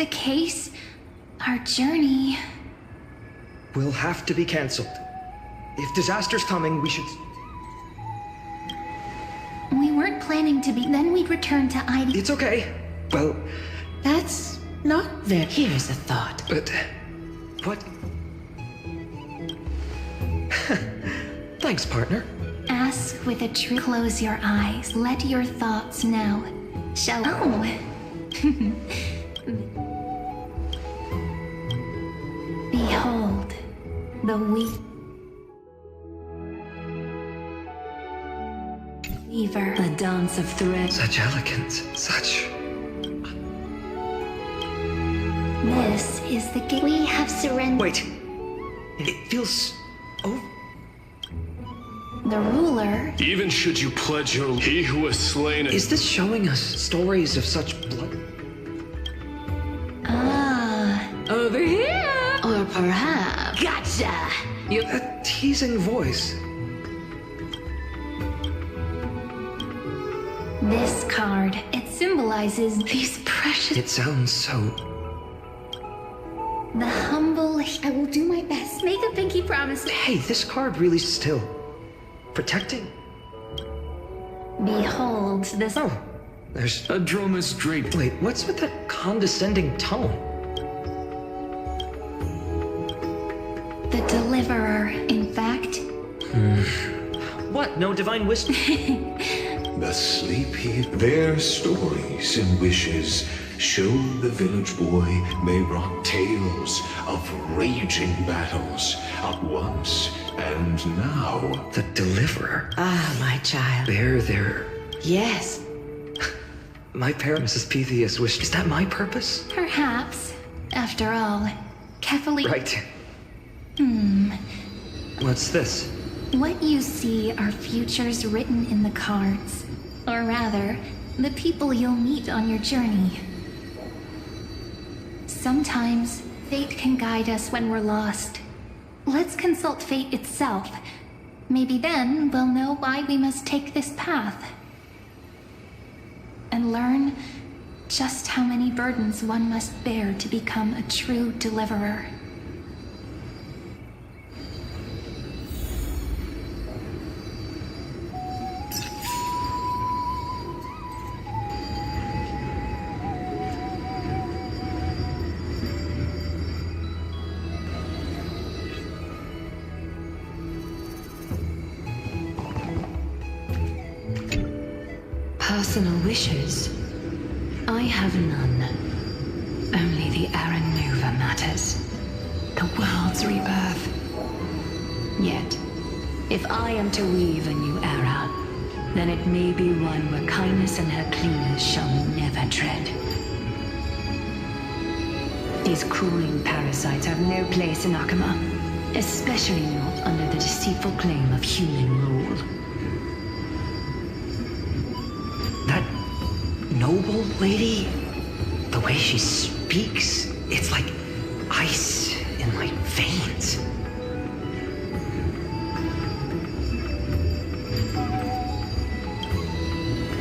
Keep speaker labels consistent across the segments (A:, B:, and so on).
A: the case, our journey
B: will have to be cancelled. If disaster's coming, we should...
A: We weren't planning to be. Then we'd return to ID.
B: It's okay. Well...
C: That's not there. Here's a thought.
B: But... What? Thanks, partner.
A: Ask with a true. Close your eyes. Let your thoughts now. Shall. Oh. Behold, the weaver.
C: A dance of threads.
B: Such elegance. Such...
A: This is the gate. We have surrendered.
B: Wait. It feels... Oh...
A: The ruler.
D: Even should you pledge your... He who has slain it...
B: Is this showing us stories of such blood?
C: Over here! Or perhaps... Gotcha!
B: That teasing voice.
A: This card, it symbolizes these precious...
B: It sounds so...
A: The humble... I will do my best. Make a pinky promise.
B: Hey, this card really still... protecting?
A: Behold, this...
B: Oh, there's...
D: A Dromus draped.
B: Wait, what's with that condescending tone?
A: The deliverer, in fact.
B: What? No divine wisdom?
E: The sleepy, their stories and wishes show the village boy may rock tales of raging battles at once and now.
B: The deliverer.
C: Ah, my child.
B: Bear their...
C: Yes.
B: My parents, Mrs. Pythias wished... Is that my purpose?
A: Perhaps. After all, carefully...
B: Right. What's this?
A: What you see are futures written in the cards. Or rather, the people you'll meet on your journey. Sometimes, fate can guide us when we're lost. Let's consult fate itself. Maybe then we'll know why we must take this path. And learn just how many burdens one must bear to become a true deliverer.
C: Personal wishes? I have none. Only the Aranuva matters. The world's rebirth. Yet, if I am to weave a new era, then it may be one where kindness and her cleaners shall never tread. These crawling parasites have no place in Akama, especially not under the deceitful claim of human rule.
B: That noble lady? The way she speaks, it's like ice in my veins.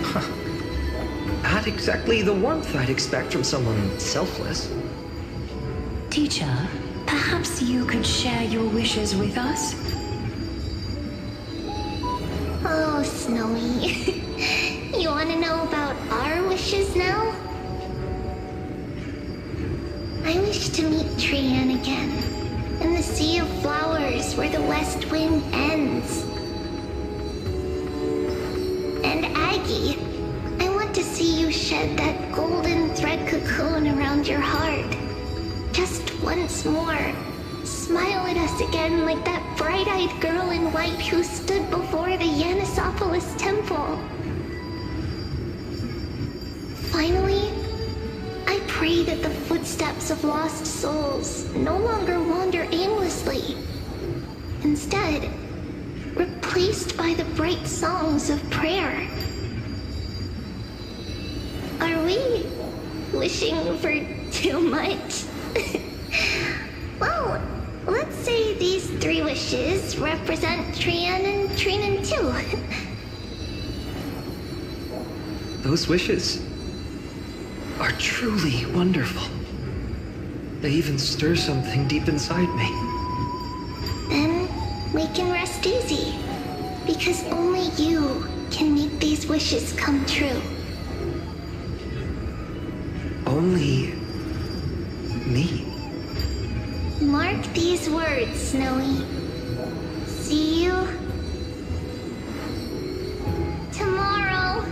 B: Huh. Not exactly the warmth I'd expect from someone selfless.
C: Teacher, perhaps you could share your wishes with us?
F: Oh, Snowy. You want to know about our wishes now? I wish to meet Trian again, in the sea of flowers where the west wind ends. And Aggie, I want to see you shed that golden thread cocoon around your heart. Just once more. Smile at us again like that bright-eyed girl in white who stood before the Yanisopolis temple. Finally, I pray that the footsteps of lost souls no longer wander aimlessly. Instead, replaced by the bright songs of prayer. Are we wishing for too much? Well, let's say these 3 wishes represent Trian and Trinan too.
B: Those wishes are truly wonderful. They even stir something deep inside me.
F: Then we can rest easy. Because only you can make these wishes come true.
B: Only me.
F: Mark these words, Snowy. See you tomorrow.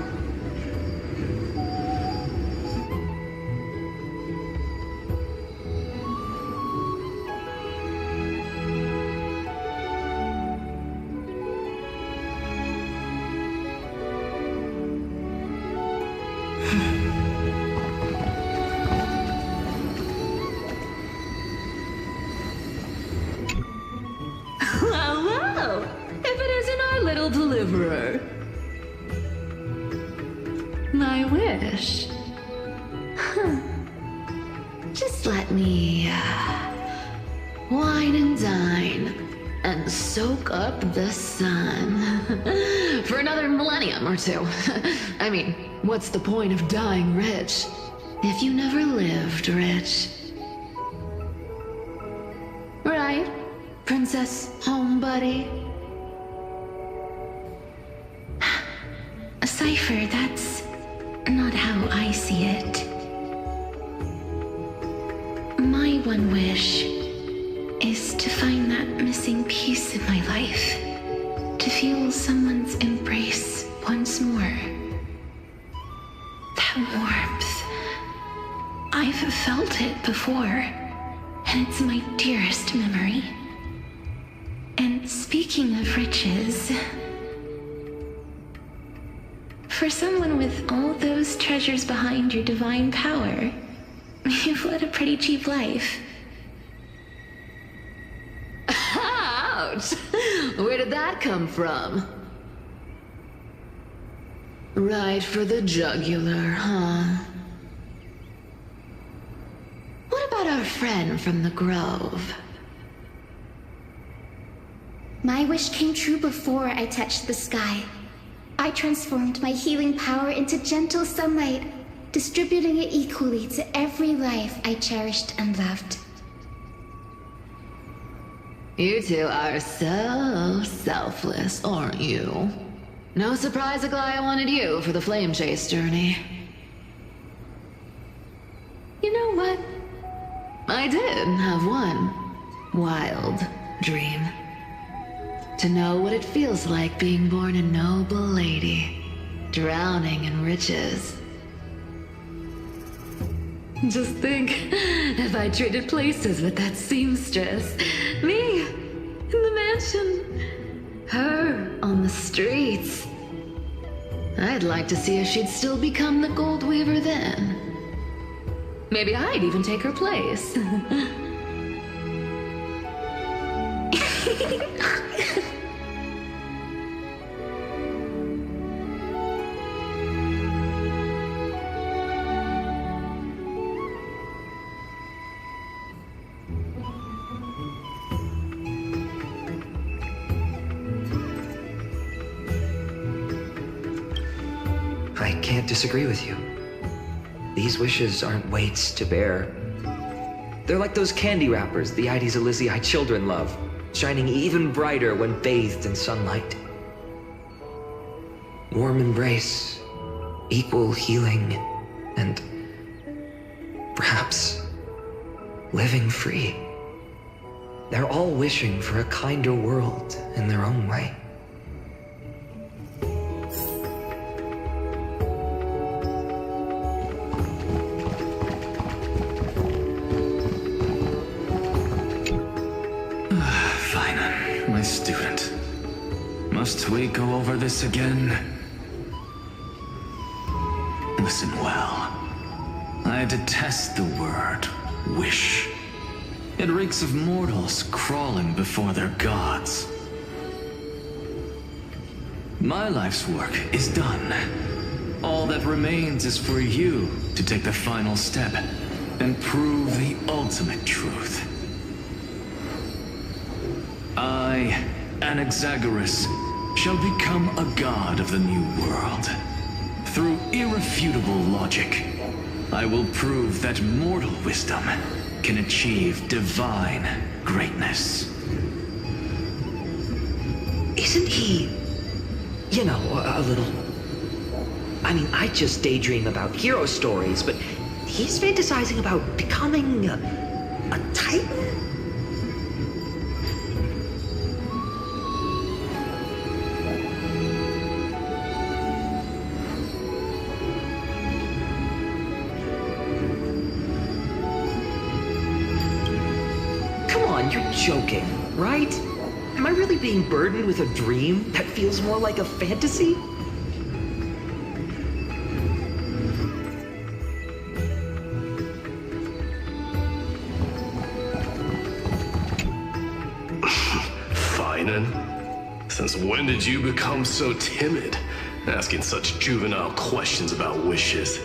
C: Well, if it isn't our little deliverer. My wish. Just let me wine and dine and soak up the sun for another millennium or two. I mean, what's the point of dying rich if you never lived rich? Right, Princess Homebuddy?
A: Cypher, that's not how I see it. My one wish is to find that missing piece in my life. To feel someone's embrace once more. That warmth. I've felt it before, and it's my dearest memory. And speaking of riches, for someone with all those treasures behind your divine power, you've led a pretty cheap life.
C: Ouch! Where did that come from? Right for the jugular, huh? What about our friend from the Grove?
F: My wish came true before I touched the sky. I transformed my healing power into gentle sunlight, distributing it equally to every life I cherished and loved.
C: You two are so selfless, aren't you? No surprise Aglaya wanted you for the flame chase journey. You know what? I did have one wild dream. To know what it feels like being born a noble lady, drowning in riches. Just think, if I traded places with that seamstress, me in the mansion, her on the streets. I'd like to see if she'd still become the gold weaver then. Maybe I'd even take her place.
B: I can't disagree with you. These wishes aren't weights to bear. They're like those candy wrappers the Ides Elysiae children love, shining even brighter when bathed in sunlight. Warm embrace, equal healing, and perhaps living free. They're all wishing for a kinder world in their own way.
D: Phainon, my student. Must we go over this again? Listen well. I detest the word wish. It reeks of mortals crawling before their gods. My life's work is done. All that remains is for you to take the final step and prove the ultimate truth. I, Anaxagoras, shall become a god of the new world through irrefutable logic. I will prove that mortal wisdom can achieve divine greatness.
B: Isn't he, you know, a little... I mean, I just daydream about hero stories, but he's fantasizing about becoming a titan? Come on, you're joking, right? Am I really being burdened with a dream that feels more like a fantasy?
G: Phainon, since when did you become so timid, asking such juvenile questions about wishes?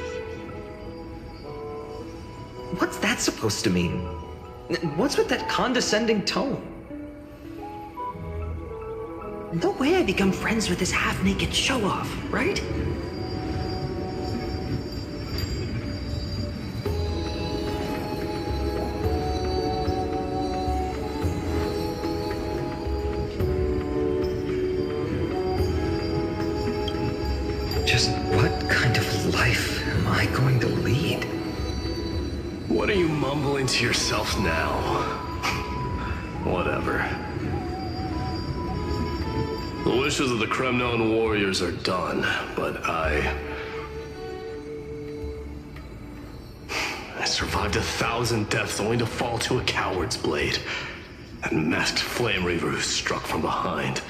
B: What's that supposed to mean? What's with that condescending tone? No way I become friends with this half-naked show-off, right? Just what kind of life am I going to lead?
G: What are you mumbling to yourself now? Whatever. The wishes of the Kremnon warriors are done, but I survived 1,000 deaths only to fall to a coward's blade. That masked flame reaver who struck from behind.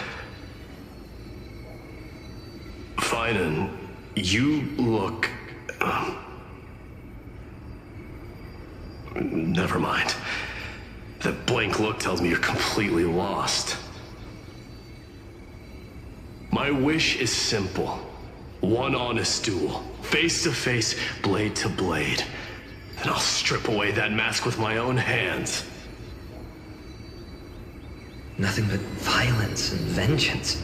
G: Phainon, you look... Never mind. That blank look tells me you're completely lost. My wish is simple. One honest duel, face to face, blade to blade. Then I'll strip away that mask with my own hands.
B: Nothing but violence and vengeance.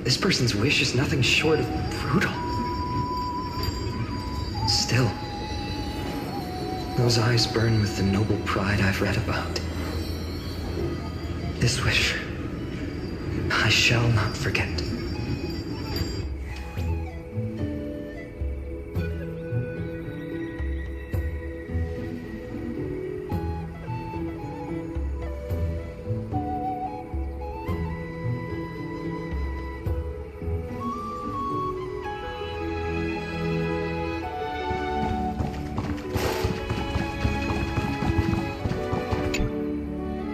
B: This person's wish is nothing short of brutal. Still, those eyes burn with the noble pride I've read about. This wish, I shall not forget.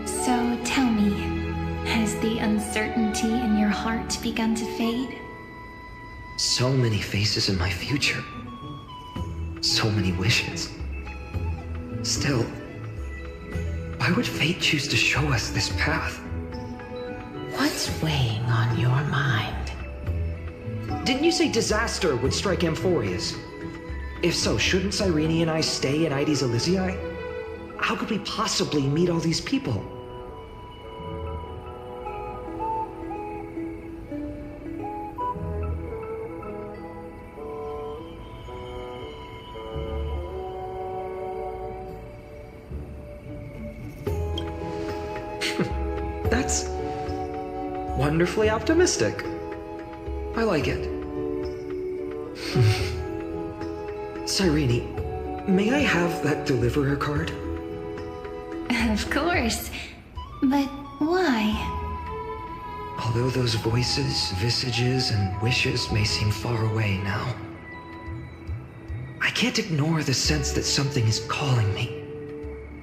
A: So tell me, has the uncertainty in your heart begun to fade?
B: So many faces in my future. So many wishes. Still, why would fate choose to show us this path?
H: What's weighing on your mind?
B: Didn't you say disaster would strike Amphoreus? If so, shouldn't Cyrene and I stay in Ides Elysiae? How could we possibly meet all these people? That's wonderfully optimistic. I like it. Cyrene, may I have that deliverer card?
A: Of course. But why?
B: Although those voices, visages, and wishes may seem far away now, I can't ignore the sense that something is calling me,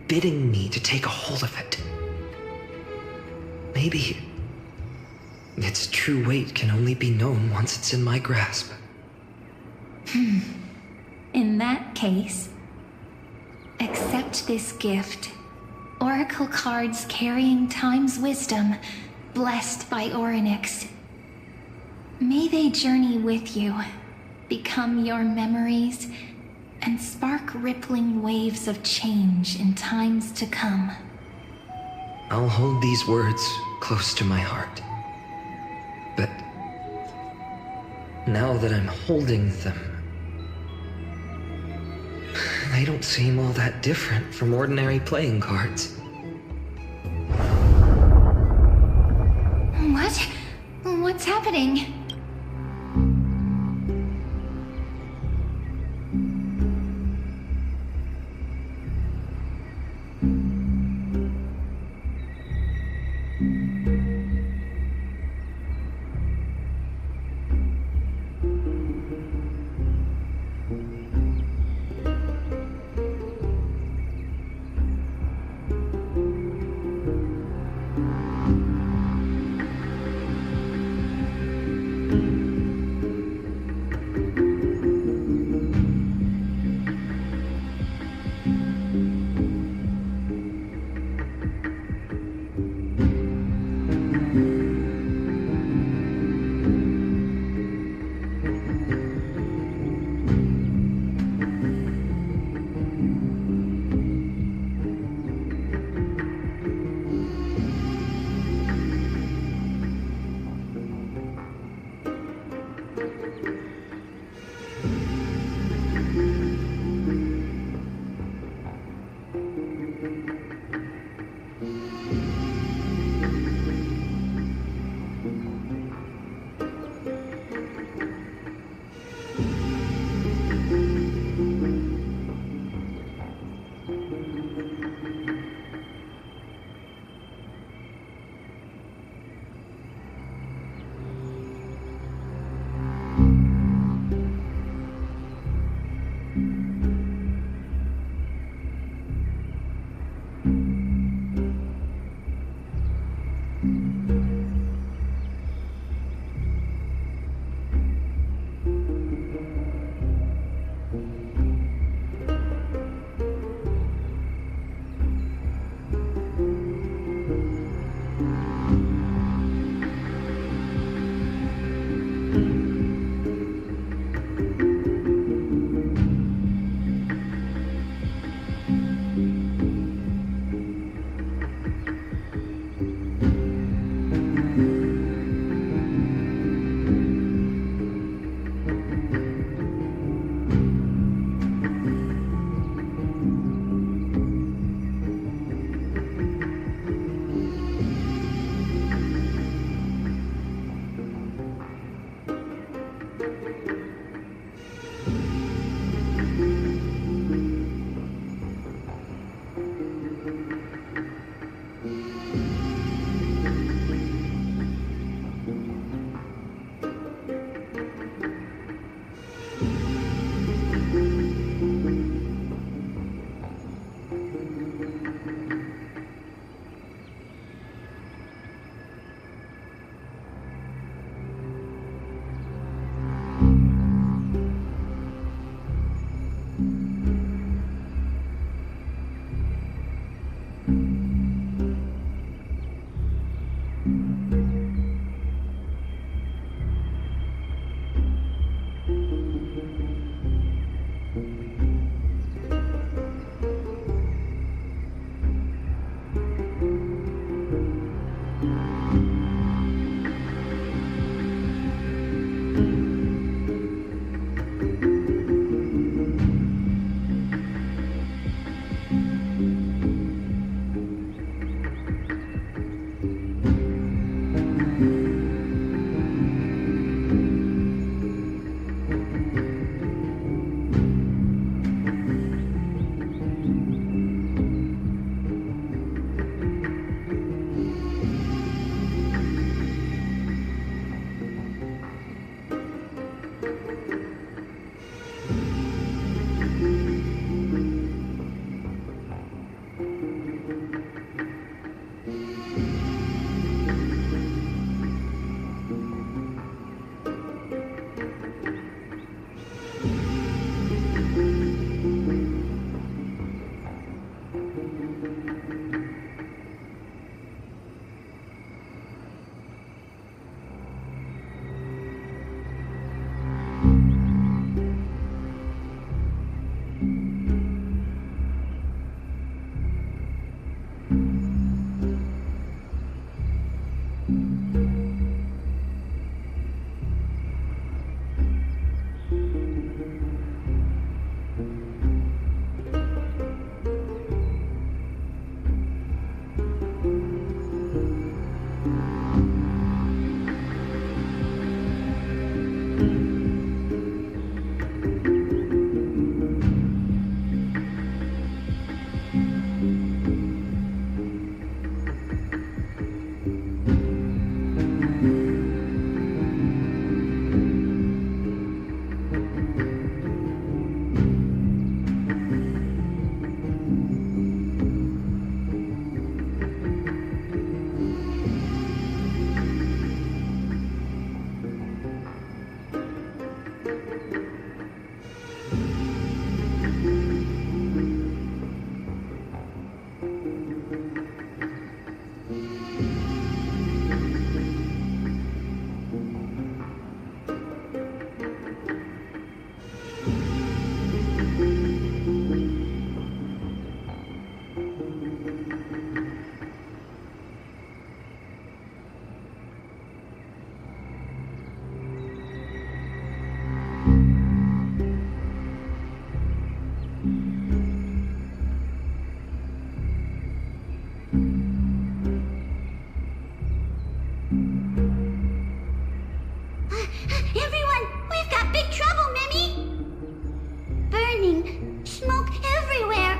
B: bidding me to take a hold of it. Maybe its true weight can only be known once it's in my grasp.
A: In that case, accept this gift. Oracle cards carrying time's wisdom, blessed by Orynyx. May they journey with you, become your memories, and spark rippling waves of change in times to come.
B: I'll hold these words close to my heart. But now that I'm holding them, They don't seem all that different from ordinary playing cards.
A: What? What's happening?
F: Everyone, we've got big trouble, Mimi! Burning, smoke everywhere.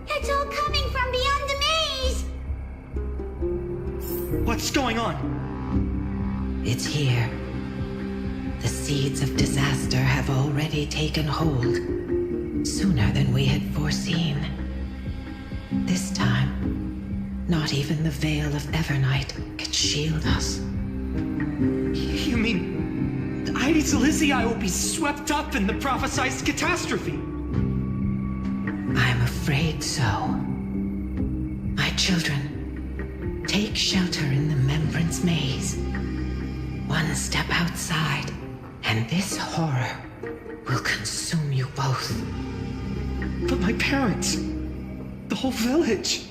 F: It's all coming from beyond the maze!
I: What's going on?
H: It's here. The seeds of disaster have already taken hold, sooner than we had foreseen. This time, not even the veil of Evernight could shield us.
I: You mean the Ides Elysiae will be swept up in the prophesized catastrophe?
H: I'm afraid so. My children, take shelter in the Membrance Maze. One step outside, and this horror will consume you both.
I: But my parents, the whole village.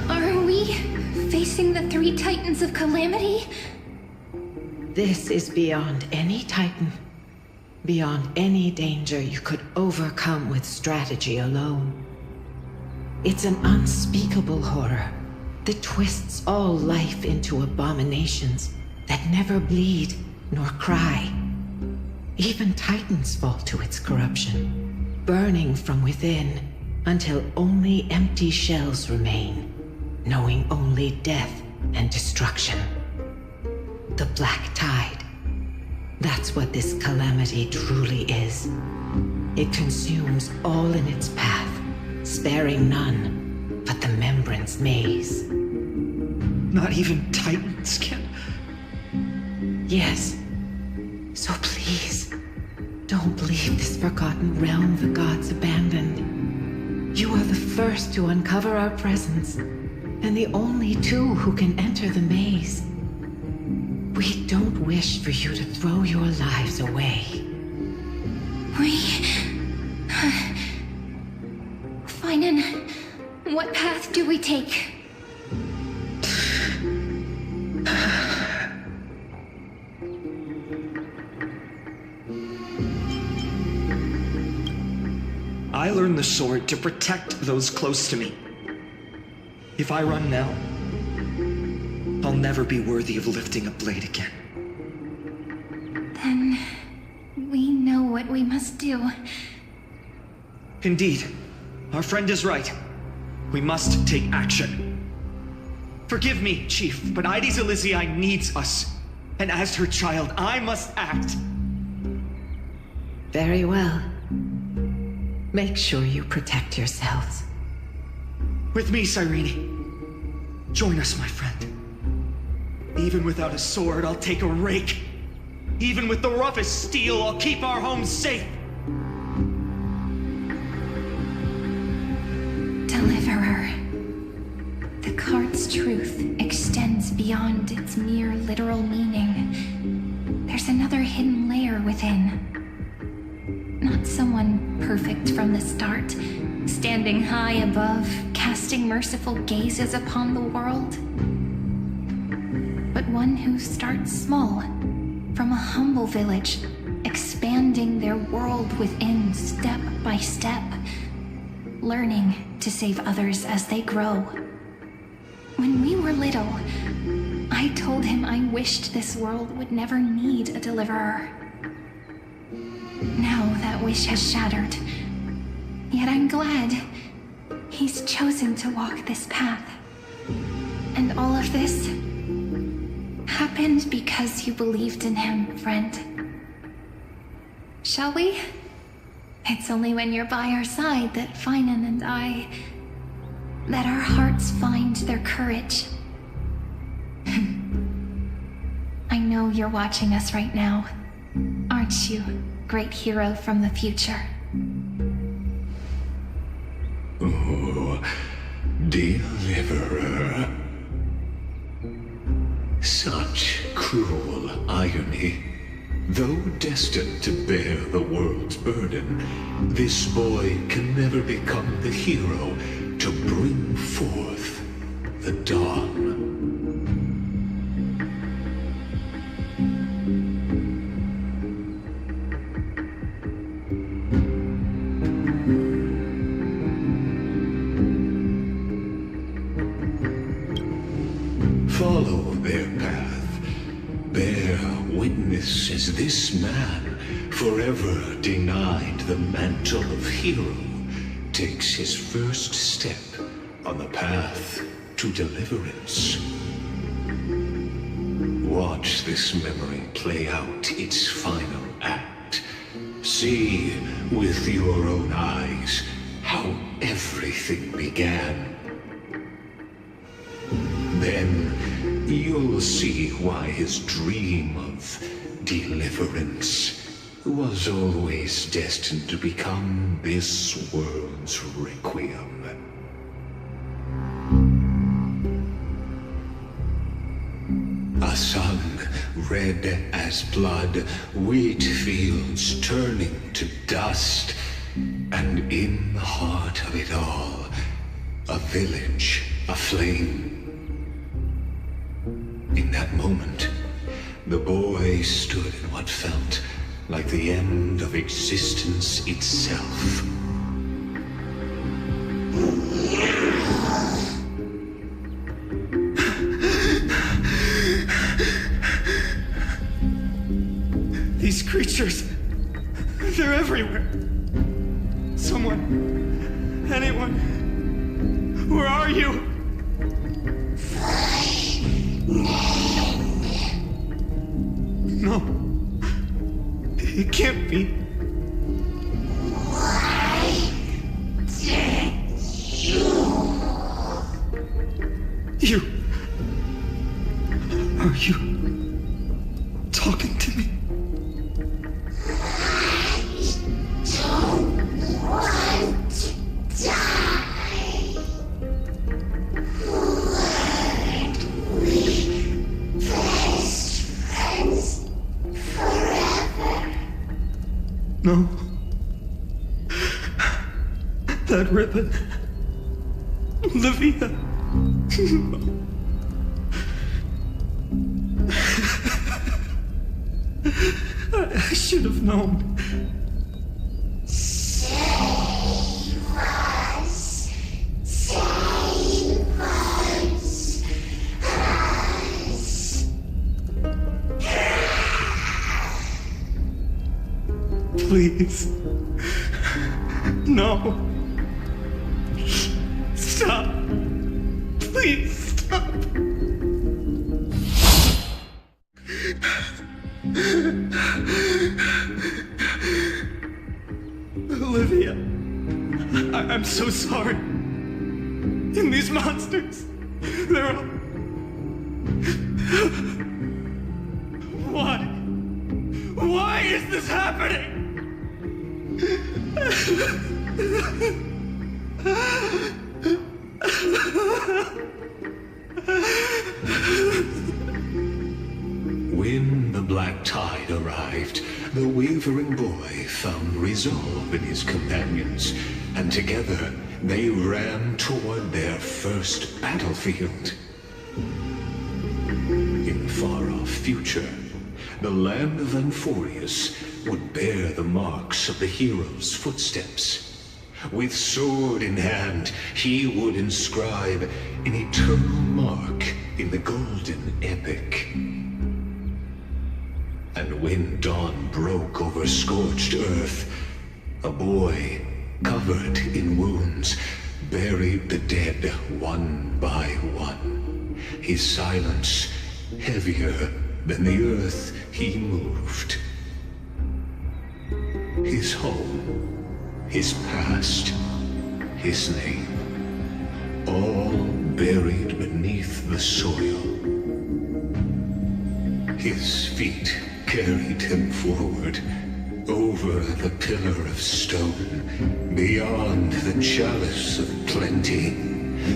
A: Are we facing the three titans of calamity?
H: This is beyond any Titan. Beyond any danger you could overcome with strategy alone. It's an unspeakable horror that twists all life into abominations that never bleed nor cry. Even Titans fall to its corruption, burning from within until only empty shells remain, knowing only death and destruction. The Black Tide. That's what this calamity truly is. It consumes all in its path, sparing none but the Membrance Maze.
I: Not even Titans can...
H: Yes. So please, don't leave this forgotten realm the gods abandoned. You are the first to uncover our presence, and the only two who can enter the maze. We don't wish for you to throw your lives away.
A: Phainon, what path do we take?
I: I learned the sword to protect those close to me. If I run now, I'll never be worthy of lifting a blade again.
A: Then we know what we must do.
I: Indeed, our friend is right. We must take action. Forgive me, Chief, but Ides Elysiae needs us. And as her child, I must act.
H: Very well. Make sure you protect yourselves.
I: With me, Cyrene. Join us, my friend. Even without a sword, I'll take a rake. Even with the roughest steel, I'll keep our home safe.
A: Deliverer. The card's truth extends beyond its mere literal meaning. There's another hidden layer within. Not someone perfect from the start, standing high above, casting merciful gazes upon the world. But one who starts small, from a humble village, expanding their world within step by step, learning to save others as they grow. When we were little, I told him I wished this world would never need a deliverer. Now that wish has shattered. Yet I'm glad he's chosen to walk this path. And all of this happened because you believed in him, friend. Shall we? It's only when you're by our side that Phainon and that our hearts find their courage. I know you're watching us right now, aren't you, great hero from the future?
E: Oh, deliverer. Such cruel irony. Though destined to bear the world's burden, this boy can never become the hero to bring forth the dawn. witness as this man, forever denied the mantle of hero, takes his first step on the path to deliverance. Watch this memory play out its final act. See with your own eyes how everything began. Then you'll see why his dream of deliverance was always destined to become this world's requiem. A sun red as blood, wheat fields turning to dust, and in the heart of it all, a village aflame. In that moment, the boy stood in what felt like the end of existence itself.
I: These creatures, they're everywhere. Someone, anyone, where are you? No, it can't be. You. Are you talking to me? No. That ribbon. Olivia. I should have known. Please. No. Stop. Please stop. Olivia. I'm so sorry. And these monsters, they're all... Why? Why is this happening?
E: When the black tide arrived, the wavering boy found resolve in his companions, and together they ran toward their first battlefield. In the far-off future, the land of Amphoreus would bear the marks of the hero's footsteps. With sword in hand, he would inscribe an eternal mark in the golden epic. And when dawn broke over scorched earth, a boy, covered in wounds, buried the dead one by one, his silence heavier than the earth he moved. His home, his past, his name, all buried beneath the soil. His feet carried him forward, over the pillar of stone, beyond the chalice of plenty,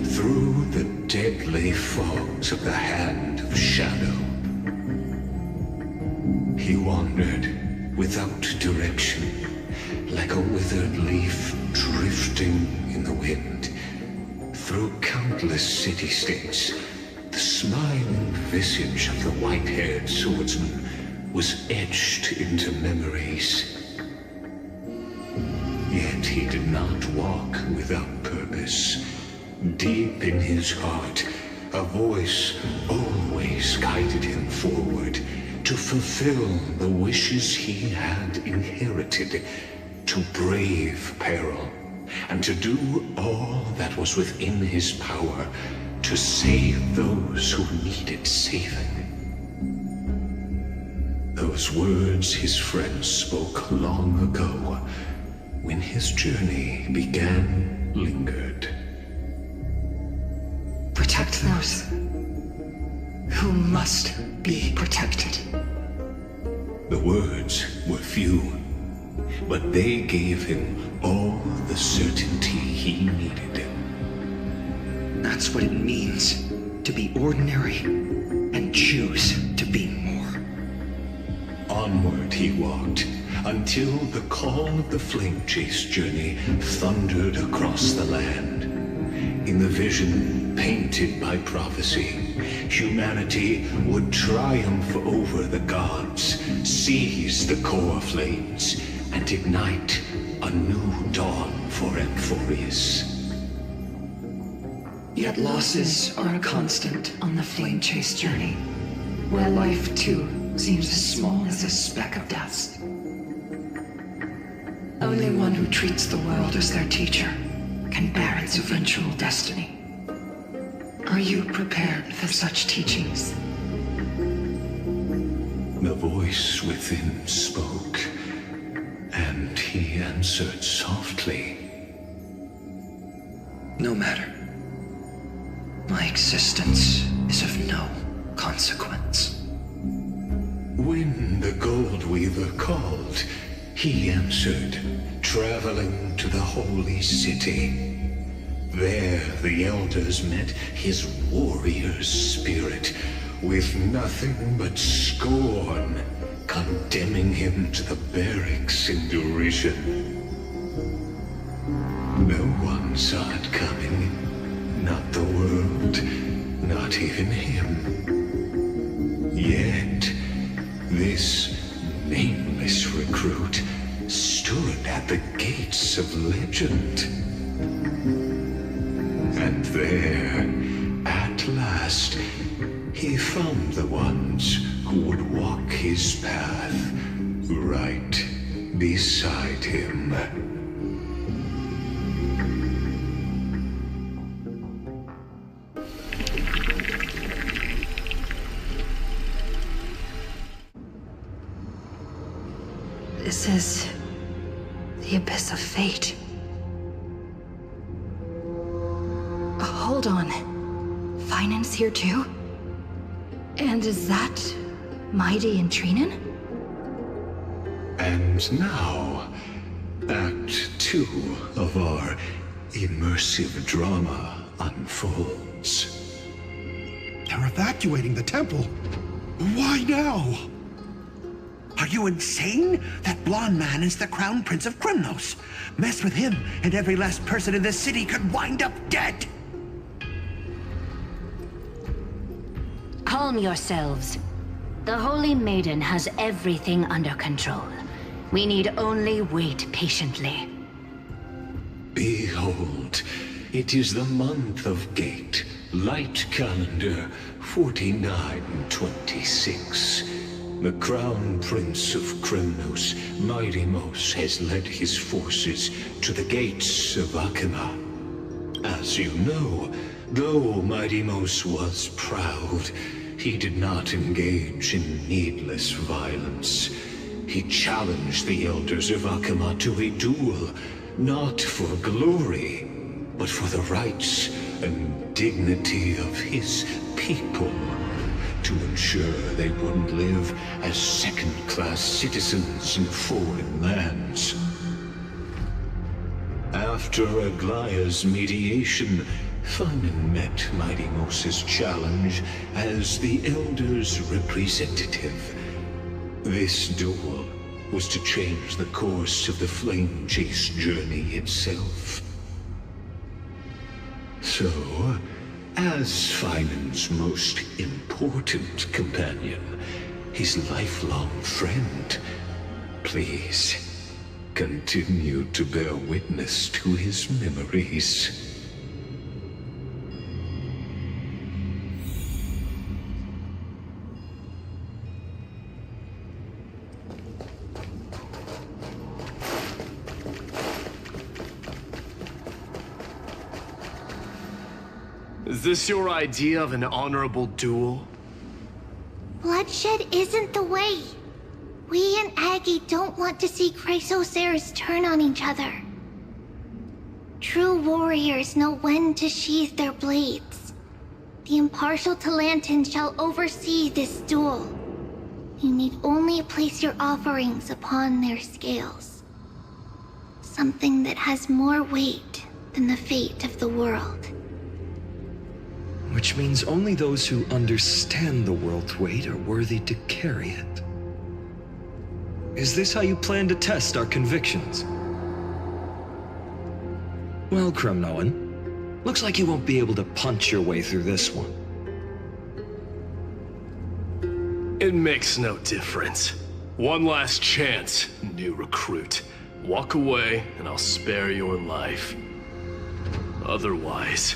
E: through the deadly fogs of the hand of shadow. He wandered without direction, like a withered leaf drifting in the wind, through countless city-states. The smiling visage of the white-haired swordsman was etched into memories. Yet he did not walk without purpose. Deep in his heart, a voice always guided him forward, to fulfill the wishes he had inherited, to brave peril, and to do all that was within his power to save those who needed saving. Those words his friend spoke long ago, when his journey began, lingered.
H: Protect those who must be protected.
E: The words were few, but they gave him all the certainty he needed.
I: That's what it means to be ordinary and choose to be more.
E: Onward he walked, until the call of the flame chase journey thundered across the land. In the vision painted by prophecy, humanity would triumph over the gods, seize the core flames, and ignite a new dawn for Amphoreus.
H: Yet losses are a constant on the flame chase journey, where life too seems as small as a speck of dust. Only one who treats the world as their teacher can bear its eventual destiny. Are you prepared for such teachings?
E: The voice within spoke, and he answered softly.
I: No matter. My existence is of no consequence.
E: When the Gold Weaver called, he answered, traveling to the holy city. There the elders met his warrior's spirit, with nothing but scorn, condemning him to the barracks in derision. No one saw it coming. Not the world, not even him. Yet, this nameless recruit stood at the gates of legend. And there, at last, he found the ones who would walk his path right beside him.
C: This is the abyss of fate. Hold on. Phainon's here too? And is that Mighty and Phainon?
E: And now, Act 2 of our immersive drama unfolds.
J: They're evacuating the temple. Why now? Are you insane? That blonde man is the Crown Prince of Krymnos. Mess with him, and every last person in the city could wind up dead.
K: Calm yourselves. The Holy Maiden has everything under control. We need only wait patiently.
E: Behold, it is the month of Gate, Light Calendar 4926. The Crown Prince of Krymnos, Mightymos, has led his forces to the gates of Akima. As you know, though Mightymos was proud, he did not engage in needless violence. He challenged the elders of Akima to a duel, not for glory, but for the rights and dignity of his people, to ensure they wouldn't live as second-class citizens in foreign lands. After Aglaya's mediation, Phainon met Mightymos' challenge as the Elder's representative. This duel was to change the course of the Flame Chase journey itself. So, as Phainon's most important companion, his lifelong friend, please continue to bear witness to his memories.
G: Is this your idea of an honorable duel?
F: Bloodshed isn't the way. We and Aggie don't want to see Chrysoceres turn on each other. True warriors know when to sheathe their blades. The impartial Talantan shall oversee this duel. You need only place your offerings upon their scales. Something that has more weight than the fate of the world.
B: Which means only those who understand the world's weight are worthy to carry it. Is this how you plan to test our convictions? Well, Kremnoan, looks like you won't be able to punch your way through this one.
G: It makes no difference. One last chance, new recruit. Walk away, and I'll spare your life. Otherwise,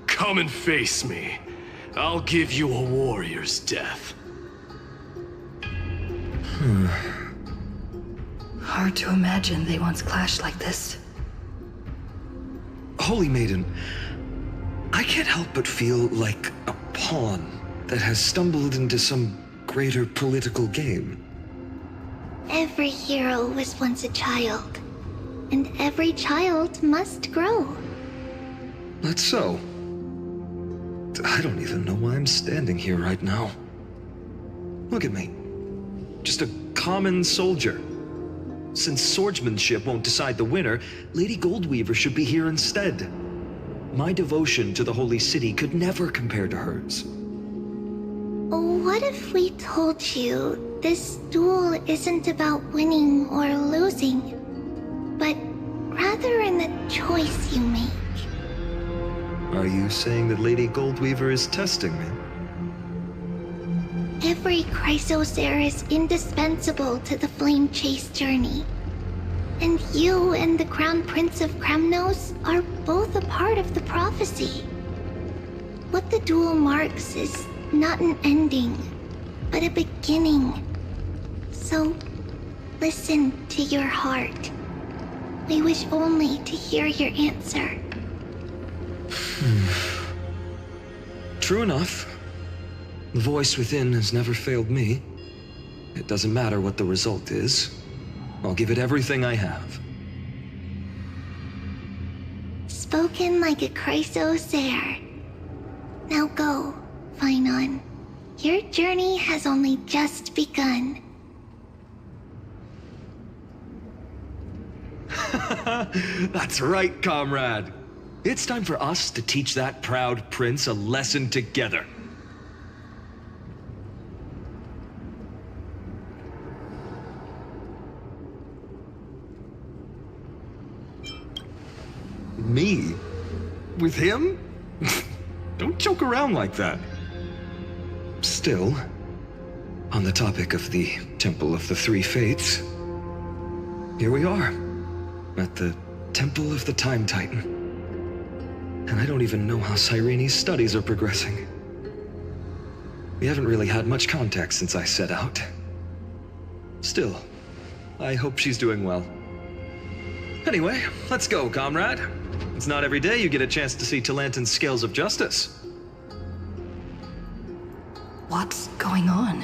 G: come and face me. I'll give you a warrior's death.
C: Hard to imagine they once clashed like this.
B: Holy Maiden, I can't help but feel like a pawn that has stumbled into some greater political game.
F: Every hero was once a child, and every child must grow.
B: That's so. I don't even know why I'm standing here right now. Look at me. Just a common soldier. Since swordsmanship won't decide the winner, Lady Goldweaver should be here instead. My devotion to the Holy City could never compare to hers.
F: What if we told you this duel isn't about winning or losing, but rather in the choice you make?
B: Are you saying that Lady Goldweaver is testing me?
F: Every Chrysocer is indispensable to the Flame Chase journey. And you and the Crown Prince of Kremnos are both a part of the prophecy. What the duel marks is not an ending, but a beginning. So, listen to your heart. We wish only to hear your answer.
B: True enough. The voice within has never failed me. It doesn't matter what the result is. I'll give it everything I have.
F: Spoken like a Chrysocer. Now go, Phainon. Your journey has only just begun.
B: That's right, comrade. It's time for us to teach that proud prince a lesson together. Me? With him? Don't joke around like that. Still, on the topic of the Temple of the Three Fates, here we are, at the Temple of the Time Titan. And I don't even know how Cyrene's studies are progressing. We haven't really had much contact since I set out. Still, I hope she's doing well. Anyway, let's go, comrade. It's not every day you get a chance to see Talantan's scales of justice.
C: What's going on?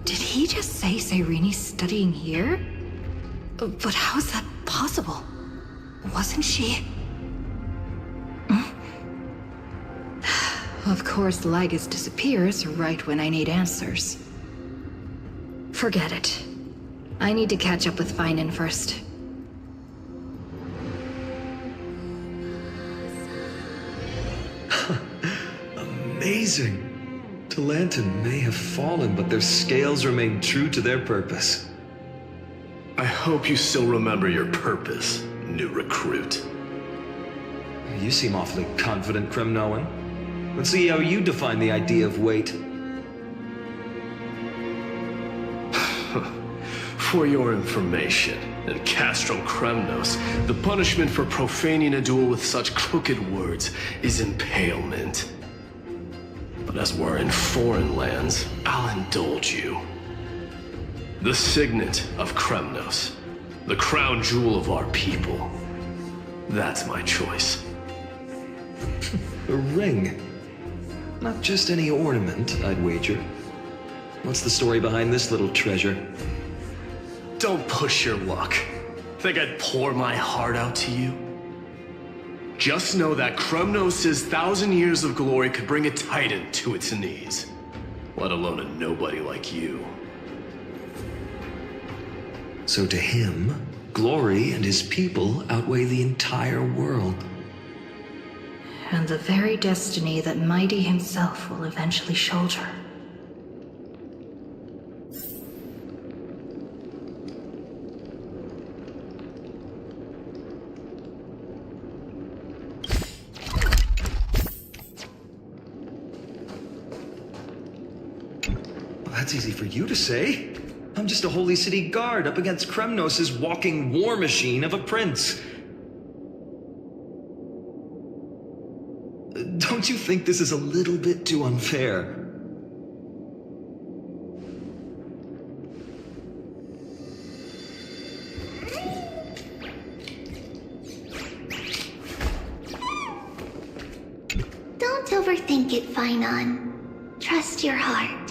C: Did he just say Cyrene's studying here? But how is that possible? Wasn't she? Of course, Lygus disappears right when I need answers. Forget it. I need to catch up with Phainon first.
B: Amazing. Talantan may have fallen, but their scales remain true to their purpose.
G: I hope you still remember your purpose, new recruit.
B: You seem awfully confident, Kremnoan. Let's see how you define the idea of weight.
G: For your information, in Castrum Kremnos, the punishment for profaning a duel with such crooked words is impalement. But as we're in foreign lands, I'll indulge you. The signet of Kremnos, the crown jewel of our people. That's my choice.
B: A ring. Not just any ornament, I'd wager. What's the story behind this little treasure?
G: Don't push your luck. Think I'd pour my heart out to you? Just know that Kremnos' 1,000 years of glory could bring a titan to its knees. Let alone a nobody like you.
B: So to him, glory and his people outweigh the entire world.
L: And the very destiny that Mighty himself will eventually shoulder.
B: That's easy for you to say. I'm just a holy city guard up against Kremnos' walking war machine of a prince. Don't you think this is a little bit too unfair?
F: Don't overthink it, Phainon. Trust your heart.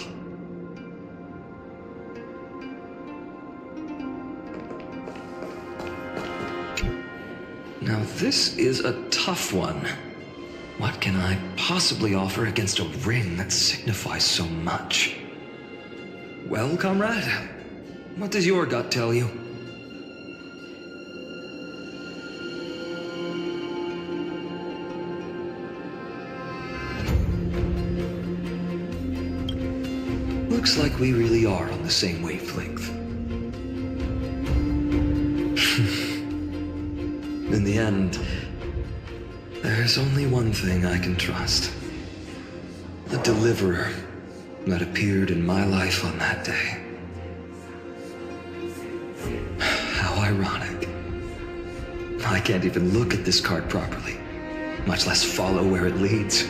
B: Now this is a tough one. What can I possibly offer against a ring that signifies so much? Well, comrade, what does your gut tell you? Looks like we really are on the same wavelength. In the end, there's only one thing I can trust. The deliverer that appeared in my life on that day. How ironic. I can't even look at this card properly, much less follow where it leads.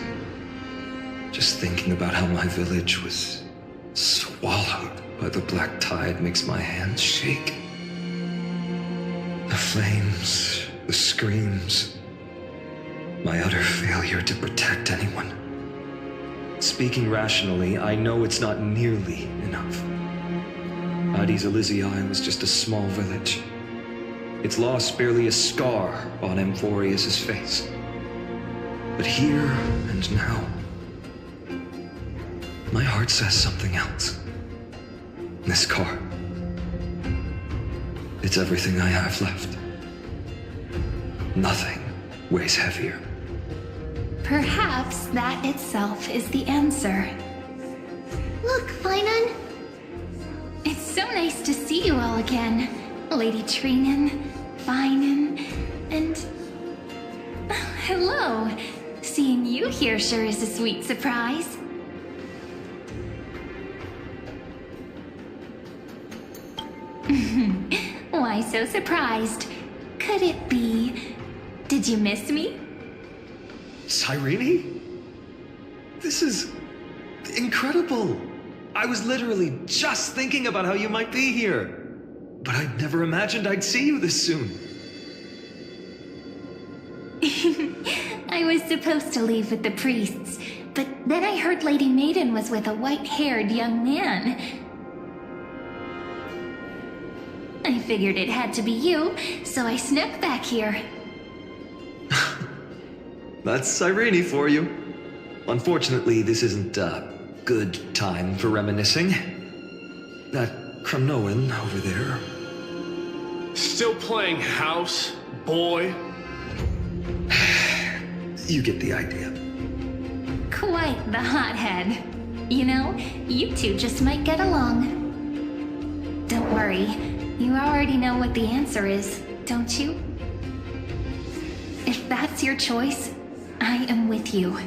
B: Just thinking about how my village was swallowed by the black tide makes my hands shake. The flames, the screams, my utter failure to protect anyone. Speaking rationally, I know it's not nearly enough. Hades Elysiae was just a small village. Its loss barely a scar on Amphoreus' face. But here and now, my heart says something else. This card, it's everything I have left. Nothing weighs heavier.
A: Perhaps that itself is the answer.
F: Look, Phainon.
A: It's so nice to see you all again. Lady Trinan, Phainon, and... hello. Seeing you here sure is a sweet surprise. Why so surprised? Could it be... Did you miss me?
B: Cyrene? This is incredible. I was literally just thinking about how you might be here. But I'd never imagined I'd see you this soon.
A: I was supposed to leave with the priests, but then I heard Lady Maiden was with a white-haired young man. I figured it had to be you, so I snuck back here.
B: That's Cyrene for you. Unfortunately, this isn't a good time for reminiscing. That Kremnoan over there.
G: Still playing house, boy?
B: You get the idea.
A: Quite the hothead. You know, you two just might get along. Don't worry, you already know what the answer is, don't you? If that's your choice, I am with you.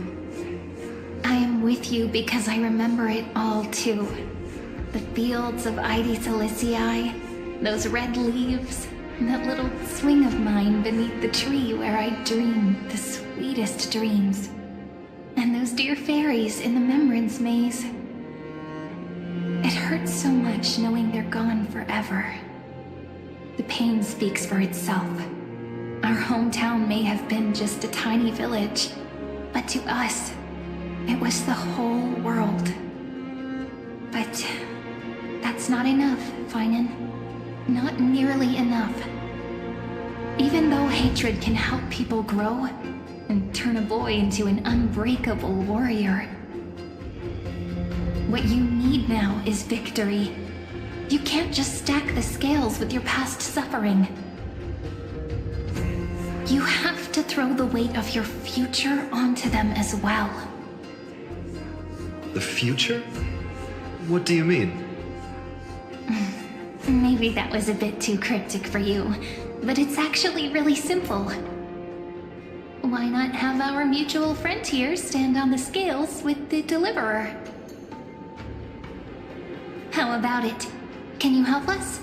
A: I am with you because I remember it all too. The fields of Hades Elysiae, those red leaves, and that little swing of mine beneath the tree where I dreamed the sweetest dreams. And those dear fairies in the Membrance Maze. It hurts so much knowing they're gone forever. The pain speaks for itself. Our hometown may have been just a tiny village, But to us, it was the whole world. But that's not enough, Phainon. Not nearly enough. Even though hatred can help people grow and turn a boy into an unbreakable warrior, what you need now is victory. You can't just stack the scales with your past suffering. You have to throw the weight of your future onto them as well.
B: The future? What do you mean?
A: Maybe that was a bit too cryptic for you, but it's actually really simple. Why not have our mutual friend here stand on the scales with the Deliverer? How about it? Can you help us?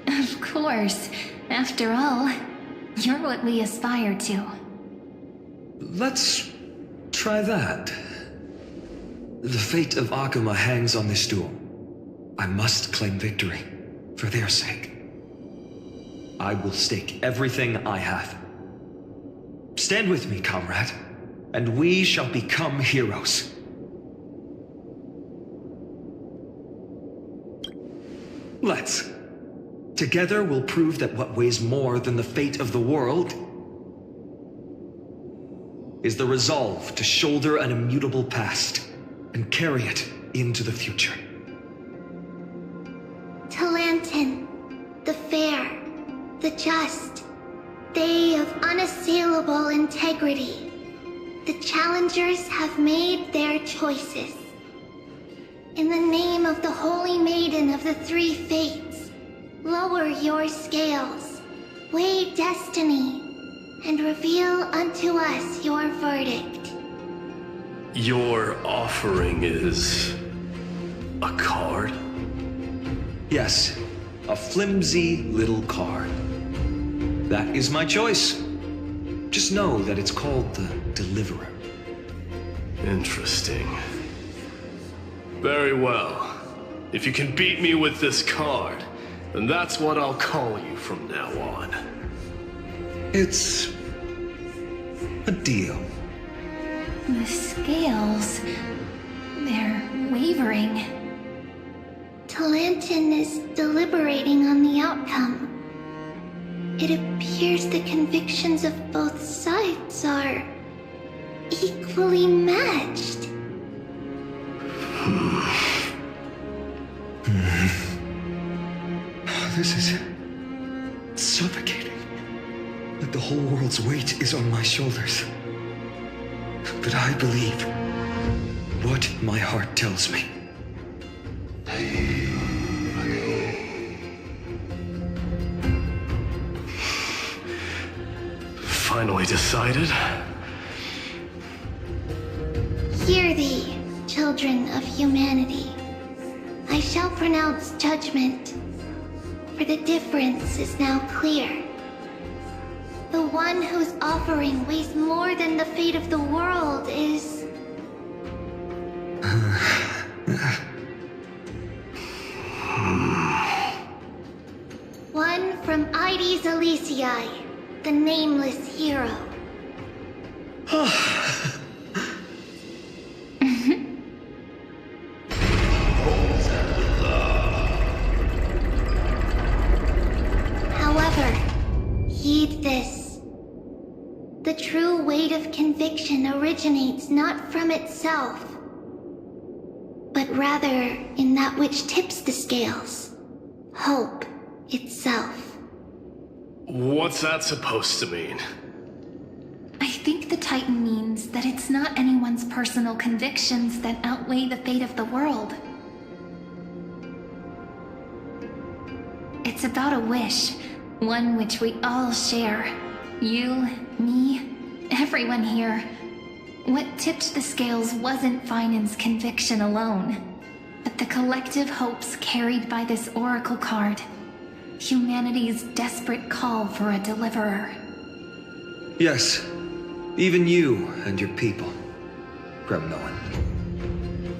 A: Of course. After all, you're what we aspire to.
B: Let's try that. The fate of Akuma hangs on this duel. I must claim victory, for their sake. I will stake everything I have. Stand with me, comrade, and we shall become heroes. Let's. Together we'll prove that what weighs more than the fate of the world is the resolve to shoulder an immutable past and carry it into the future.
F: Talantin, the fair, the just, they of unassailable integrity. The challengers have made their choices. In the name of the Holy Maiden of the Three Fates, lower your scales, weigh destiny, and reveal unto us your verdict.
G: Your offering is a card?
B: Yes, a flimsy little card. That is my choice. Just know that it's called the Deliverer.
G: Interesting. Very well. If you can beat me with this card, then that's what I'll call you from now on.
B: It's a deal.
A: The scales, they're wavering.
F: Talantin is deliberating on the outcome. It appears the convictions of both sides are equally matched.
B: This is suffocating. Like the whole world's weight is on my shoulders. But I believe what my heart tells me.
G: Finally decided?
F: Hear thee, children of humanity. I shall pronounce judgment, for the difference is now clear. The one whose offering weighs more than the fate of the world is... one from Ides Elysiae, the nameless hero. However, heed this. The true weight of conviction originates not from itself, but rather in that which tips the scales, hope itself.
G: What's that supposed to mean?
A: I think the Titan means that it's not anyone's personal convictions that outweigh the fate of the world. It's about a wish, one which we all share. You, me, everyone here. What tipped the scales wasn't Phainon's conviction alone, but the collective hopes carried by this oracle card. Humanity's desperate call for a deliverer.
B: Yes, even you and your people, Gremnoan.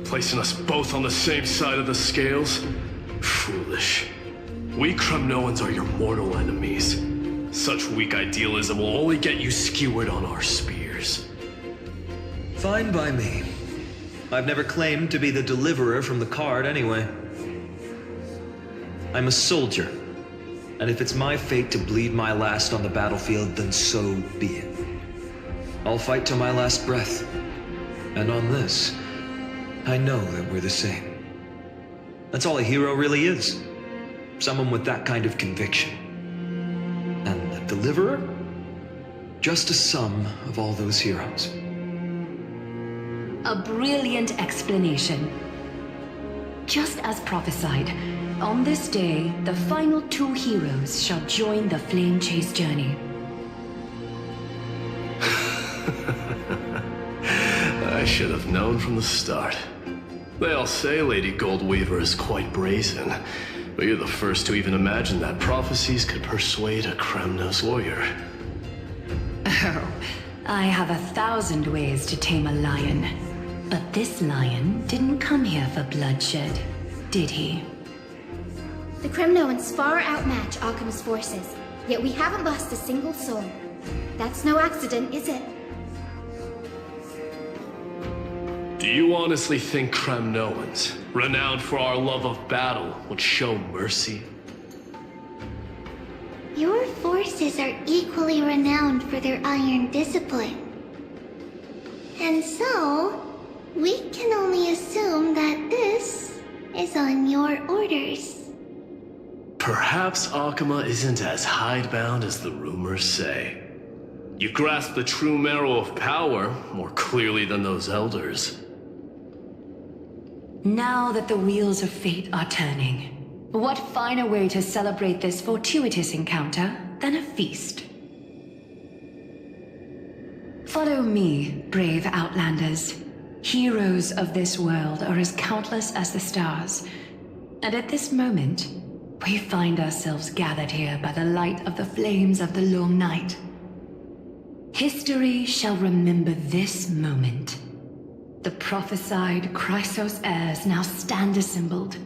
G: Placing us both on the same side of the scales? Foolish. We Kremnoans are your mortal enemies. Such weak idealism will only get you skewered on our spears.
B: Fine by me. I've never claimed to be the deliverer from the card anyway. I'm a soldier, and if it's my fate to bleed my last on the battlefield, then so be it. I'll fight till my last breath, and on this, I know that we're the same. That's all a hero really is. Someone with that kind of conviction. And the deliverer? Just a sum of all those heroes.
C: A brilliant explanation. Just as prophesied, on this day, the final 2 heroes shall join the Flame Chase journey.
G: I should have known from the start. They all say Lady Goldweaver is quite brazen, but you're the first to even imagine that prophecies could persuade a Kremnos warrior.
C: Oh, I have 1,000 ways to tame a lion. But this lion didn't come here for bloodshed, did he?
M: The Kremnoans far outmatch Occam's forces, yet we haven't lost a single soul. That's no accident, is it?
G: Do you honestly think Kremnoans, renowned for our love of battle, would show mercy?
F: Your forces are equally renowned for their iron discipline. And so, we can only assume that this is on your orders.
G: Perhaps Akama isn't as hidebound as the rumors say. You grasp the true marrow of power more clearly than those elders.
C: Now that the wheels of fate are turning, what finer way to celebrate this fortuitous encounter than a feast? Follow me, brave Outlanders. Heroes of this world are as countless as the stars, and at this moment, we find ourselves gathered here by the light of the flames of the long night. History shall remember this moment. The prophesied Chrysos heirs now stand assembled,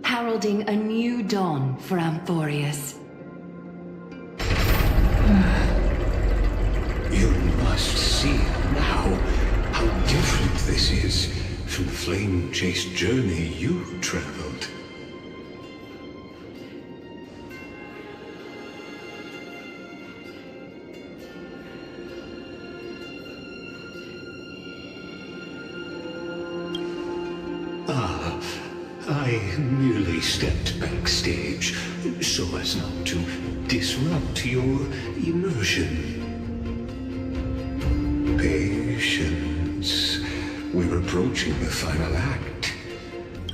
C: heralding a new dawn for Amphoreus.
E: You must see now how different this is from the flame-chased journey you traveled. I merely stepped backstage so as not to disrupt your immersion. Patience. We're approaching the final act.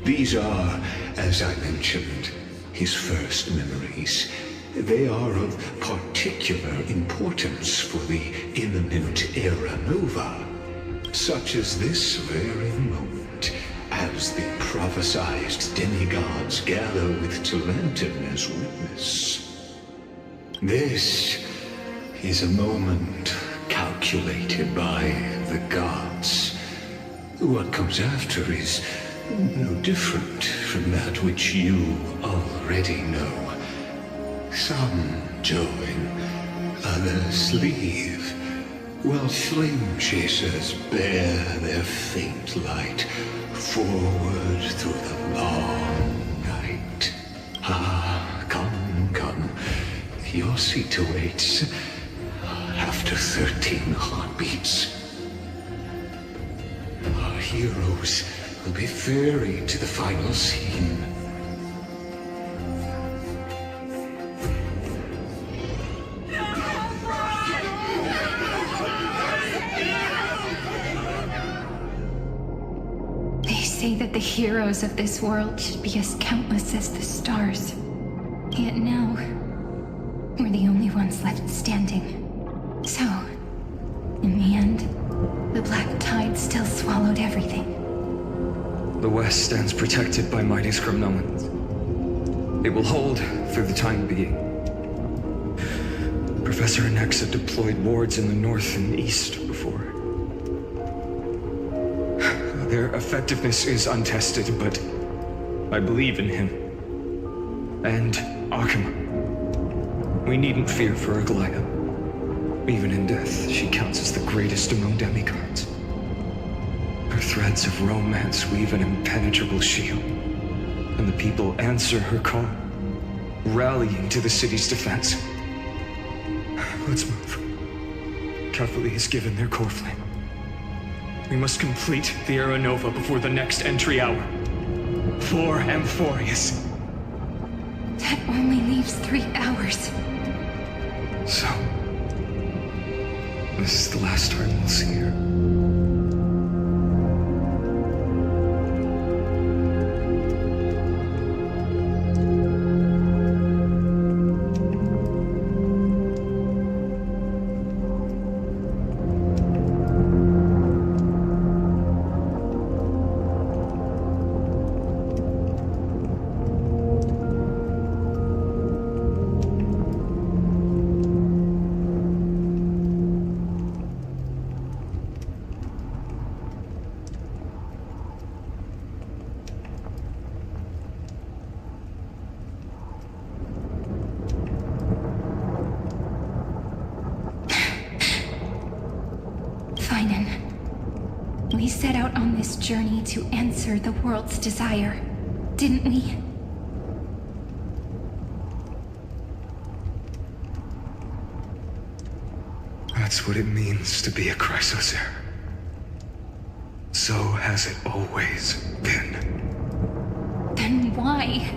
E: These are, as I mentioned, his first memories. They are of particular importance for the imminent era nova, such as this very moment, as the prophesized demigods gather with Talentum as witness. This is a moment calculated by the gods. What comes after is no different from that which you already know. Some join, others leave, while flame chasers bear their faint light forward through the long night. Ah, come, come. Your seat awaits after 13 heartbeats. Our heroes will be ferried to the final scene.
A: Say that the heroes of this world should be as countless as the stars. Yet now, we're the only ones left standing. So, in the end, the black tide still swallowed everything.
B: The West stands protected by mighty Kremnoans. It will hold for the time being. Professor Anexa deployed wards in the north and east before. Their effectiveness is untested, but I believe in him. And Akama. We needn't fear for Aglaya. Even in death, she counts as the greatest among demigods. Her threads of romance weave an impenetrable shield, and the people answer her call, rallying to the city's defense. Let's move. Catholi has given their core flame. We must complete the Era Nova before the next entry hour. For Amphoreus.
A: That only leaves 3 hours.
B: So, this is the last time we'll see her.
A: Phainon, we set out on this journey to answer the world's desire, didn't we?
B: That's what it means to be a Chrysos heir. So has it always been.
A: Then why?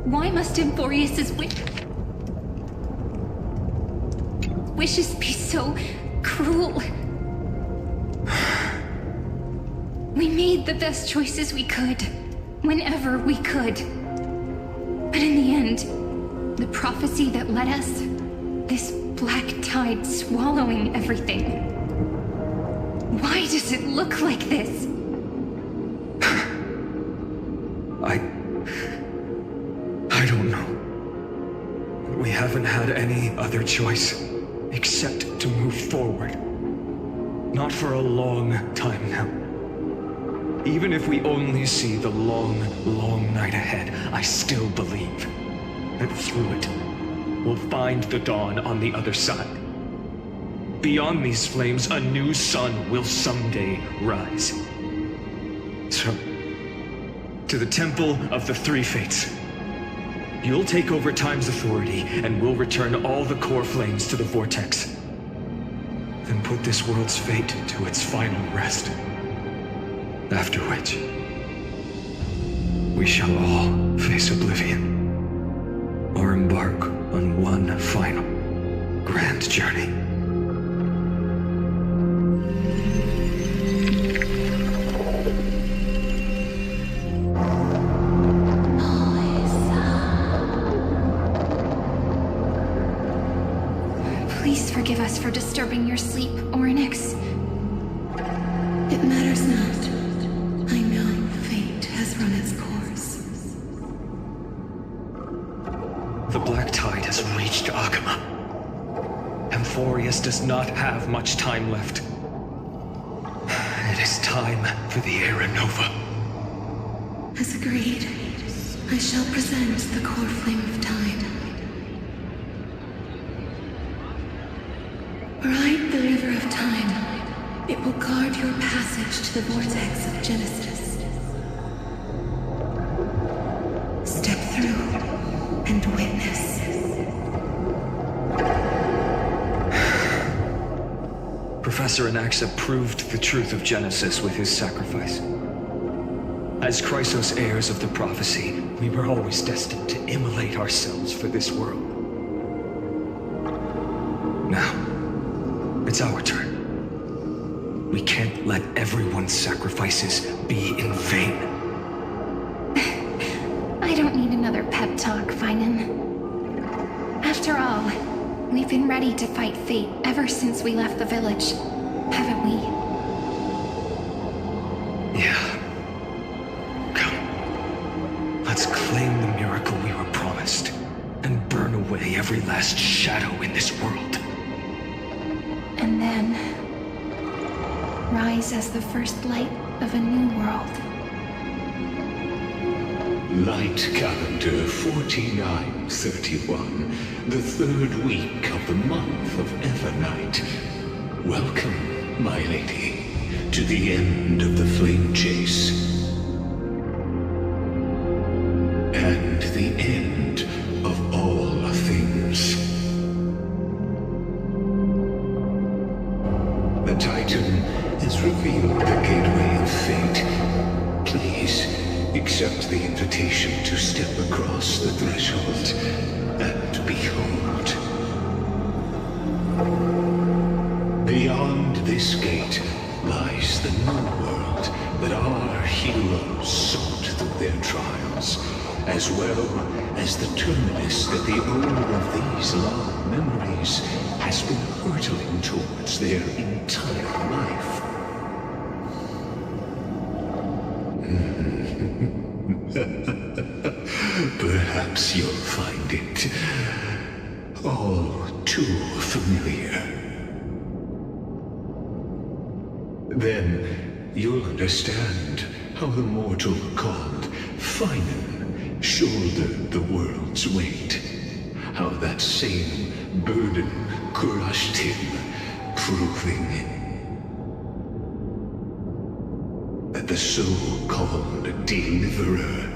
A: Why must Amphoreus's wishes be so cruel? We made the best choices we could, whenever we could. But in the end, the prophecy that led us, this black tide swallowing everything. Why does it look like this?
B: I don't know. We haven't had any other choice except to move forward. Not for a long time now. Even if we only see the long, long night ahead, I still believe that through it, we'll find the dawn on the other side. Beyond these flames, a new sun will someday rise. So, to the Temple of the Three Fates. You'll take over Time's authority, and we'll return all the core flames to the Vortex. Then put this world's fate to its final rest. After which, we shall all face oblivion, or embark on one final grand journey.
A: Please forgive us for disturbing your sleep, Orynyx.
C: It matters not. I know fate has run its course.
B: The black tide has reached Agama. Amphoreus does not have much time left. It is time for the Era Nova.
C: As agreed, I shall present the core flame of tide. Ride the river of time. It will guard your passage to the vortex of Genesis. Step through and witness.
B: Professor Anaxa proved the truth of Genesis with his sacrifice. As Chrysos heirs of the prophecy, we were always destined to immolate ourselves for this world. Now, it's our turn. We can't let everyone's sacrifices be in vain.
A: I don't need another pep talk, Phainon. After all, we've been ready to fight fate ever since we left the village, haven't we?
B: Yeah. Come. Let's claim the miracle we were promised, and burn away every last shadow in this world.
A: And then rise as the first light of a new world.
E: Light calendar 4931, the third week of the month of Evernight. Welcome, my lady, to the end of the flame chase. And the end of all things. The Titan has revealed the gateway of fate. Please accept the invitation to step across the threshold and behold. Beyond this gate lies the new world that our heroes sought through their trials, as well as the terminus that the owner of these long memories has been hurtling towards their entire life. Perhaps you'll find it all too familiar. Then you'll understand how the mortal called Phainon shouldered the world's weight. How that same burden crushed him, proving that the so-called deliverer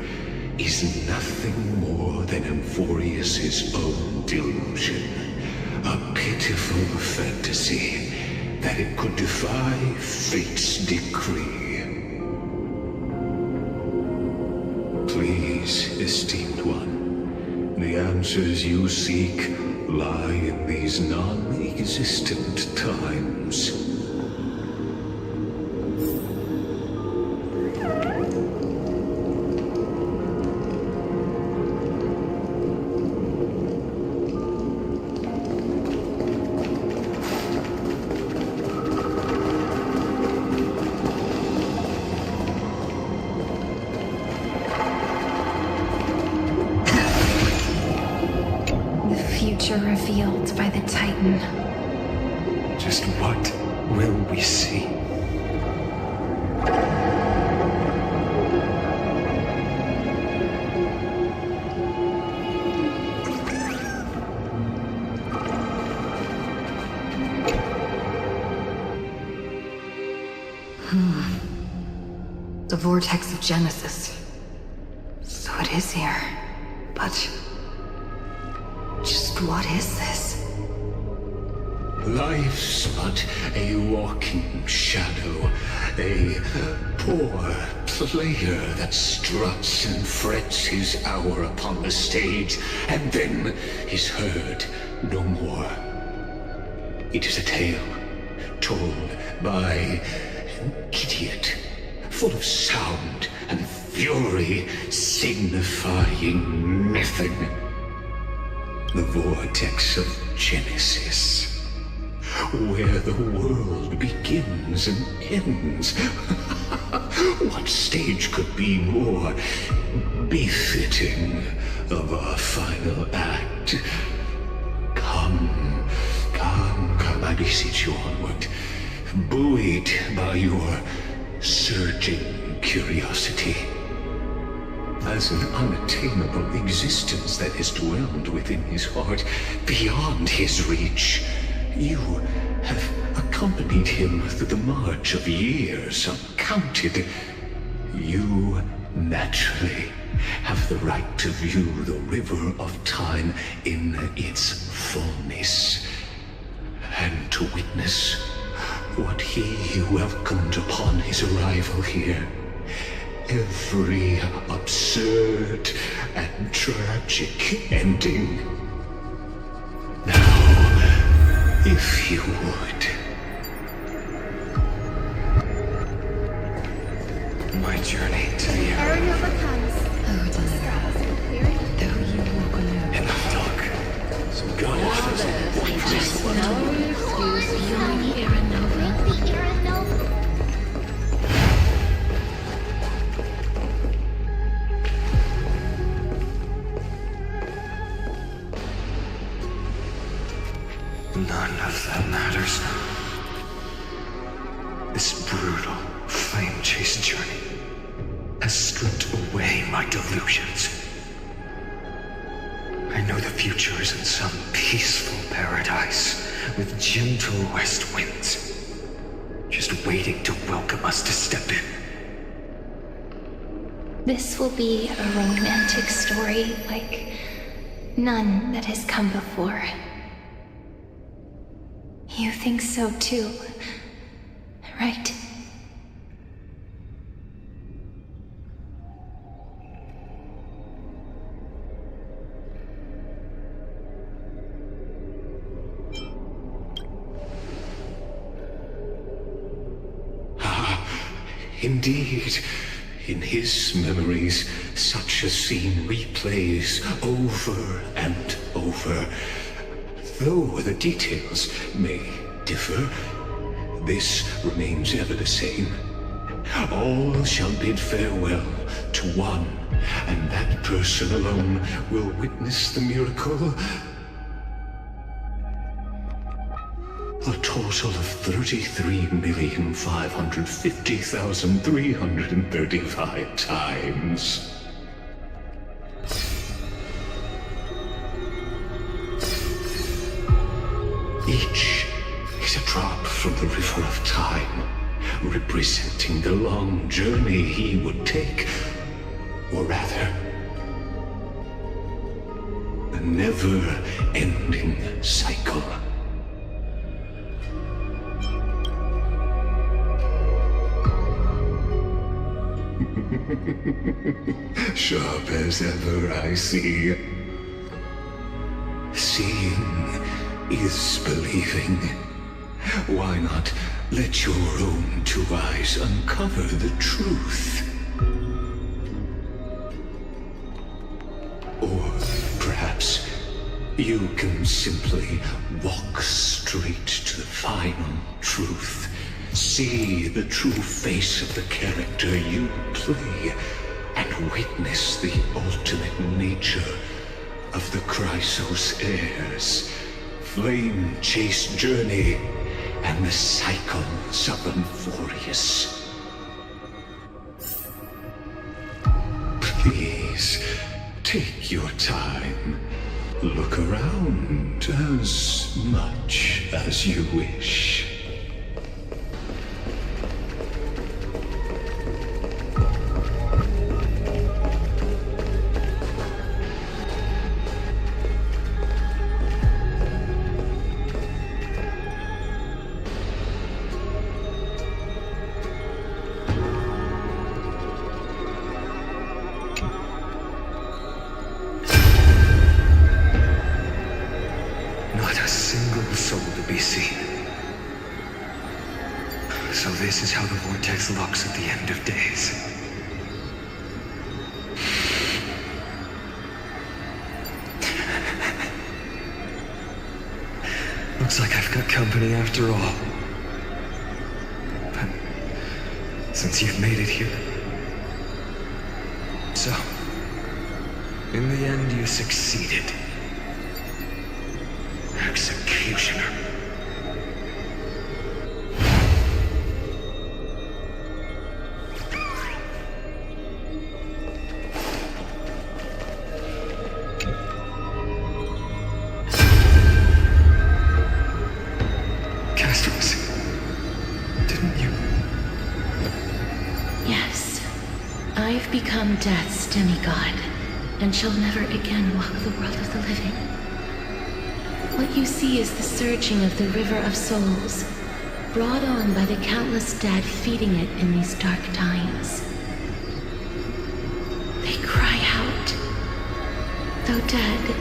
E: is nothing more than Amphoreus' own delusion. A pitiful fantasy that it could defy fate's decree. Please, esteemed one, the answers you seek lie in these non-existent times.
A: Revealed by the Titan.
B: Just what will we see?
C: The vortex of Genesis. So it is here. But just what is this?
E: Life's but a walking shadow, a poor player that struts and frets his hour upon the stage, and then is heard no more. It is a tale told by an idiot, full of sound and fury, signifying nothing. The vortex of Genesis, where the world begins and ends. What stage could be more befitting of our final act? Come, I beseech you onward, buoyed by your surging curiosity. As an unattainable existence that has dwelled within his heart, beyond his reach, you have accompanied him through the march of years uncounted. You naturally have the right to view the river of time in its fullness, and to witness what he welcomed upon his arrival here. Every absurd and tragic ending. Now, if you would.
B: My journey to the end.
C: Oh, deliver. Though you walk alone.
B: In the dark. Some goddess None of that matters. This brutal flame chase journey has stripped away my
J: my delusions. I know the future is in some peaceful paradise with gentle west winds, just waiting to welcome us to step in.
A: This will be a romantic story like none that has come before. You think so too, right?
E: Indeed, in his memories, such a scene replays over and over. Though the details may differ, this remains ever the same. All shall bid farewell to one, and that person alone will witness the miracle. A total of 33,550,335 times. Each is a drop from the river of time, representing the long journey he would take, or rather, a never-ending cycle. Sharp as ever, I see. Seeing is believing. Why not let your own two eyes uncover the truth? Or perhaps you can simply walk straight to the final truth. See the true face of the character you play, and witness the ultimate nature of the Chrysos heirs, flame-chased journey, and the cycles of Amphoreus. Please, take your time. Look around as much as you wish.
J: So this is how the vortex looks at the end of days. Looks like I've got company after all. But since you've made it here... So, in the end you succeeded. Executioner.
C: I've become Death's demigod, and shall never again walk the world of the living. What you see is the surging of the river of souls, brought on by the countless dead feeding it in these dark times. They cry out. Though dead,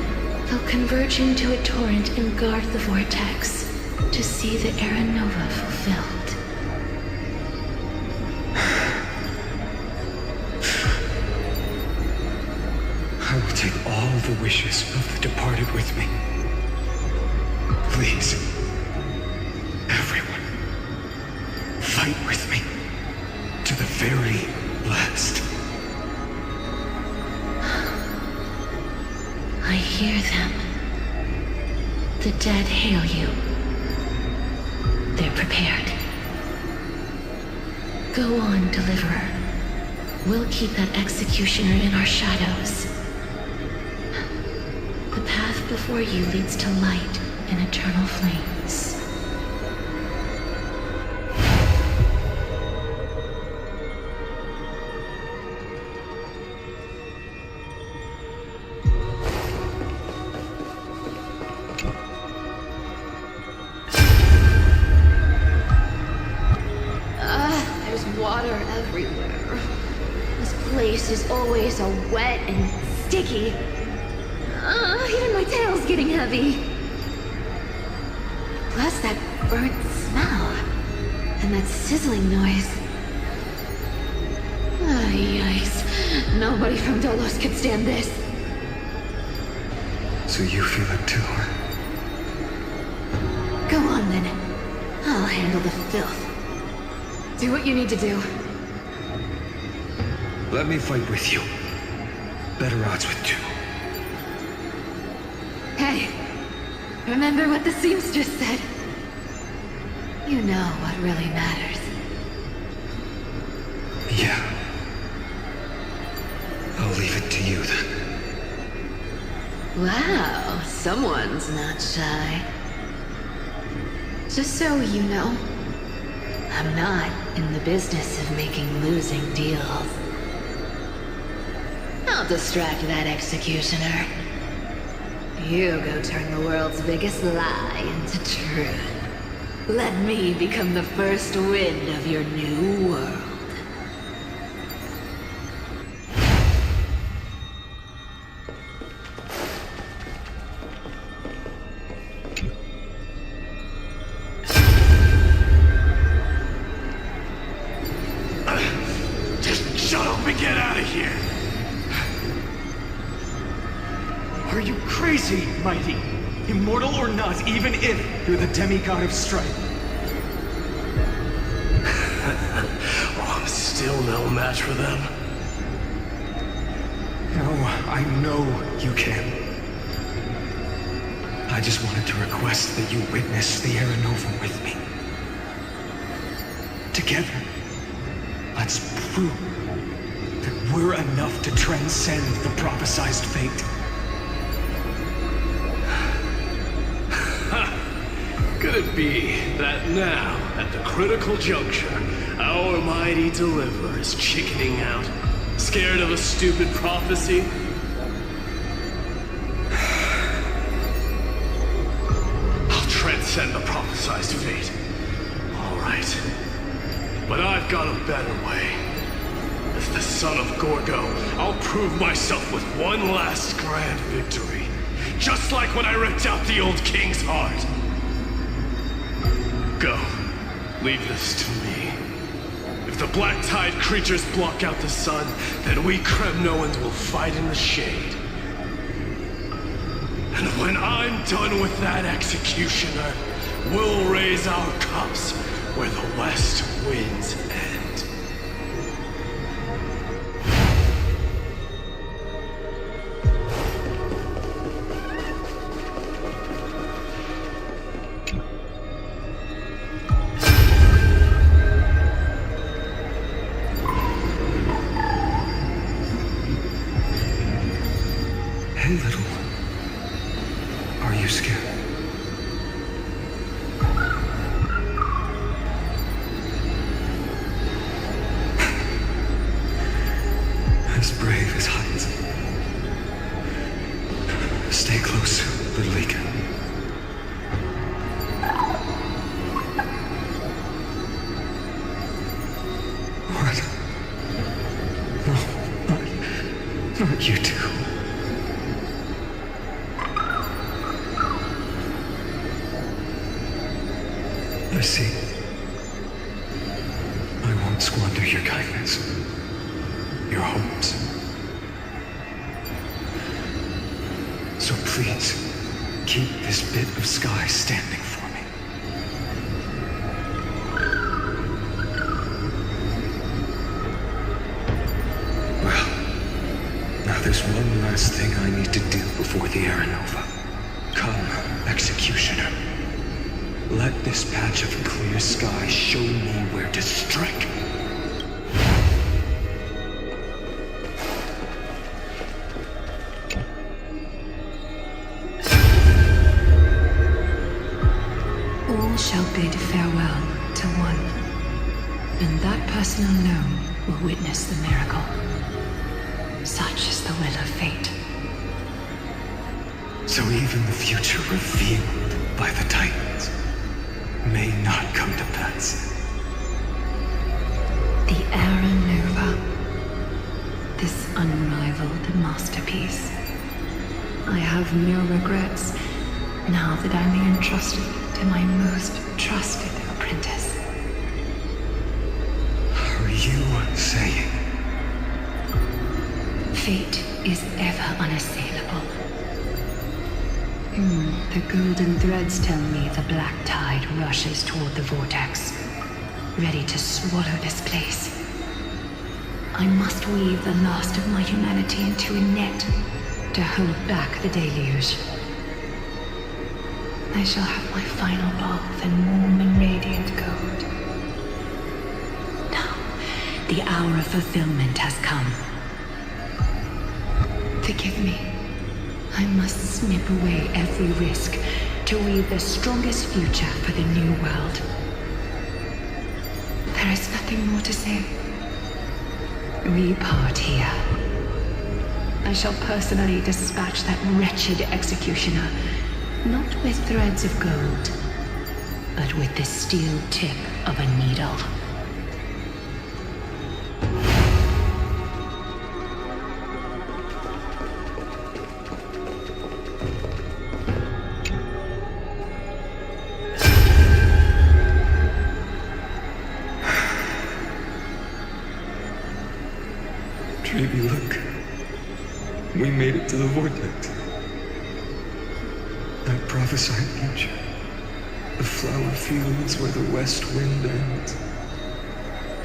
C: they'll converge into a torrent and guard the vortex to see the Era Nova fulfilled.
J: I will take all the wishes of the departed with me. Please, everyone, fight with me to the very last.
C: I hear them. The dead hail you. They're prepared. Go on, Deliverer.
H: We'll keep that executioner in our shadows. The path before you leads to light and eternal flames.
M: There's water everywhere. This place is always so wet and sticky. Even my tail's getting heavy. Plus that burnt smell. And that sizzling noise. Yikes. Nobody from Dolos could stand this.
J: So you feel it too, huh?
M: Go on then. I'll handle the filth. Do what you need to do.
J: Let me fight with you. Better odds with two.
M: Hey, remember what the seamstress said? You know what really matters.
J: Yeah. I'll leave it to you then.
M: Wow, someone's not shy. Just so you know, I'm not in the business of making losing deals. I'll distract that executioner. You go turn the world's biggest lie into truth. Let me become the first wind of your new world.
G: Just shut up and get out of here!
I: Are you crazy, Mighty? Immortal or not, even if you're the demigod of strife.
G: I'm still no match for them.
J: No, I know you can. I just wanted to request that you witness the Era Nova with me. Together, let's prove that we're enough to transcend the prophesized fate.
G: Could it be that now, at the critical juncture, our mighty deliverer is chickening out, scared of a stupid prophecy? I'll transcend the prophesized fate. All right. But I've got a better way. As the son of Gorgo, I'll prove myself with one last grand victory. Just like when I ripped out the old king's heart. Go. Leave this to me. If the black tide creatures block out the sun, then we Kremnoans will fight in the shade. And when I'm done with that executioner, we'll raise our cups where the west winds end.
J: Hey, little one. Are you scared? As brave as Heinz. Stay close, little Ika. What? No, not you two. I see. I won't squander your kindness. Your hopes. So please, keep this bit of sky standing for me. Well, now there's one last thing I need to do before the Era Nova. Come, Executioner. Let this patch of clear sky show me where to strike.
C: shall bid farewell to one, and that person alone will witness the miracle. Such is the will of fate.
N: So even the future revealed by the Titans may not come to pass.
C: The Era Nova. This unrivaled masterpiece. I have no regrets now that I'm entrusted to my most trusted apprentice.
N: Are you saying?
C: Fate is ever unassailable. The golden threads tell me the black tide rushes toward the vortex, ready to swallow this place. I must weave the last of my humanity into a net to hold back the deluge. I shall have my final bath in warm and radiant gold. Now, the hour of fulfillment has come. Forgive me. I must snip away every risk to weave the strongest future for the new world. There is nothing more to say. We part here. I shall personally dispatch that wretched executioner, not with threads of gold, but with the steel tip of a needle.
N: Baby, look. We made it to the vortex. That prophesied future. The flower fields where the west wind ends.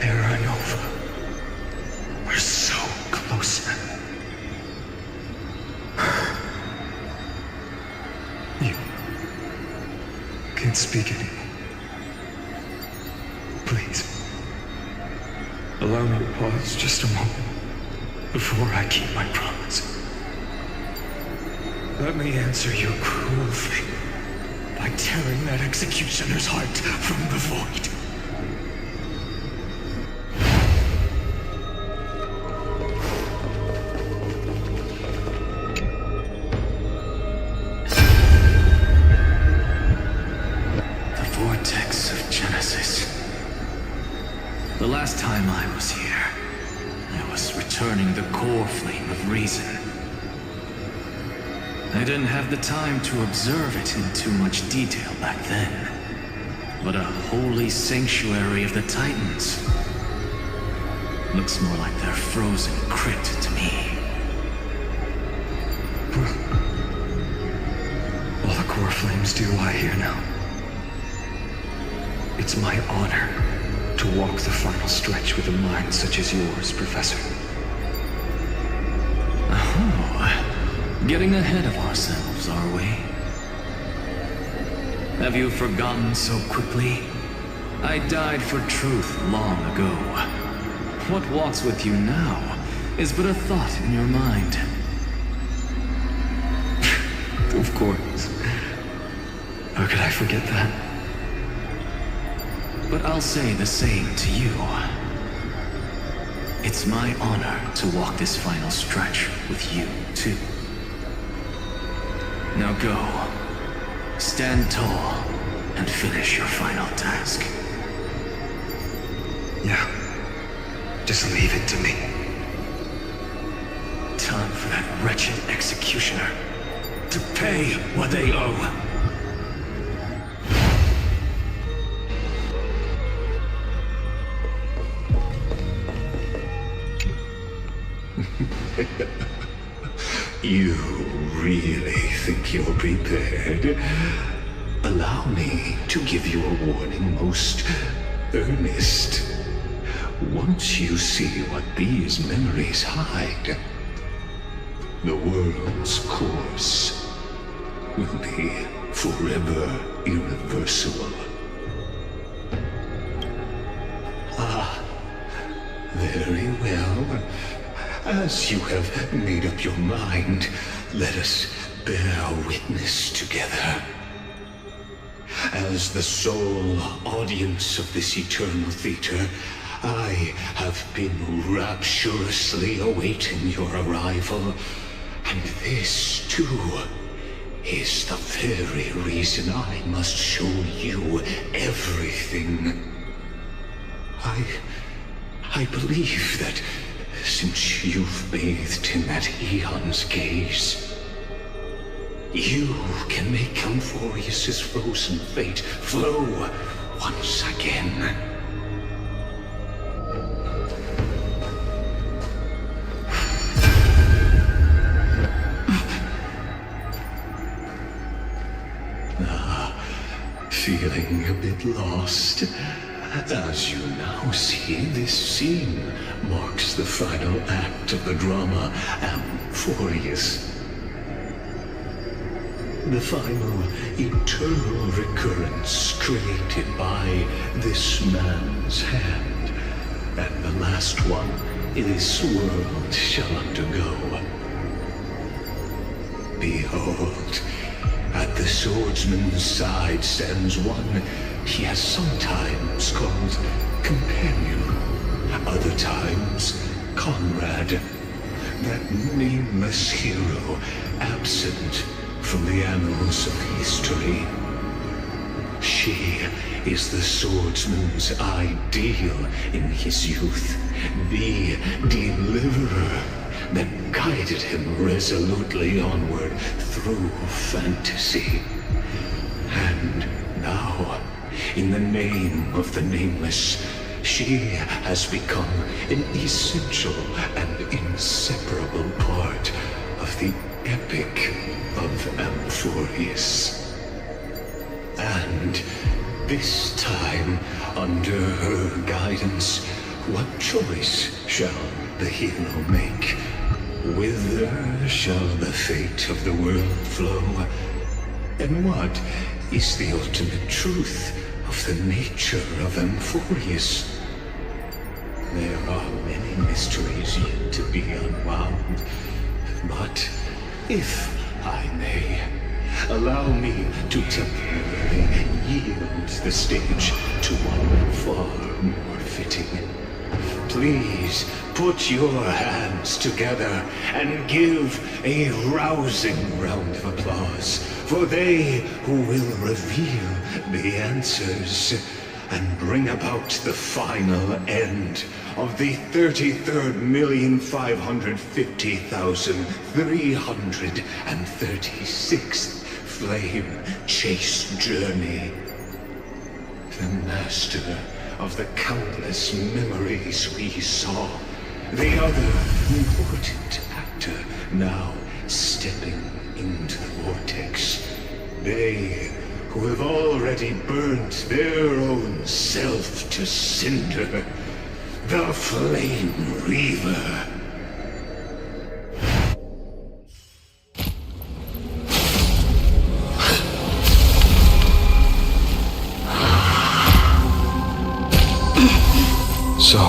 N: Era Nova. We're so close now. You can't speak anymore. Please. Allow me to pause just a moment before I keep my promise. Let me answer your cruel fate by tearing that executioner's heart from the void.
D: The vortex of Genesis. The last time I was here, I was returning the core flame of reason. I didn't have the time to observe it in too much detail back then. But a holy sanctuary of the Titans looks more like their frozen crypt to me.
N: All the core flames do lie here now. It's my honor to walk the final stretch with a mind such as yours, Professor.
D: Oh, getting ahead of ourselves, are we? Have you forgotten so quickly? I died for truth long ago. What walks with you now is but a thought in your mind.
N: Of course. How could I forget that?
D: But I'll say the same to you. It's my honor to walk this final stretch with you, too. Now go. Stand tall and finish your final task.
N: Yeah. Just leave it to me.
D: Time for that wretched executioner to pay what they owe.
E: You really think you're prepared? Allow me to give you a warning most earnest. Once you see what these memories hide, the world's course will be forever irreversible. Ah, very well. As you have made up your mind, let us bear witness together. as the sole audience of this eternal theater, I have been rapturously awaiting your arrival. And this, too, is the very reason I must show you everything. I believe that since you've bathed in that eon's gaze, you can make Amphoreus' frozen fate flow once again. Feeling a bit lost? As you now see, this scene marks the final act of the drama Amphoreus. The final eternal recurrence created by this man's hand, and the last one this world shall undergo. Behold, at the swordsman's side stands one he has sometimes called companion, other times comrade, that nameless hero absent from the annals of history. She is the swordsman's ideal in his youth, the deliverer that guided him resolutely onward through fantasy. And now, in the name of the nameless, she has become an essential and inseparable part of the epic of Amphoreus. And this time, under her guidance, what choice shall the hero make? Whither shall the fate of the world flow? And what is the ultimate truth of the nature of Amphoreus? There are many mysteries yet to be unwound, but if I may, allow me to temporarily yield the stage to one far more fitting. Please put your hands together and give a rousing round of applause for they who will reveal the answers and bring about the final end of the 33,550,336th flame chase journey. The master of the countless memories we saw, the other important actor now stepping into the vortex. They who have already burnt their own self to cinder, the Flame Reaver.
N: So,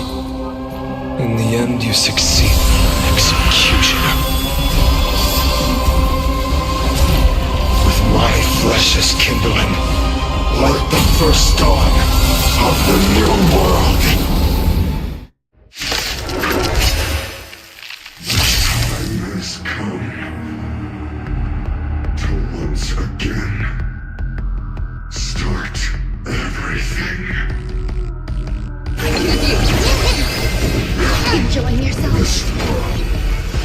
N: in the end, you succeed.
J: Executioner. With my flesh as kindling, like the first dawn of the new world. The time has come to once again start everything.
F: Enjoying yourself?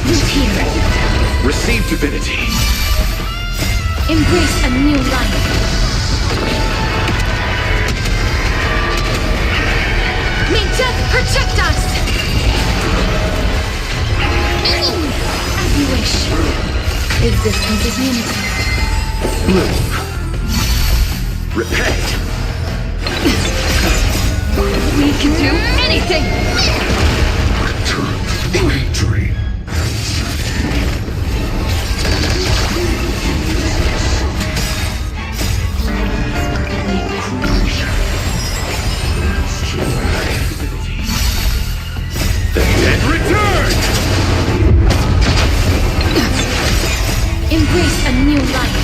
F: Who's here?
O: Receive divinity.
A: Embrace a new life. May death protect us! As you wish. Existence is unity.
O: Bloom. Repent.
A: We can do anything!
J: Return to my dream.
O: The dead return!
A: Embrace a new life.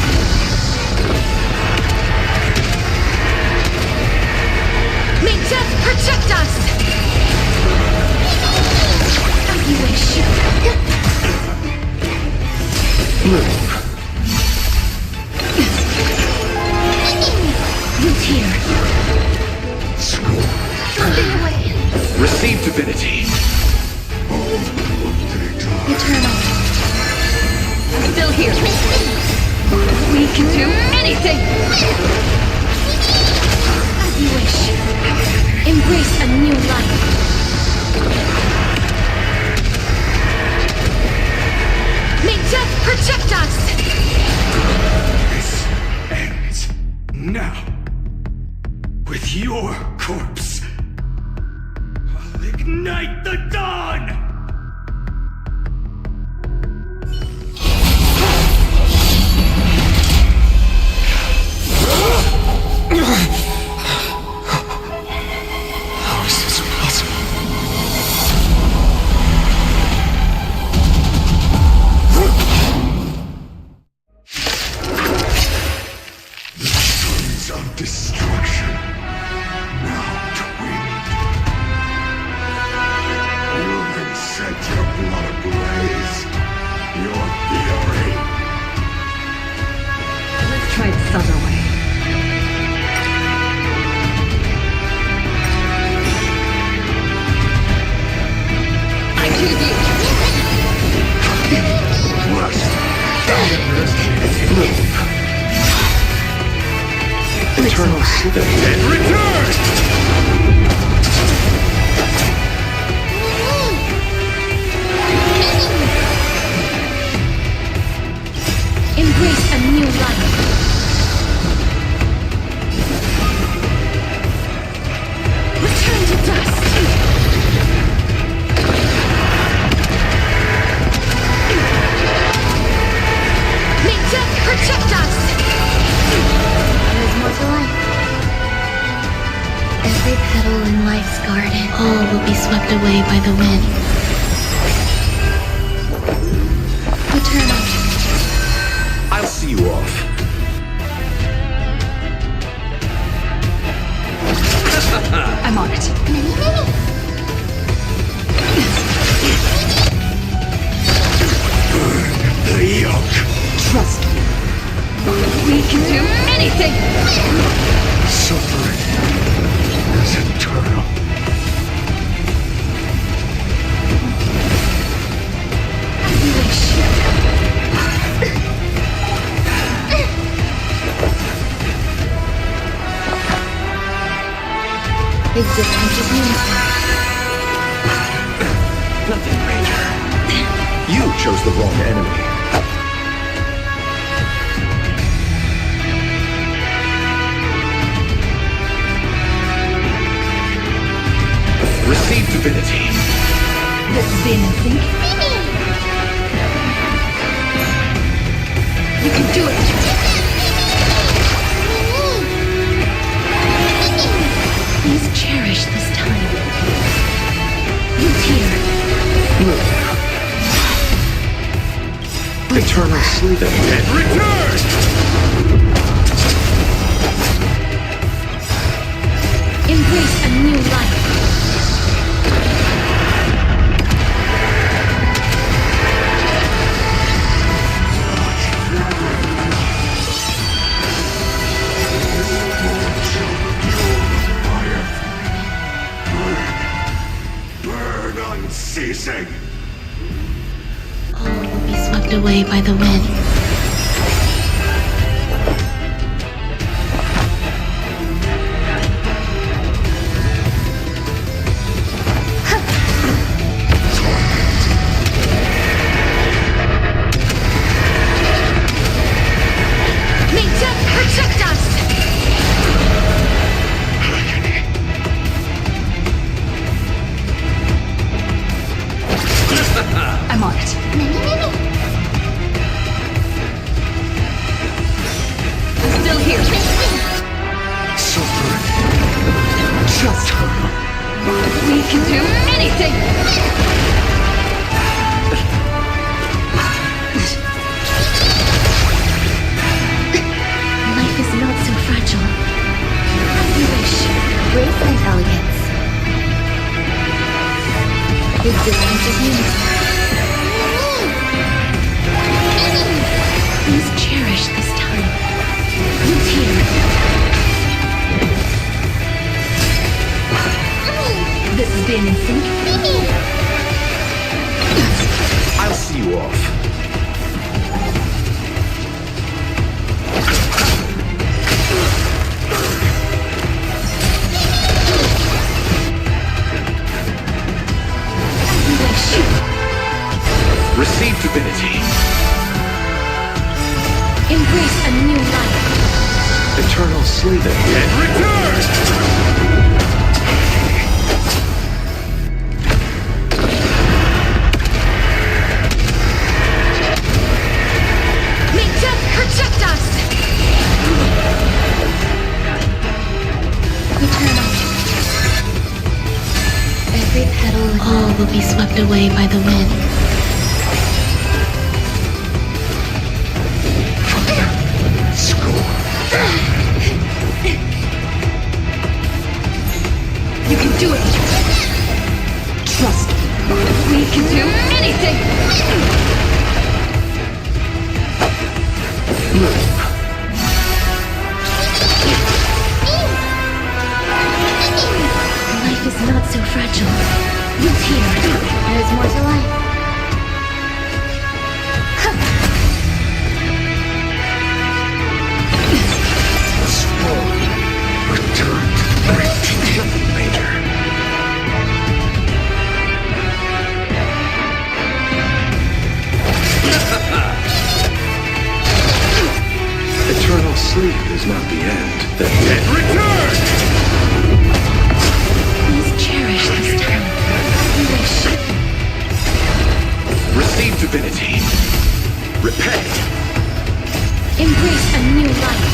A: Who's here? Stay away.
O: Receive divinity.
A: Eternal.
K: I'm still here. We can do anything!
A: As you wish. Embrace a new life. May death protect us!
J: This ends now. With your corpse. I'll ignite the dawn!
N: How is this possible?
J: The sons of destruction now twinned. You can set your blood ablaze. Your fury.
K: Let's try this other way. I choose you!
O: Eternal sleep. And return!
A: Embrace a new life. Return to dust. May death protect us. There's more to life. Every petal in life's garden, all will be swept away by the wind. Eternal.
O: I'll see you off.
K: I'm on it.
J: The yoke.
K: Trust me. We can do anything!
J: Suffering is eternal.
A: As you wish. Existence is meaningful.
O: Nothing major. You chose the wrong enemy. Receive divinity.
K: This is the instinct. You can do it!
A: Please cherish this time. Who's here?
O: Eternal sleep. And return!
A: Embrace a new life.
J: Burn unceasing.
A: All will be swept away by the wind. May death protect us!
K: I'm on it. I'm still here.
J: Suffering.
K: Trust her. We can do anything!
A: Life is not so fragile. As you wish. Grace and elegance. Existence is meaningful.
O: piss you off. Receive divinity.
A: Embrace a new life.
B: Eternal sleep.
O: And return!
A: May death protect us! Eternal. Every petal and all will be swept away by the wind. You can do it! Trust me. We can do anything! Life is not so fragile. Look here. There's more to life.
O: Return to great later.
B: Eternal sleep is not the end. The
O: And return!
A: Please cherish this time. Wish.
O: Receive divinity. Repent.
A: Embrace a new life.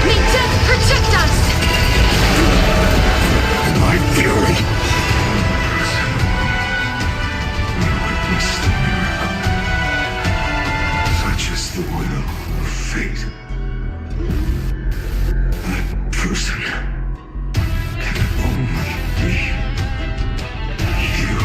A: May death protect us!
O: My fury.
N: Witness the miracle. Such is the will of fate. That person can only be you.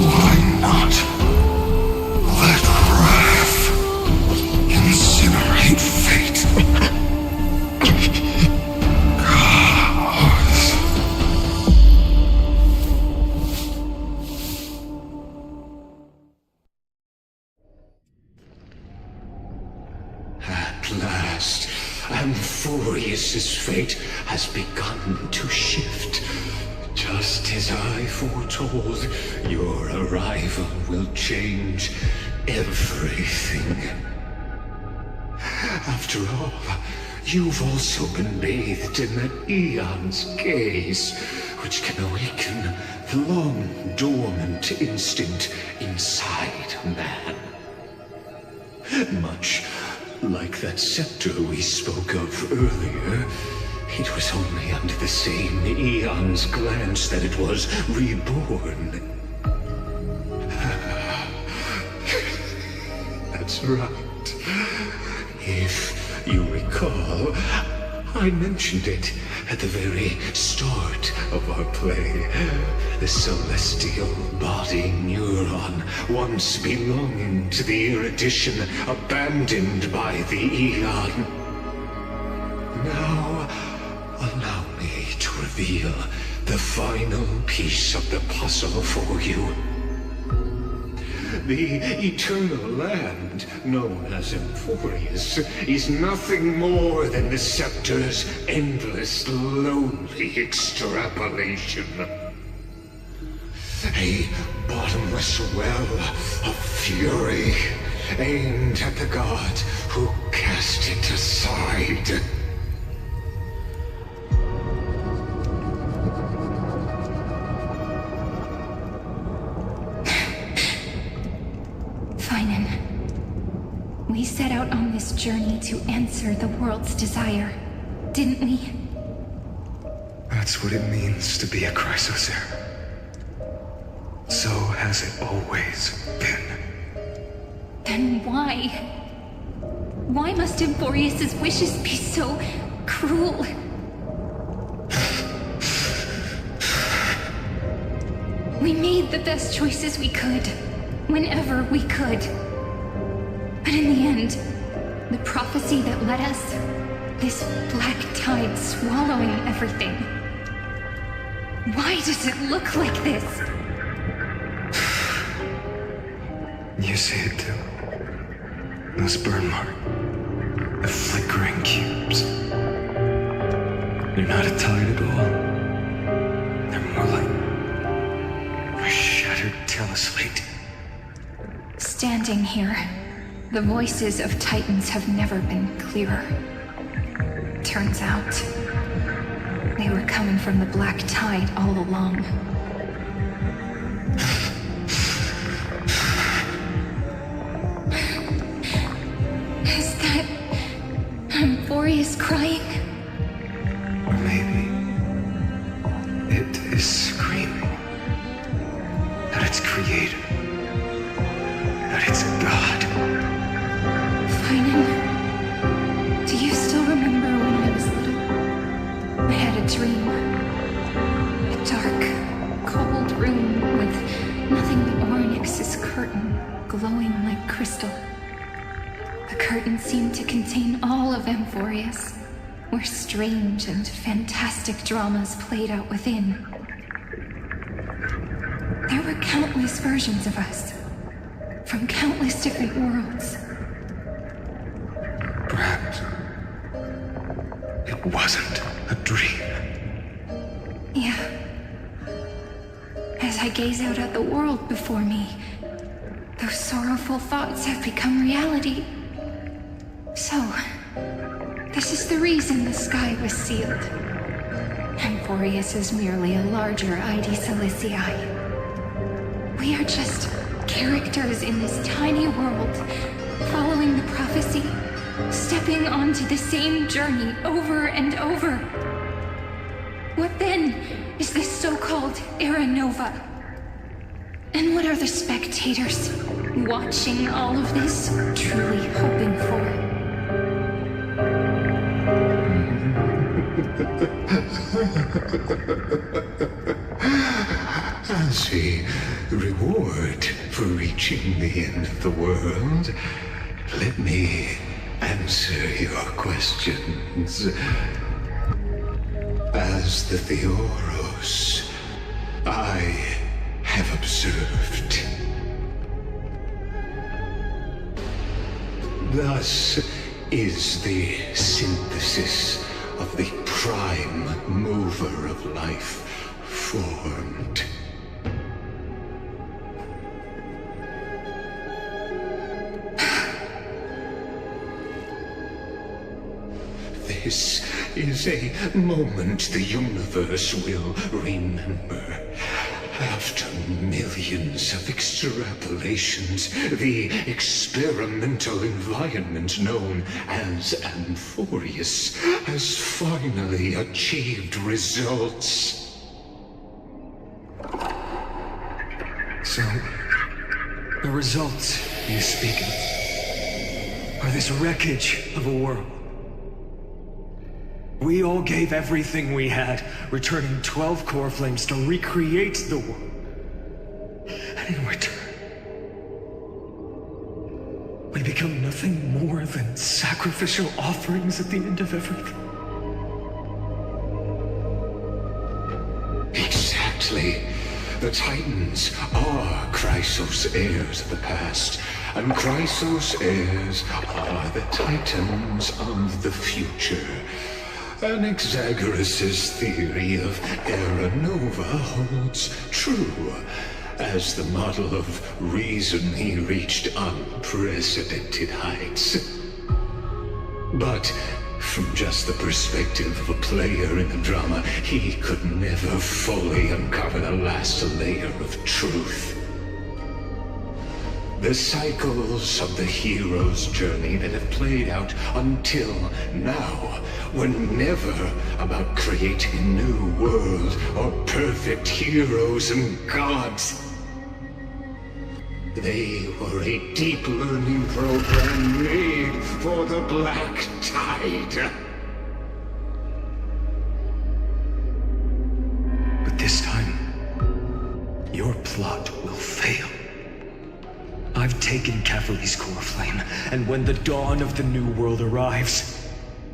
N: Why not let wrath incinerate fate? Gods.
E: At last, Amphoreus' fate has begun to shift. Just as I foretold, your arrival will change everything. After all, you've also been bathed in that eon's gaze, which can awaken the long-dormant instinct inside man. Much like that scepter we spoke of earlier, it was only under the same eon's glance that it was reborn. That's right. If you recall, I mentioned it at the very start of our play. The celestial body neuron, once belonging to the erudition abandoned by the eon. Now, allow me to reveal the final piece of the puzzle for you. The eternal land, known as Amphoreus, is nothing more than the scepter's endless, lonely extrapolation. A bottomless well of fury, aimed at the god who cast it aside.
A: Phainon, we set out on this journey to answer the world's desire, didn't we?
N: That's what it means to be a Chrysosaur. So has it always been.
A: Then why? Why must Amphoreus' wishes be so cruel? We made the best choices we could, whenever we could. But in the end, the prophecy that led us, this black tide swallowing everything. Why does it look like this?
N: You see it too. Those burn marks. The flickering cubes. They're not a tide at all. They're more like a shattered teleslate.
A: Standing here, the voices of Titans have never been clearer. Turns out, they were coming from the black tide all along. Is that Amphoreus crying?
N: Or maybe it is screaming that it's creator, that it's God.
A: Phainon, do you still remember when I was little? I had a dream. A dark, cold room with nothing but Orynyx's curtain glowing like crystal. The curtain seemed to contain all of Amphoreus, where strange and fantastic dramas played out within. There were countless versions of us, from countless different worlds.
N: Perhaps it wasn't a dream.
A: Yeah. As I gaze out at the world before me, those sorrowful thoughts have become reality. So, this is the reason the sky was sealed. Amphoreus is merely a larger ID Silicii. We are just characters in this tiny world, following the prophecy, stepping onto the same journey over and over. What then is this so-called Era Nova? And what are the spectators watching all of this truly hoping for?
E: As a reward for reaching the end of the world, let me answer your questions. As the Theoros, I have observed. Thus is the synthesis of the prime mover of life formed. This is a moment the universe will remember. After millions of extrapolations, the experimental environment known as Amphoreus has finally achieved results.
N: So, the results you speak of are this wreckage of a world. We all gave everything we had, returning 12 core flames to recreate the world. And in return, we become nothing more than sacrificial offerings at the end of everything.
E: Exactly. The Titans are Chrysos heirs of the past, and Chrysos heirs are the Titans of the future. And Exagoras' theory of Era Nova holds true, as the model of reason he reached unprecedented heights. But from just the perspective of a player in the drama, he could never fully uncover the last layer of truth. The cycles of the hero's journey that have played out until now were never about creating a new world or perfect heroes and gods. They were a deep learning program made for the Black Tide.
N: But this time, your plot will fail. I've taken Cavalry's core flame, and when the dawn of the new world arrives,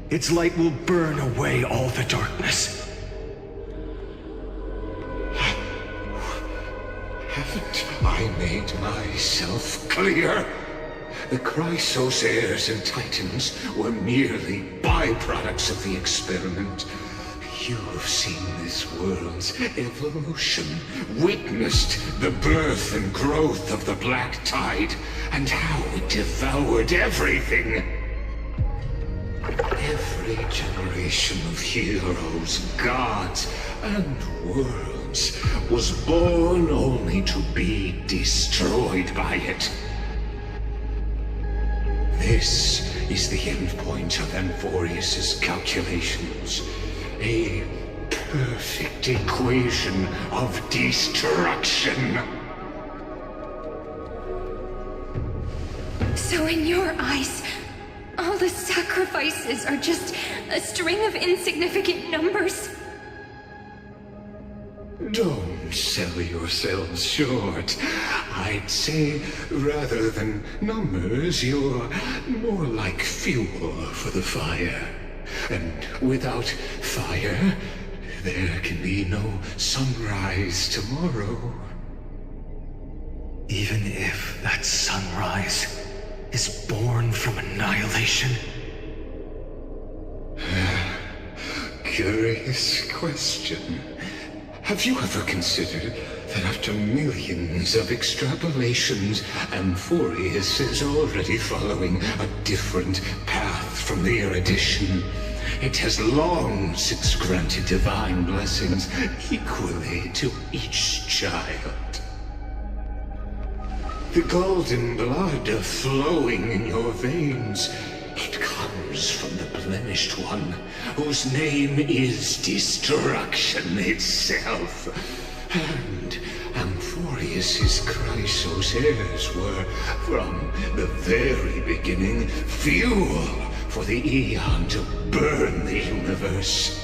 N: its light will burn away all the darkness.
E: Haven't I made myself clear? The Chrysos heirs and Titans were merely byproducts of the experiment. You have seen this world's evolution, witnessed the birth and growth of the Black Tide, and how it devoured everything. Every generation of heroes, gods, and worlds was born only to be destroyed by it. This is the endpoint of Amphoreus' calculations. A perfect equation of destruction.
A: So in your eyes, all the sacrifices are just a string of insignificant numbers?
E: Don't sell yourselves short. I'd say, rather than numbers, you're more like fuel for the fire. And without fire, there can be no sunrise tomorrow.
N: Even if that sunrise is born from annihilation?
E: Curious question. Have you ever considered that after millions of extrapolations, Amphoreus is already following a different path from the erudition? It has long since granted divine blessings equally to each child. The golden blood flowing in your veins, it comes from the blemished one, whose name is destruction itself. And Amphoreus' Chrysos heirs were, from the very beginning, fuel for the Aeon to burn the universe.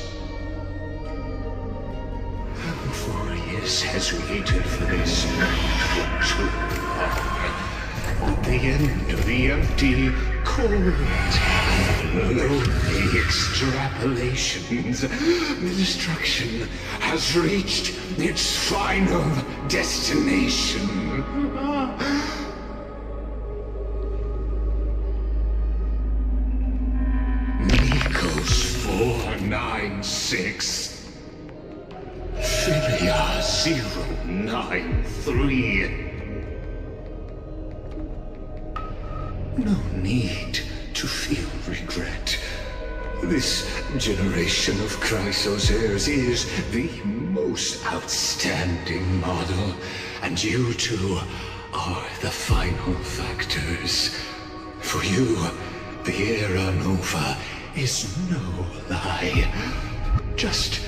E: Amphoreus has waited for this for too long. At the end of the empty, cold, lonely extrapolations, the destruction has reached its final destination. Nikos 496. Philia 093. No need to feel regret. This generation of Chrysos heirs is the most outstanding model, and you two are the final factors. For you, the Era Nova is no lie. Just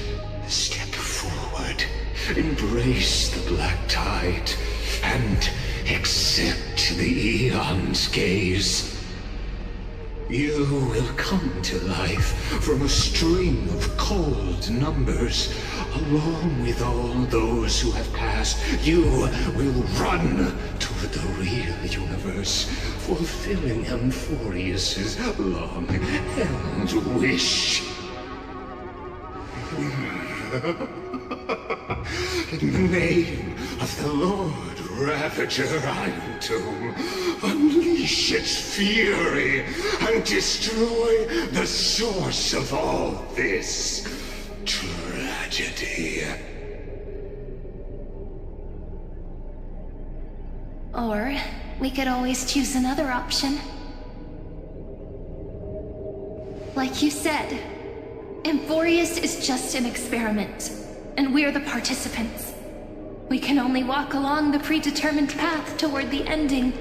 E: step forward, embrace the Black Tide, and accept the Aeon's gaze. You will come to life from a string of cold numbers. Along with all those who have passed, you will run toward the real universe, fulfilling Amphoreus' long-held wish. In the name of the Lord Ravager Iron Tomb, unleash its fury and destroy the source of all this tragedy.
A: Or we could always choose another option. Like you said, Amphoreus is just an experiment, and we're the participants. We can only walk along the predetermined path toward the ending,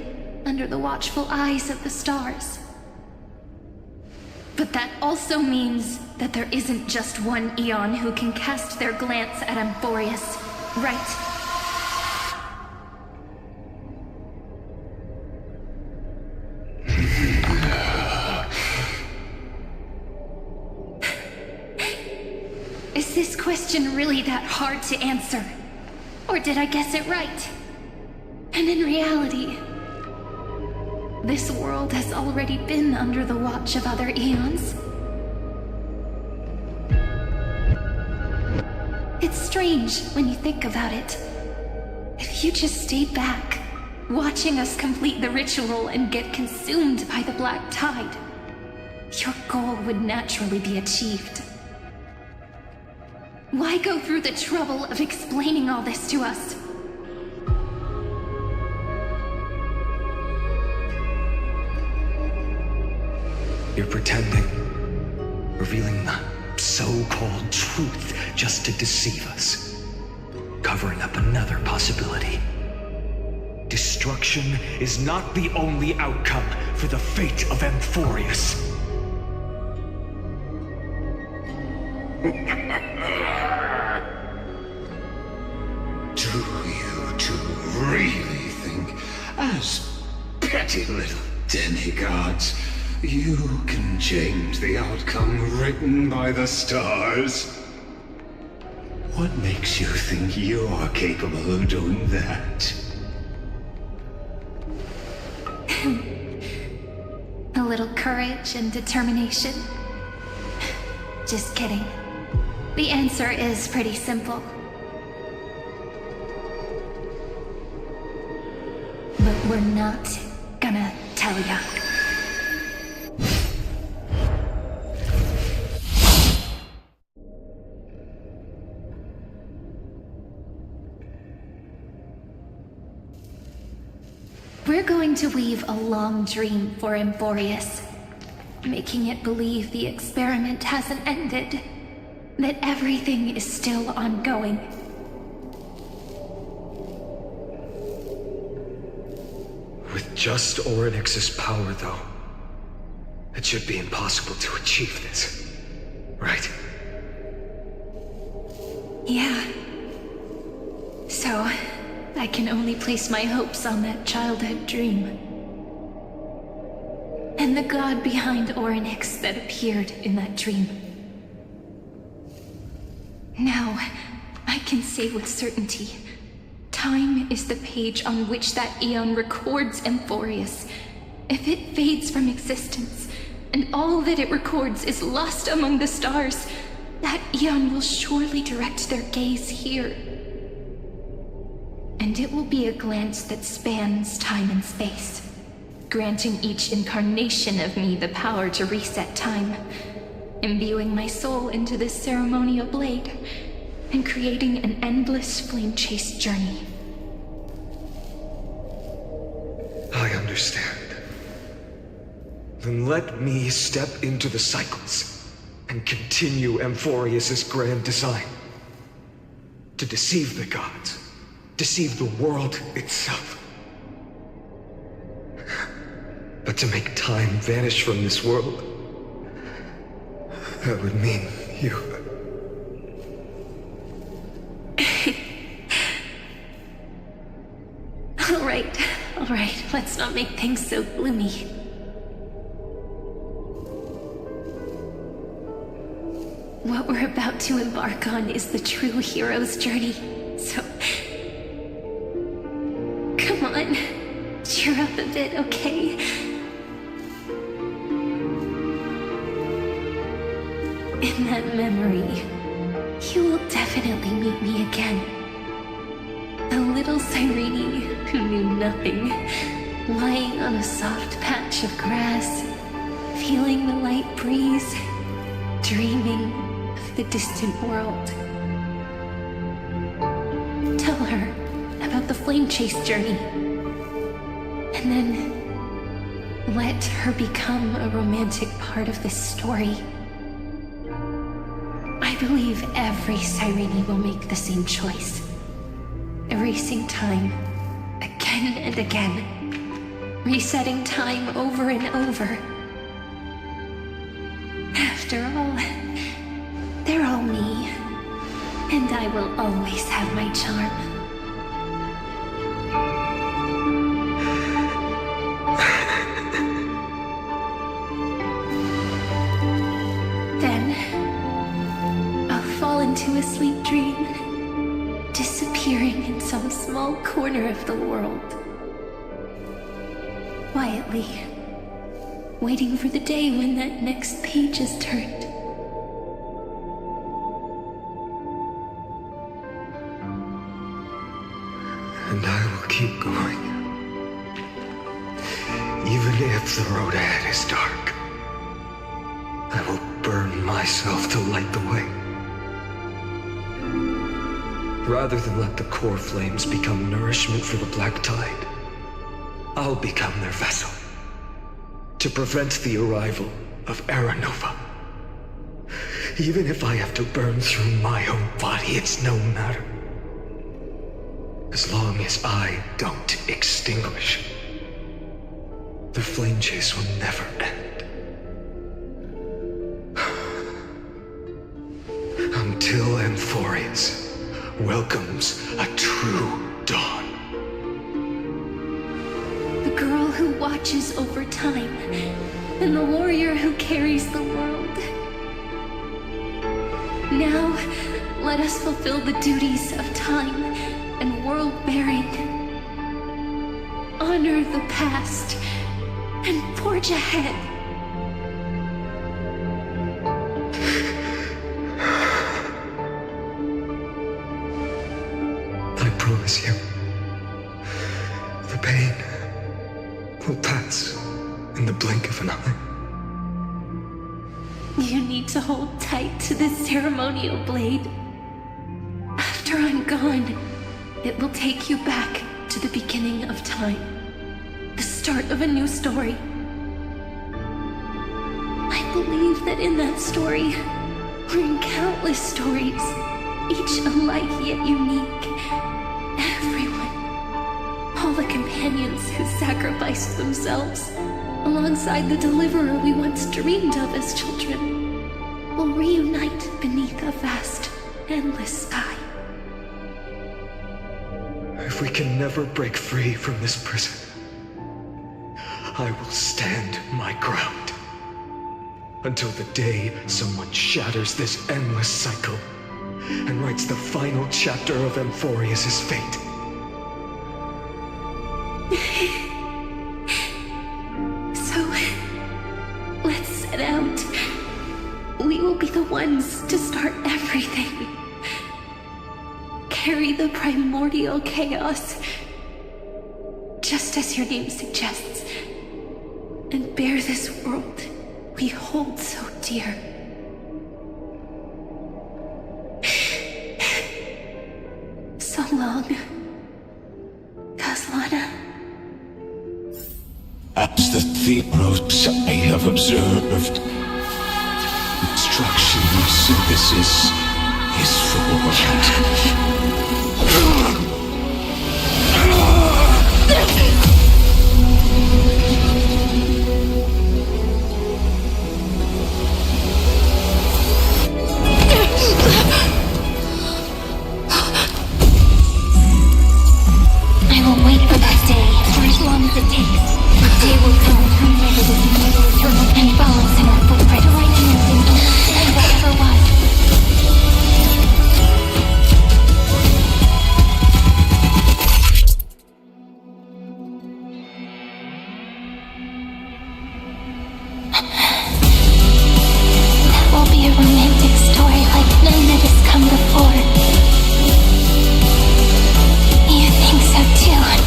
A: under the watchful eyes of the stars. But that also means that there isn't just one Aeon who can cast their glance at Amphoreus, right? Is this question really that hard to answer? Or did I guess it right? And in reality, this world has already been under the watch of other eons. It's strange when you think about it. If you just stayed back, watching us complete the ritual and get consumed by the black tide, your goal would naturally be achieved. Why go through the trouble of explaining all this to us?
N: You're pretending, revealing the so-called truth just to deceive us, covering up another possibility. Destruction is not the only outcome for the fate of Amphoreus.
E: Do you two really think, as petty little demigods, you can change the outcome written by the stars? What makes you think you're capable of doing that?
A: A little courage and determination. Just kidding. The answer is pretty simple. But we're not gonna tell ya. We're going to weave a long dream for Amphoreus, making it believe the experiment hasn't ended, that everything is still ongoing.
N: With just Orynyx's power, though, it should be impossible to achieve this, right?
A: Yeah. So, I can only place my hopes on that childhood dream. And the god behind Orynyx that appeared in that dream. Now, I can say with certainty, time is the page on which that eon records Amphoreus. If it fades from existence, and all that it records is lost among the stars, that eon will surely direct their gaze here. And it will be a glance that spans time and space, granting each incarnation of me the power to reset time, imbuing my soul into this ceremonial blade, and creating an endless flame-chased journey.
N: I understand. Then let me step into the cycles and continue Amphoreus' grand design. To deceive the gods, deceive the world itself. But to make time vanish from this world, that would mean you.
A: All right, let's not make things so gloomy. What we're about to embark on is the true hero's journey, so... Come on, cheer up a bit, okay? In that memory, you will definitely meet me again. A little Cyrene who knew nothing, lying on a soft patch of grass, feeling the light breeze, dreaming of the distant world. Tell her about the flame chase journey, and then let her become a romantic part of this story. I believe every Cyrene will make the same choice. Erasing time, again and again. Resetting time over and over. After all, they're all me. And I will always have my charm. Then, I'll fall into a sweet dream, disappearing into some small corner of the world. Quietly, waiting for the day when that next page is turned.
N: And I will keep going. Even if the road ahead is dark, I will burn myself to light the way. Rather than let the core flames become nourishment for the black tide, I'll become their vessel to prevent the arrival of Era Nova. Even if I have to burn through my own body, it's no matter. As long as I don't extinguish, the flame chase will never end. Until Amphoreus welcomes a true dawn.
A: The girl who watches over time, and the warrior who carries the world. Now, let us fulfill the duties of time and world-bearing. Honor the past and forge ahead.
N: I promise you, the pain will pass in the blink of an eye.
A: You need to hold tight to this ceremonial blade. After I'm gone, it will take you back to the beginning of time. The start of a new story. I believe that in that story, or in countless stories, each alike yet unique, everyone, all the companions who sacrificed themselves, alongside the deliverer we once dreamed of as children, will reunite beneath a vast, endless sky.
N: If we can never break free from this prison, I will stand my ground until the day someone shatters this endless cycle and writes the final chapter of Amphoreus' fate.
A: So, let's set out. We will be the ones to start everything. Carry the primordial chaos, just as your name suggests, and bear this world we hold so dear. So long, Kaslana.
E: As the Theros I have observed, instruction synthesis is forward.
F: I will wait for that day for as long as it takes. The day will come whenever this mortal eternal and follows in our footprint to right anything and whatever was. That will be a romantic story like none that has come before. You think so too, right?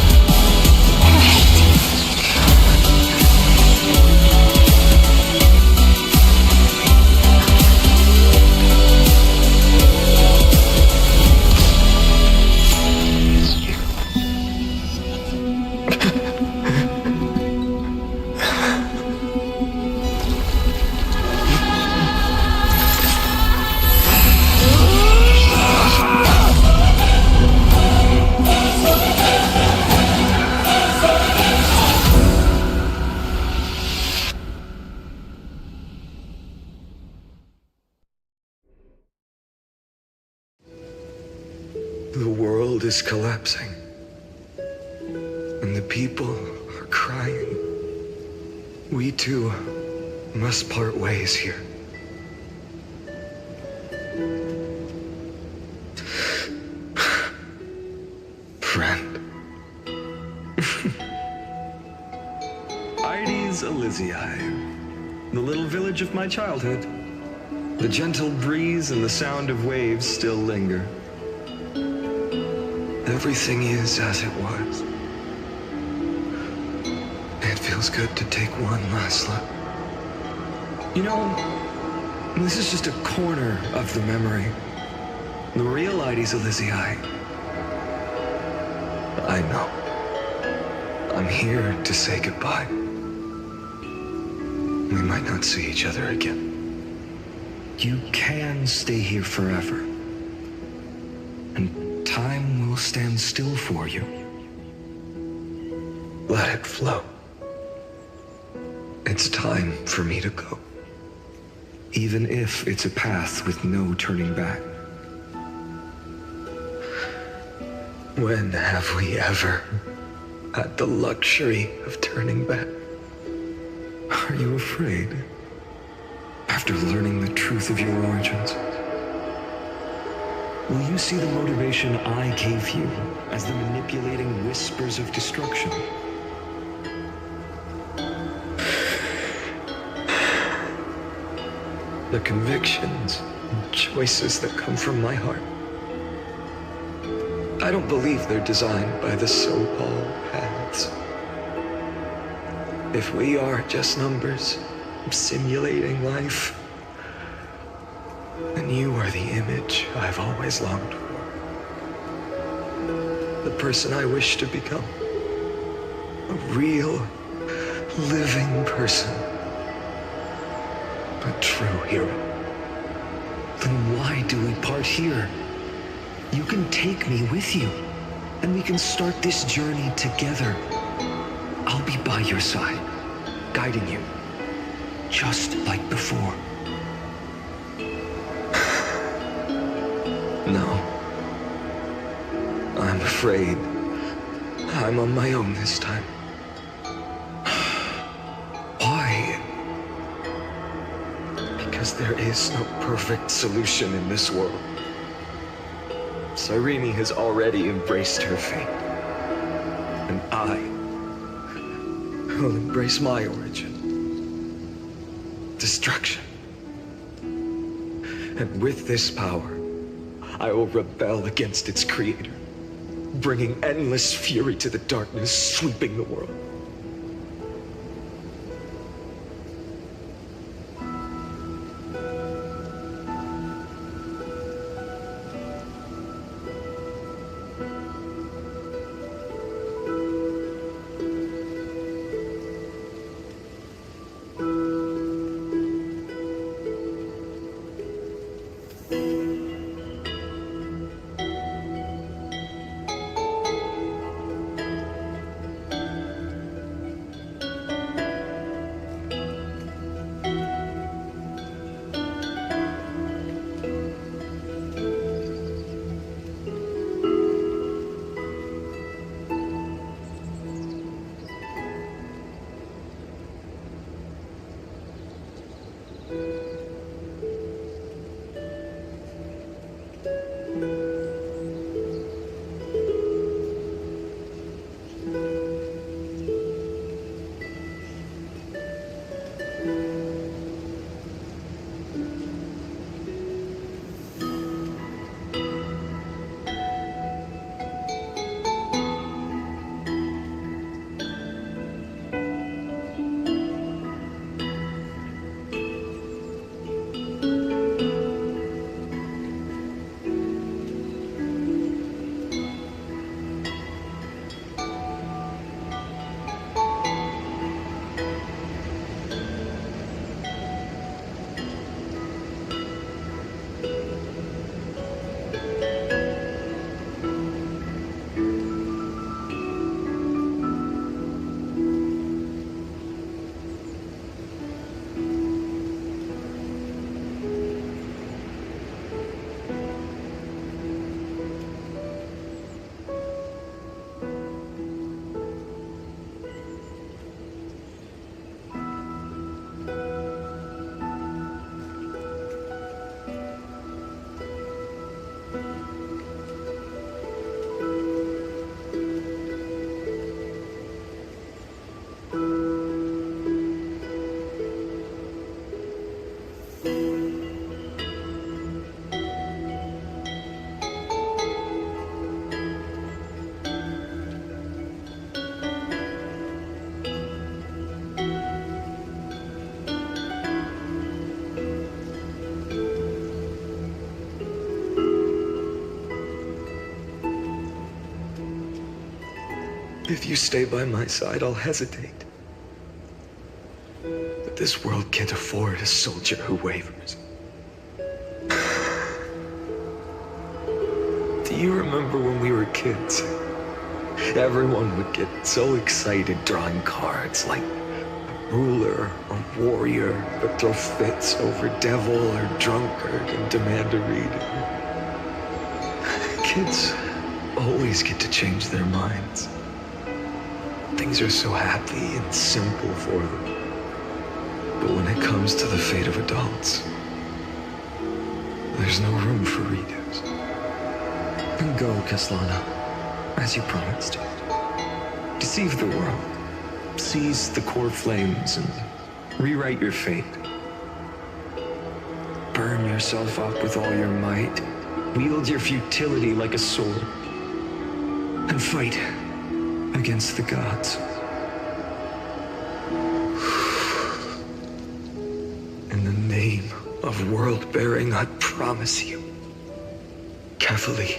N: The world is collapsing, and the people are crying. We too must part ways here. friend. Ides Elysiae, the little village of my childhood. The gentle breeze and the sound of waves still linger. Everything is as it was. It feels good to take one last look. You know, this is just a corner of the memory. The real Ides Elysiae. I know. I'm here to say goodbye. We might not see each other again. You can stay here forever. And time will stand still for you. Let it flow. It's time for me to go. Even if it's a path with no turning back. When have we ever had the luxury of turning back? Are you afraid? After learning the truth of your origins? Will you see the motivation I gave you as the manipulating whispers of destruction? The convictions and choices that come from my heart. I don't believe they're designed by the so-called paths. If we are just numbers simulating life, then you are the image I've always longed for. The person I wish to become. A real, living person. A true hero. Then why do we part here? You can take me with you, and we can start this journey together. I'll be by your side, guiding you, just like before. No. I'm afraid I'm on my own this time. Why? Because there is no perfect solution in this world. Cyrene has already embraced her fate. And I will embrace my origin. Destruction. And with this power, I will rebel against its creator, bringing endless fury to the darkness sweeping the world.
B: If you stay by my side, I'll hesitate. But this world can't afford a soldier who wavers. Do you remember when we were kids? Everyone would get so excited drawing cards like ruler or warrior, but throw fits over devil or drunkard and demand a reading. Kids always get to change their minds. Things are so happy and simple for them. But when it comes to the fate of adults, there's no room for redos. Then go, Kaslana, as you promised. Deceive the world. Seize the core flames and rewrite your fate. Burn yourself up with all your might. Wield your futility like a sword. And fight against the gods. In the name of world-bearing, I promise you, Kefali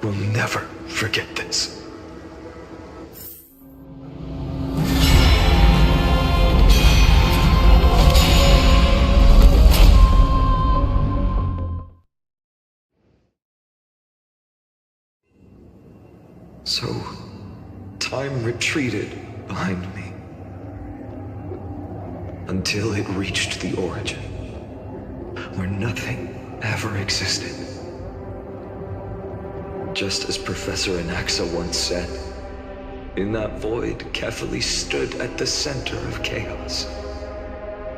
B: will never forget this. So, time retreated behind me until it reached the origin, where nothing ever existed. Just as Professor Anaxa once said, in that void, Kefali stood at the center of chaos.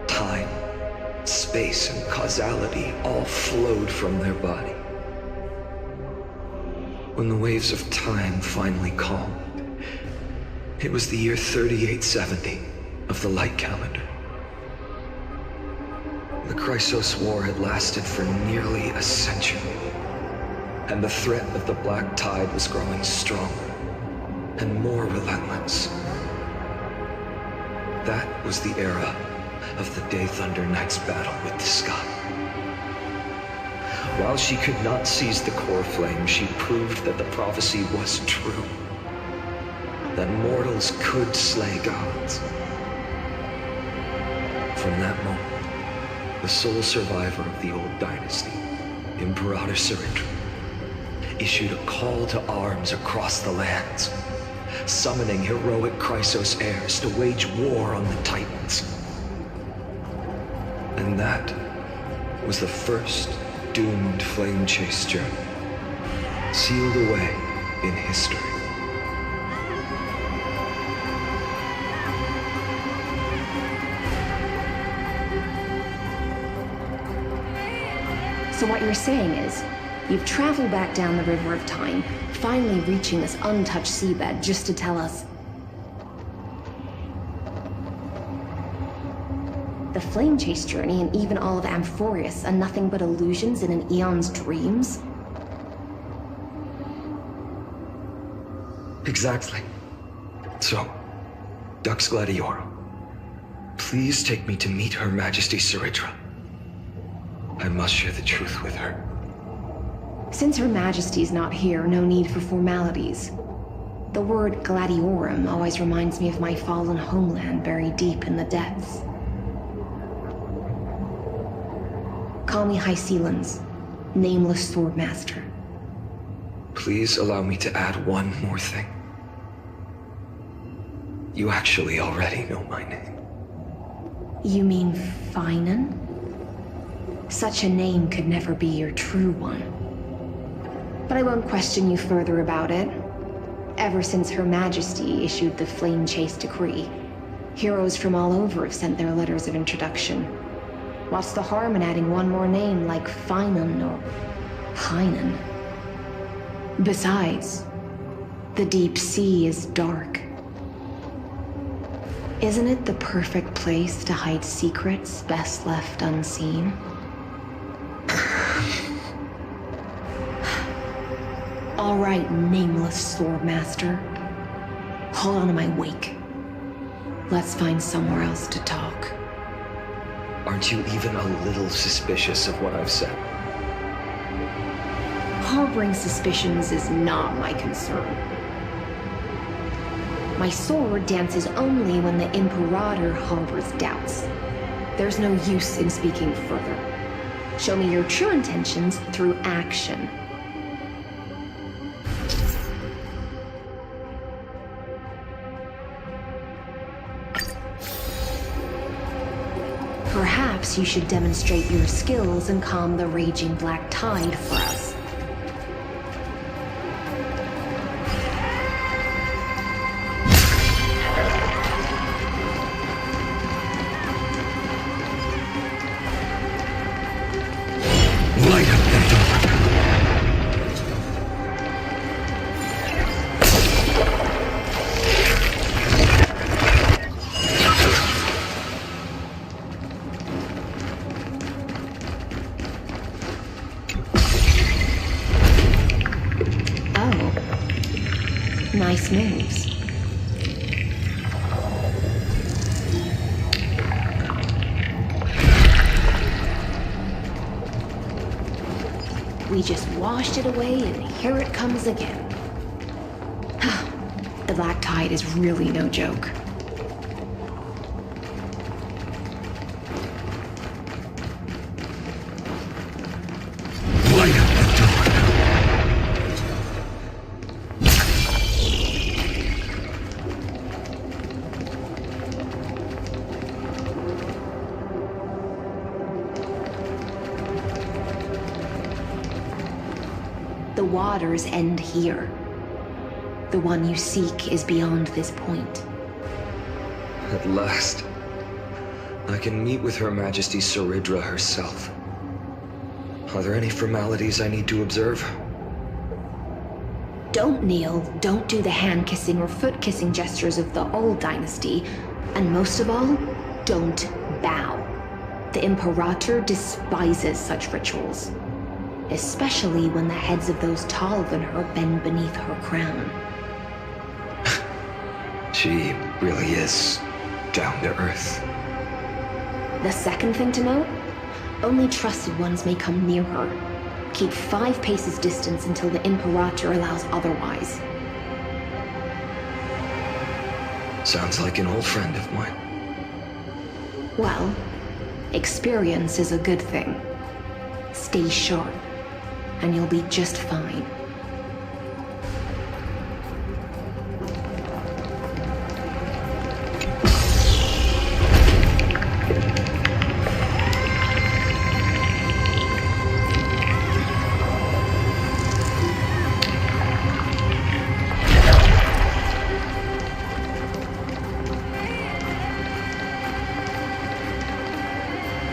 B: Time, space, and causality all flowed from their body. When the waves of time finally calmed, it was the year 3870 of the light calendar. The Chrysos War had lasted for nearly a century, and the threat of the Black Tide was growing stronger and more relentless. That was the era of the Day Thunder Knight's battle with the sky. While she could not seize the core flame, she proved that the prophecy was true. That mortals could slay gods. From that moment, the sole survivor of the old dynasty, Imperator Saritra, issued a call to arms across the lands, summoning heroic Chrysos heirs to wage war on the Titans. And that was the first doomed flame chase journey, sealed away in history.
P: So what you're saying is, you've traveled back down the River of Time, finally reaching this untouched seabed just to tell us the flame chase journey and even all of Amphoreus are nothing but illusions in an eon's dreams?
B: Exactly. So, Dux Gladiorum, please take me to meet Her Majesty Saritra. I must share the truth with her.
P: Since Her Majesty's not here, no need for formalities. The word Gladiorum always reminds me of my fallen homeland buried deep in the depths. Call me hsrlive, Nameless Swordmaster.
B: Please allow me to add one more thing. You actually already know my name.
P: You mean Phainon? Such a name could never be your true one. But I won't question you further about it. Ever since Her Majesty issued the Flame Chase Decree, heroes from all over have sent their letters of introduction. What's the harm in adding one more name like Phainon or Phainon? Besides, the deep sea is dark. Isn't it the perfect place to hide secrets best left unseen? All right, Nameless Swordmaster. Hold on to my wake. Let's find somewhere else to talk.
B: Aren't you even a little suspicious of what I've said?
P: Harboring suspicions is not my concern. My sword dances only when the Imperator harbors doubts. There's no use in speaking further. Show me your true intentions through action. Perhaps you should demonstrate your skills and calm the raging black tide for us.
N: Light up the dark.
P: Nice moves. We just washed it away and here it comes again. The black tide is really no joke.
N: Light up the dark.
P: The waters end here. The one you seek is beyond this point.
B: At last, I can meet with Her Majesty Saridra herself. Are there any formalities I need to observe?
P: Don't kneel, don't do the hand-kissing or foot-kissing gestures of the old dynasty, and most of all, don't bow. The Imperator despises such rituals, especially when the heads of those taller than her bend beneath her crown.
B: She really is down to earth.
P: The second thing to note, only trusted ones may come near her. Keep 5 paces distance until the Imperator allows otherwise.
B: Sounds like an old friend of mine.
P: Well, experience is a good thing. Stay sharp, and you'll be just fine.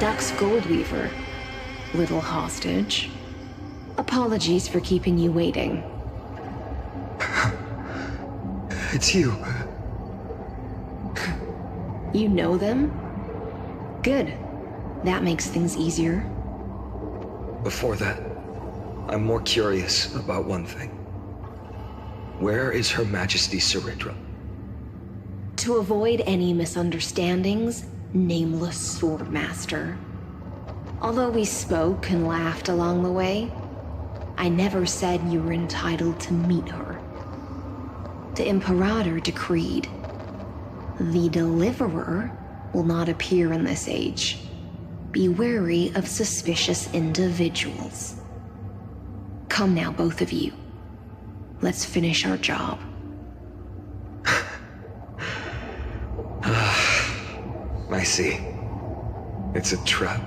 P: Dux Goldweaver, little hostage. Apologies for keeping you waiting.
B: It's you.
P: You know them? Good. That makes things easier.
B: Before that, I'm more curious about one thing. Where is Her Majesty Saridra?
P: To avoid any misunderstandings, nameless Swordmaster. Although we spoke and laughed along the way, I never said you were entitled to meet her. The Imperator decreed, the Deliverer will not appear in this age. Be wary of suspicious individuals. Come now, both of you. Let's finish our job.
B: I see. It's a trap.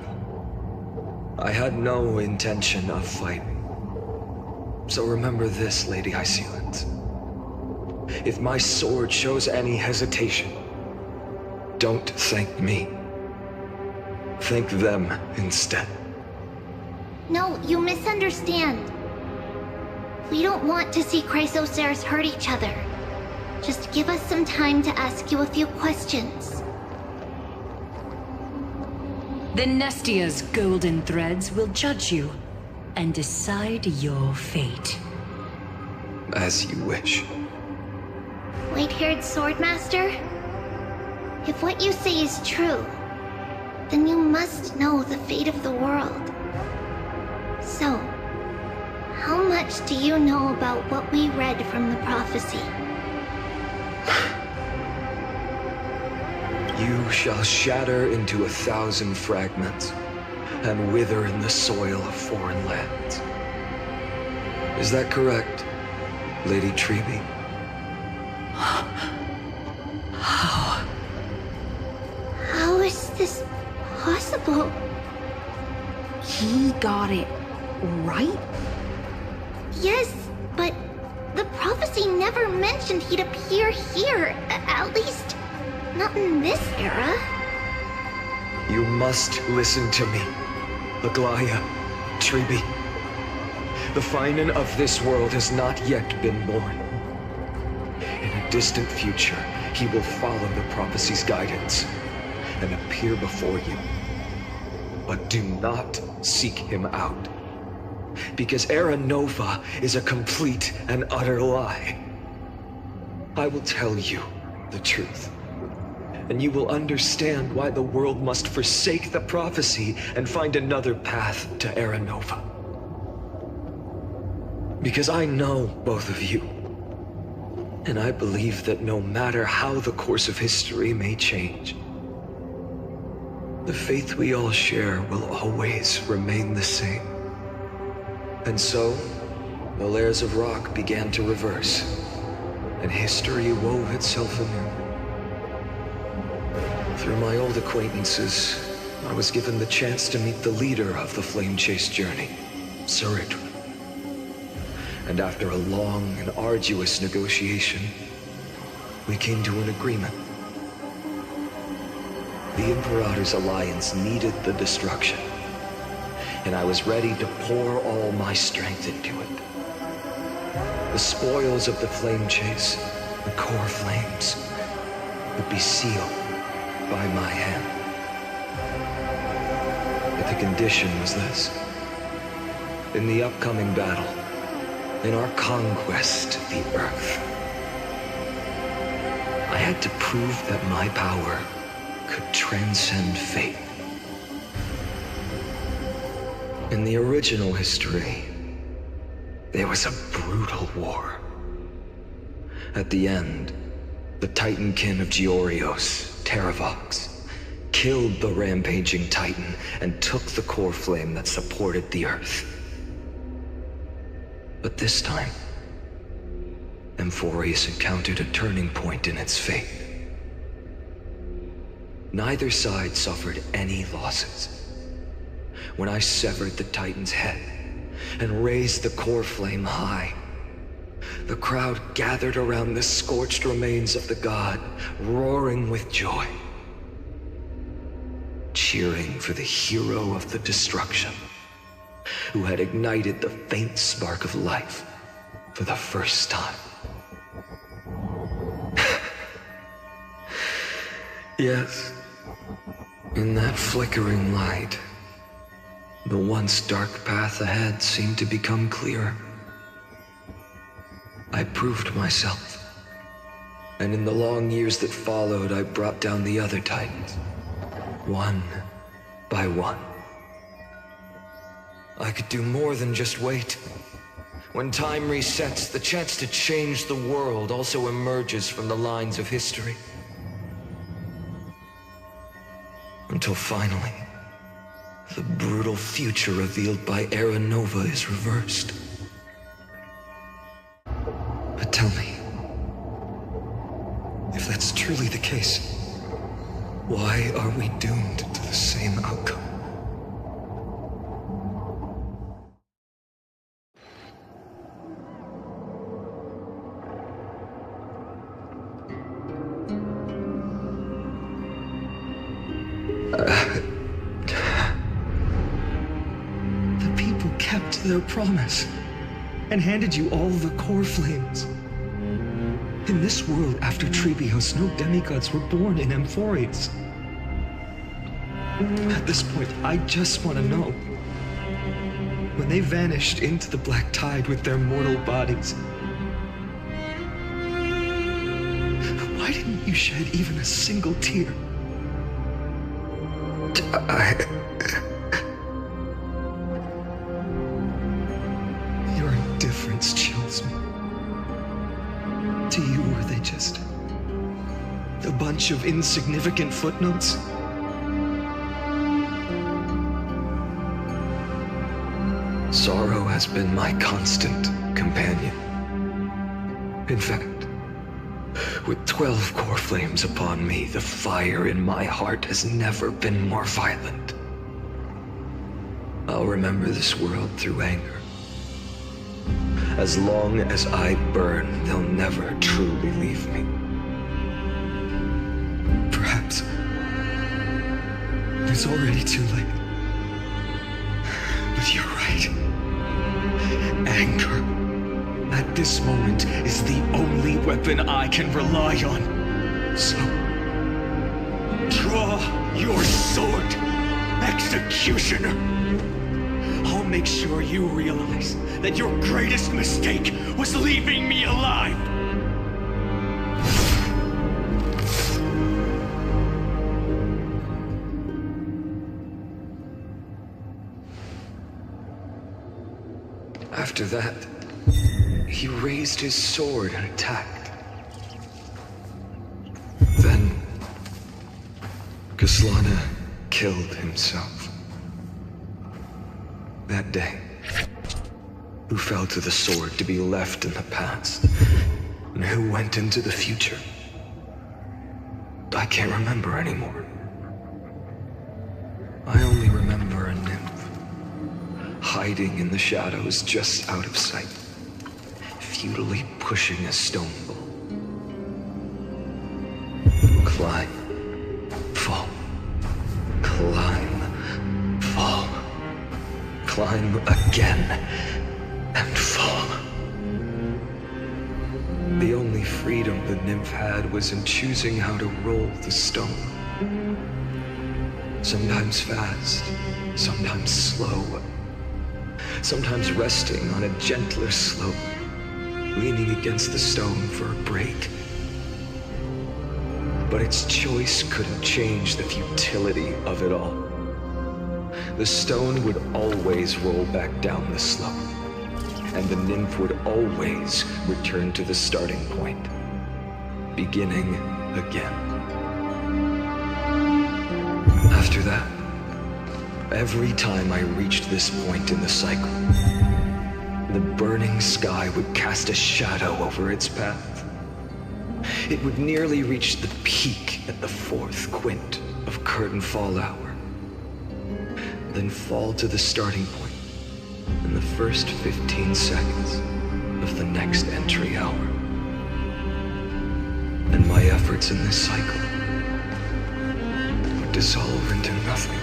B: I had no intention of fighting. So remember this, Lady hsrlive. If my sword shows any hesitation, don't thank me. Thank them instead.
F: No, you misunderstand. We don't want to see Chrysoceres hurt each other. Just give us some time to ask you a few questions.
K: The Nestia's golden threads will judge you and decide your fate.
B: As you wish.
F: White-haired Swordmaster? If what you say is true, then you must know the fate of the world. So, how much do you know about what we read from the prophecy?
B: You shall shatter into 1,000 fragments and wither in the soil of foreign lands. Is that correct, Lady Treby?
F: How is this possible?
P: He got it right?
F: Yes, but the prophecy never mentioned he'd appear here. At least, not in this era.
B: You must listen to me, Aglaya, Treby. The Phainon of this world has not yet been born. In a distant future, he will follow the prophecy's guidance and appear before you. But do not seek him out, because Era Nova is a complete and utter lie. I will tell you the truth, and you will understand why the world must forsake the prophecy and find another path to Era Nova. Because I know both of you, and I believe that no matter how the course of history may change, the faith we all share will always remain the same. And so, the layers of rock began to reverse, and history wove itself anew. Through my old acquaintances, I was given the chance to meet the leader of the Flame Chase journey, Sarit. And after a long and arduous negotiation, we came to an agreement. The Imperator's alliance needed the destruction, and I was ready to pour all my strength into it. The spoils of the Flame Chase, the core flames, would be sealed by my hand. But the condition was this. In the upcoming battle, in our conquest of the Earth, I had to prove that my power could transcend fate. In the original history, there was a brutal war. At the end, the Titankin of Georios, Terravox, killed the rampaging Titan and took the core flame that supported the Earth. But this time, Amphoreus encountered a turning point in its fate. Neither side suffered any losses. When I severed the Titan's head and raised the core flame high, the crowd gathered around the scorched remains of the god, roaring with joy, cheering for the hero of the destruction, who had ignited the faint spark of life for the first time. Yes, in that flickering light, the once dark path ahead seemed to become clearer. I proved myself, and in the long years that followed, I brought down the other Titans, one by one. I could do more than just wait. When time resets, the chance to change the world also emerges from the lines of history. Until finally, the brutal future revealed by Era Nova is reversed. But tell me, if that's truly the case, why are we doomed to the same outcome?
I: The people kept their promise and handed you all the core flames. In this world after Trebios, no demigods were born in Amphoreus. At this point, I just want to know. When they vanished into the black tide with their mortal bodies, why didn't you shed even a single tear? Your indifference chills me. To you, were they just
N: A bunch of insignificant footnotes?
B: Sorrow has been my constant companion. In fact, with 12 core flames upon me, the fire in my heart has never been more violent. I'll remember this world through anger. As long as I burn, they'll never truly leave me.
N: Perhaps it's already too late. But you're right. Anger, at this moment, is the only weapon I can rely on. So, draw your sword, Executioner. I'll make sure you realize that your greatest mistake was leaving me alive.
B: After that, he raised his sword and attacked. Then, Kaslana killed himself. That day, who fell to the sword to be left in the past, and who went into the future, I can't remember anymore. I only remember a nymph, hiding in the shadows just out of sight, futilely pushing a stone ball. Climb, fall, climb, fall, climb again, and fall. The only freedom the nymph had was in choosing how to roll the stone. Sometimes fast, sometimes slow, sometimes resting on a gentler slope, leaning against the stone for a break. But its choice couldn't change the futility of it all. The stone would always roll back down the slope, and the nymph would always return to the starting point, beginning again. After that, every time I reached this point in the cycle, the burning sky would cast a shadow over its path. It would nearly reach the peak at the 4th quint of curtain fall hour, then fall to the starting point in the first 15 seconds of the next entry hour. And my efforts in this cycle would dissolve into nothing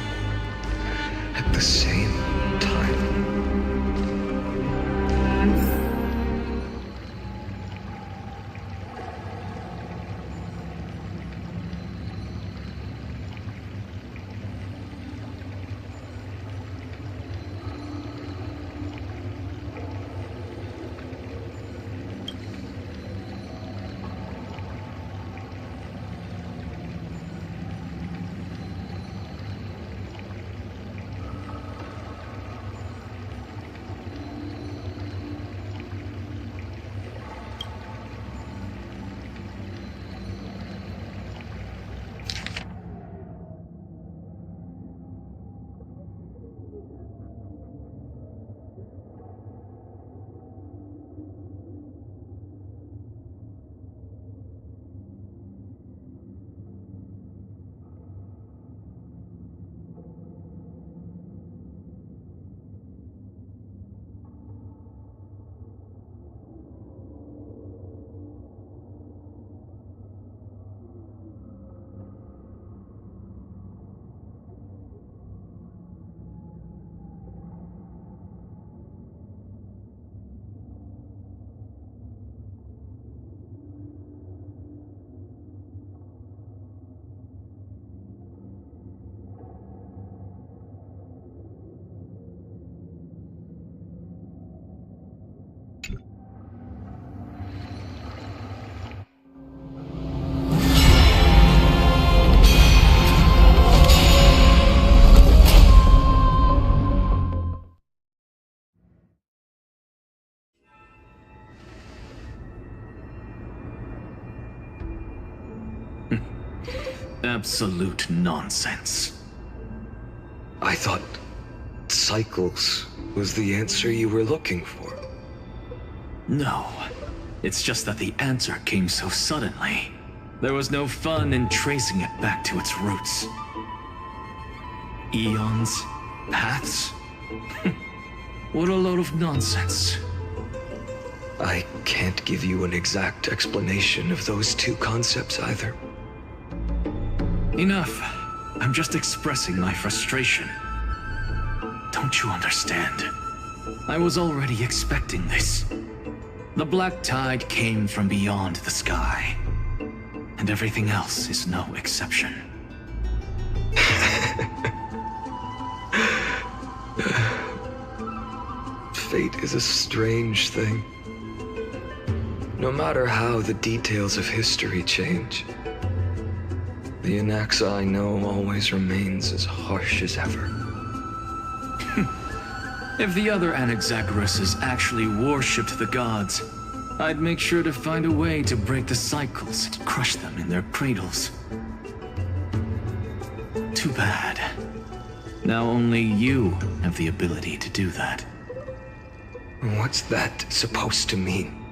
B: at the same time.
D: Absolute nonsense.
N: I thought cycles was the answer you were looking for.
D: No. It's just that the answer came so suddenly. There was no fun in tracing it back to its roots. Eons? Paths? What a load of nonsense.
N: I can't give you an exact explanation of those two concepts either.
D: Enough. I'm just expressing my frustration. Don't you understand? I was already expecting this. The black tide came from beyond the sky. And everything else is no exception.
N: Fate is a strange thing. No matter how the details of history change, the Anaxa I know always remains as harsh as ever.
D: If the other Anaxagoras actually worshipped the gods, I'd make sure to find a way to break the cycles and crush them in their cradles. Too bad. Now only you have the ability to do that.
N: What's that supposed to mean?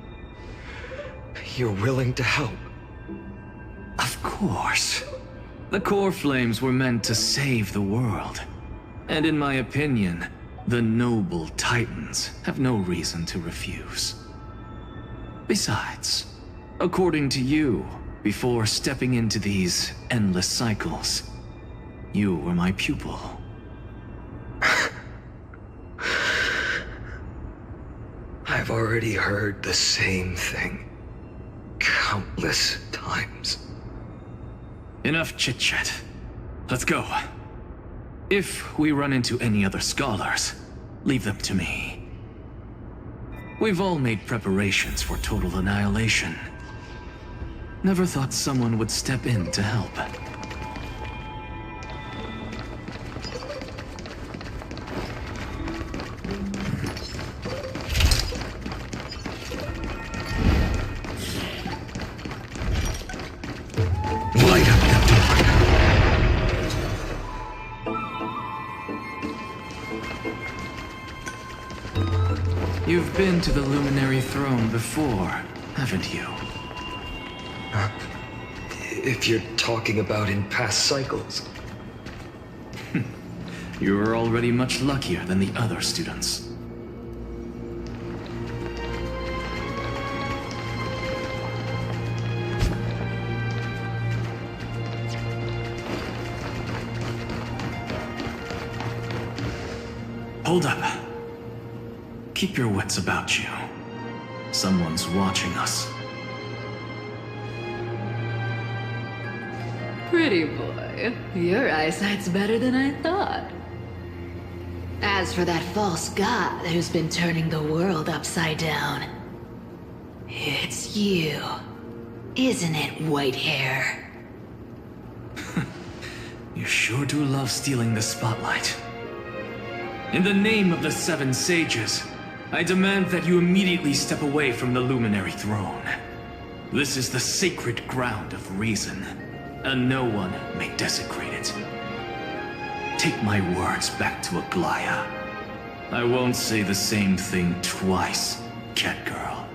N: You're willing to help?
D: Of course. The core flames were meant to save the world. And in my opinion, the noble Titans have no reason to refuse. Besides, according to you, before stepping into these endless cycles, you were my pupil.
N: I've already heard the same thing countless times.
D: Enough chit-chat. Let's go. If we run into any other scholars, leave them to me. We've all made preparations for total annihilation. Never thought someone would step in to help. You've been to the Luminary Throne before, haven't you?
N: If you're talking about in past cycles.
D: You were already much luckier than the other students. Hold up. Keep your wits about you. Someone's watching us.
M: Pretty boy, your eyesight's better than I thought. As for that false god who's been turning the world upside down, it's you, isn't it, white hair?
D: You sure do love stealing the spotlight. In the name of the Seven Sages, I demand that you immediately step away from the Luminary Throne. This is the sacred ground of reason, and no one may desecrate it. Take my words back to Aglaya. I won't say the same thing twice, cat girl.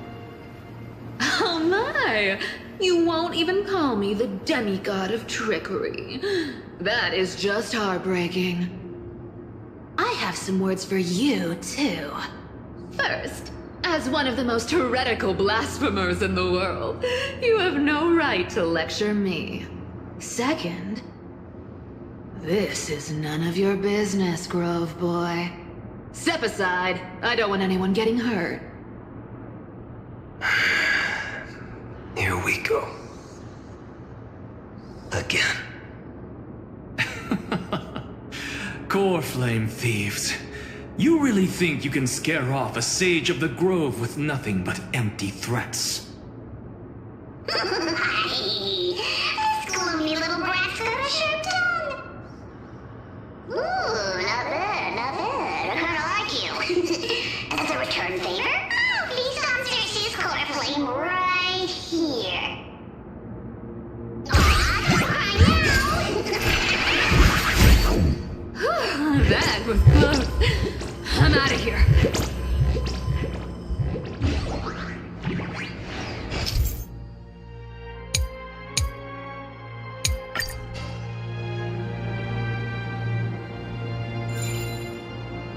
M: Oh my! You won't even call me the demigod of trickery. That is just heartbreaking. I have some words for you, too. First, as one of the most heretical blasphemers in the world, you have no right to lecture me. Second, this is none of your business, Grove Boy. Step aside. I don't want anyone getting hurt.
N: Here we go. Again.
D: Core flame thieves. You really think you can scare off a sage of the grove with nothing but empty threats?
F: This gloomy little brat's got a sharp tongue. Ooh, not bad, not bad. I like you. As a return favor, please don't search this core flame right here. Aw,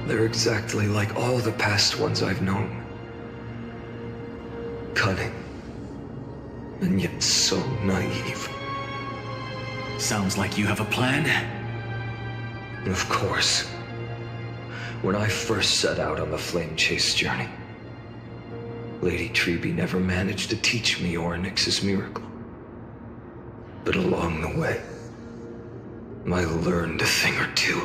B: They're exactly like all the past ones I've known. Cunning. And yet so naive.
D: Sounds like you have a plan?
B: Of course. When I first set out on the flame chase journey, Lady Treby never managed to teach me Orynyx's miracle. But along the way, I learned a thing or two.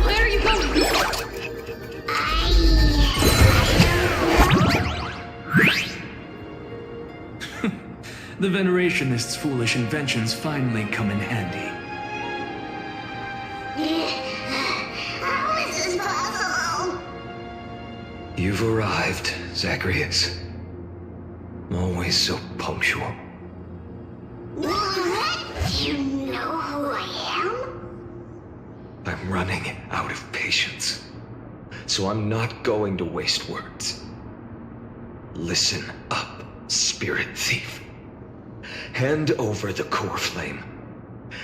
F: Where are you going?
D: The Venerationists' foolish inventions finally come in handy.
F: How is this possible?
B: You've arrived, Zagreus. Always so punctual.
F: What? You know who I am?
B: I'm running out of patience. So I'm not going to waste words. Listen up, spirit thief. Hand over the core flame,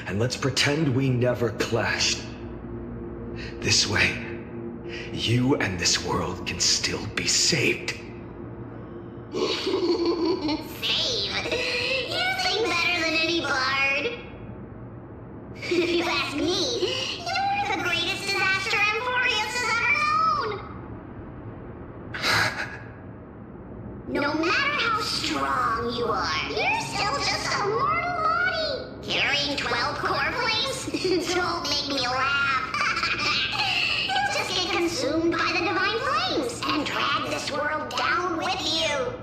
B: and let's pretend we never clashed. This way, you and this world can still be saved.
F: Save? You think better than any bard. If you ask me, you're the greatest disaster Amphoreus has ever known. No matter how strong you are, you're still just a mortal body. Carrying 12 core flames? Don't make me laugh. You'll just get consumed by the divine flames and drag this world down with you.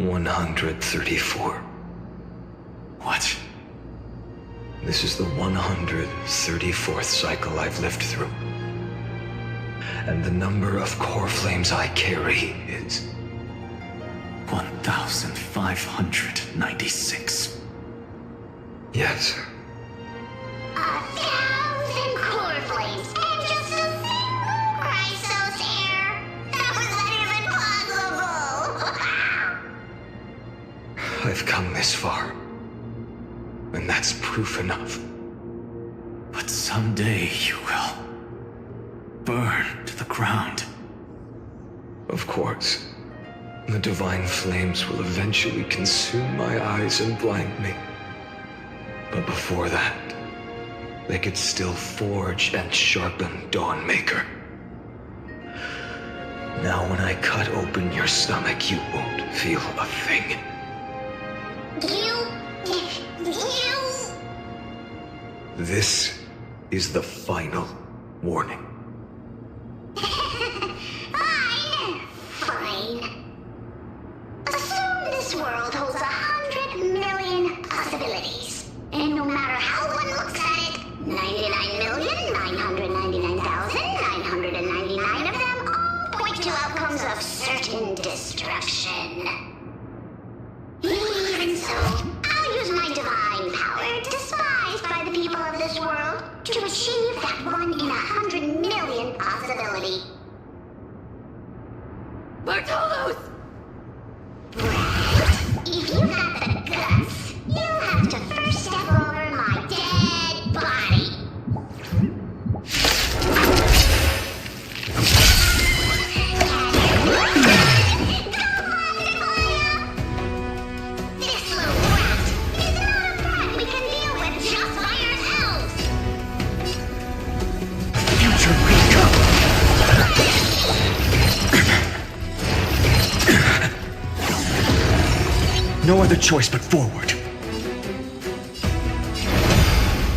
B: 134.
D: What?
B: This is the 134th cycle I've lived through. And the number of core flames I carry is
D: 1,596.
B: Yes.
F: 1,000 core flames and just a single Chrysos hair. How is that even possible?
B: I've come this far. And that's proof enough.
D: But someday you will burn to the ground.
B: Of course. The divine flames will eventually consume my eyes and blind me. But before that, they could still forge and sharpen Dawnmaker. Now when I cut open your stomach, you won't feel a thing.
F: You...
B: This is the final warning.
F: Fine. Assume this world holds 100 million possibilities. And no matter how one looks at it, 99,999,999 of them all point to outcomes of certain destruction. Even so, I'll use my divine power, despised by the people of this world, to achieve that 1 in 100 million possibility. Bartolos! If you got the guts, you'll have to first step over my dead body. This little brat is not a threat we can deal with just by ourselves.
J: Future will come. No other choice but forward.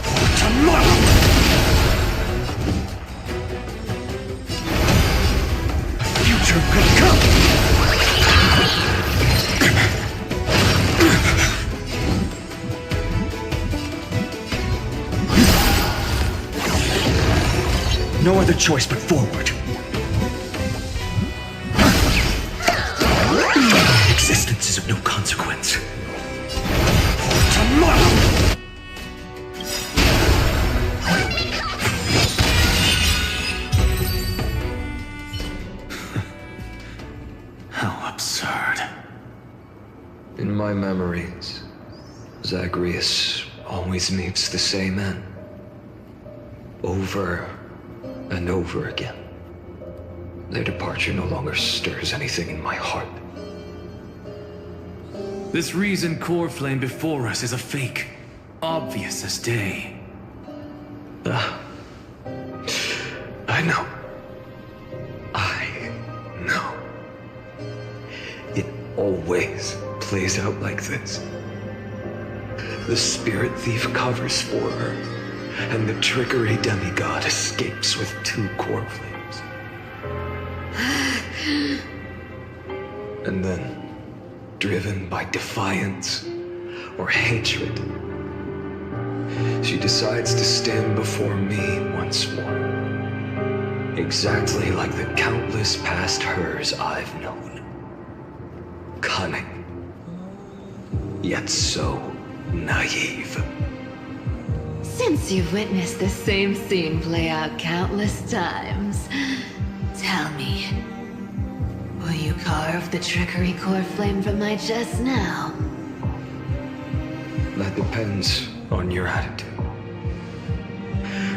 J: For tomorrow! The future could come! No other choice but forward. Existence is of no consequence. For tomorrow!
D: How absurd.
B: In my memories, Zagreus always meets the same end. Over and over again. Their departure no longer stirs anything in my heart.
D: This reason core flame before us is a fake, obvious as day.
B: I know. I know. It always plays out like this. The spirit thief covers for her, and the trickery demigod escapes with 2 core flames. And then, driven by defiance or hatred, she decides to stand before me once more. Exactly like the countless past hers I've known. Cunning. Yet so naive.
M: Since you've witnessed the same scene play out countless times, tell me, will you carve the trickery core flame from my chest now?
B: That depends on your attitude.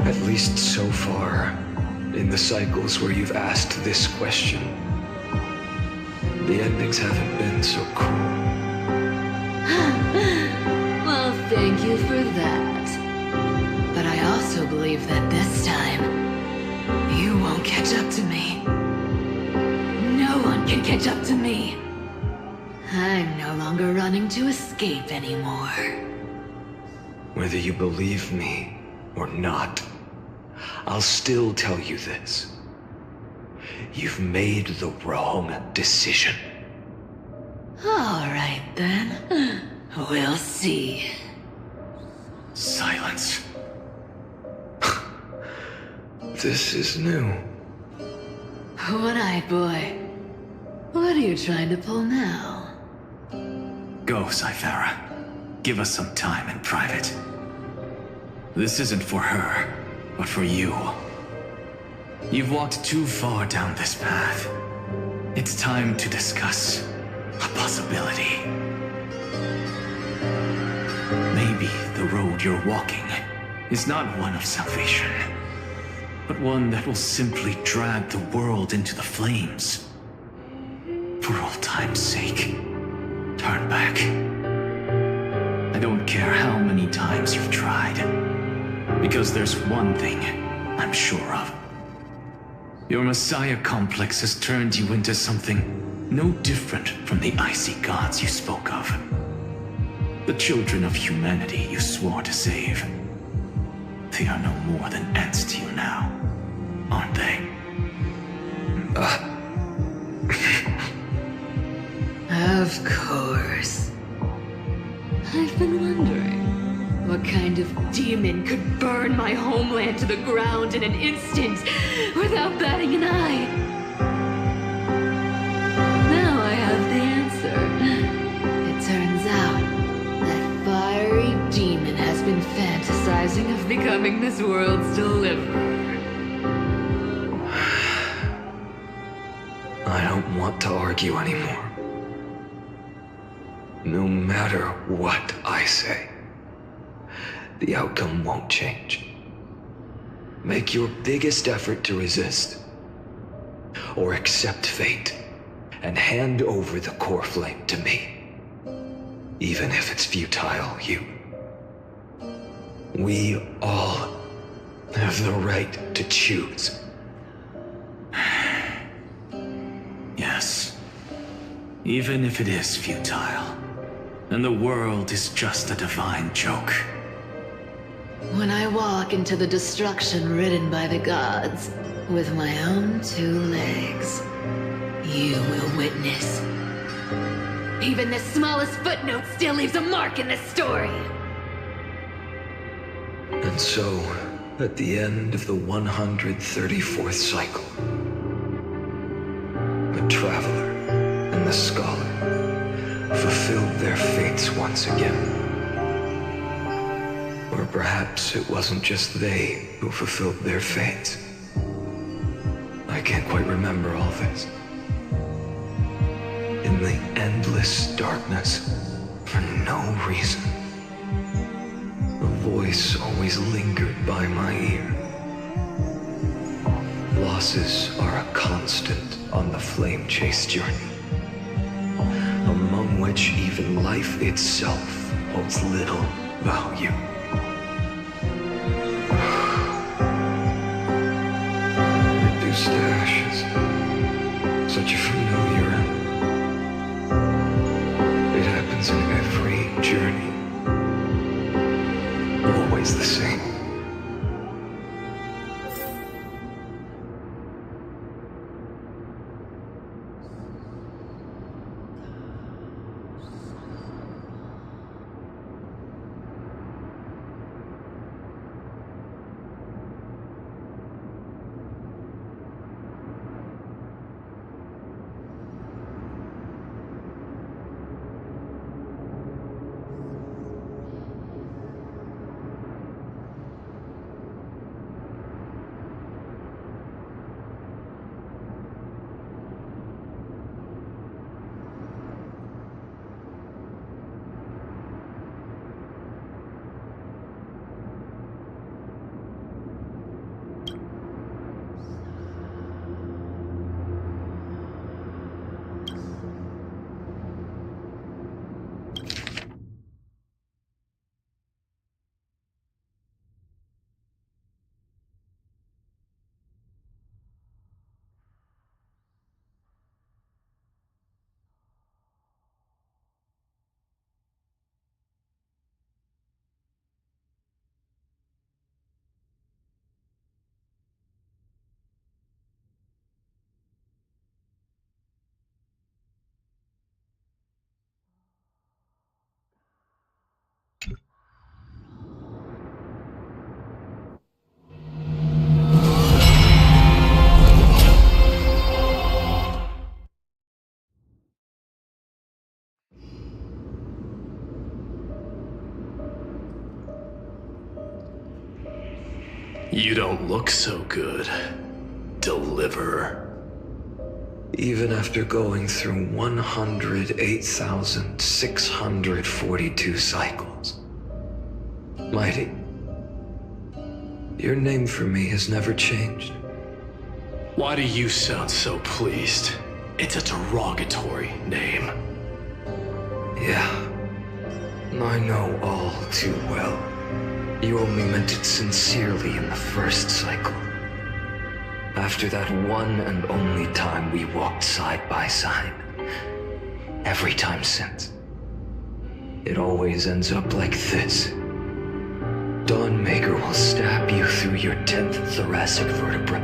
B: At least so far, in the cycles where you've asked this question, the endings haven't been so cruel.
M: Well, thank you for that. But I also believe that this time, you won't catch up to me. No one can catch up to me. I'm no longer running to escape anymore.
B: Whether you believe me or not, I'll still tell you this. You've made the wrong decision.
M: All right, then. We'll see.
D: Silence.
B: This is new.
M: One-eyed boy. What are you trying to pull now?
D: Go, Cythera. Give us some time in private. This isn't for her, but for you. You've walked too far down this path. It's time to discuss a possibility. Maybe the road you're walking is not one of salvation, but one that will simply drag the world into the flames. For old time's sake, turn back. I don't care how many times you've tried, because there's one thing I'm sure of. Your Messiah complex has turned you into something no different from the icy gods you spoke of. The children of humanity you swore to save. They are no more than ants to you now, aren't they?
M: Of course. I've been wondering, what kind of demon could burn my homeland to the ground in an instant without batting an eye? Now I have the answer. It turns out that fiery demon has been fantasizing of becoming this world's deliverer.
B: I don't want to argue anymore. No matter what I say, the outcome won't change. Make your biggest effort to resist, or accept fate, and hand over the core flame to me. Even if it's futile, we all have the right to choose.
D: Yes. Even if it is futile, and the world is just a divine joke.
M: When I walk into the destruction written by the gods, with my own 2 legs, you will witness. Even the smallest footnote still leaves a mark in this story.
B: And so, at the end of the 134th cycle, the Traveler and the Scholar fulfilled their fates once again. Or perhaps it wasn't just they who fulfilled their fates. I can't quite remember all this. In the endless darkness, for no reason, a
N: voice always lingered by my ear. Losses are a constant on the flame chase journey, among which even life itself holds little value. Reduced to ashes, such a familiar end. It happens in every journey, always the same.
G: You don't look so good, Deliverer.
N: Even after going through 108,642 cycles. Mighty, your name for me has never changed.
G: Why do you sound so pleased? It's a derogatory name.
N: Yeah, I know all too well. You only meant it sincerely in the first cycle. After that one and only time we walked side by side. Every time since. It always ends up like this. Dawnmaker will stab you through your 10th thoracic vertebra.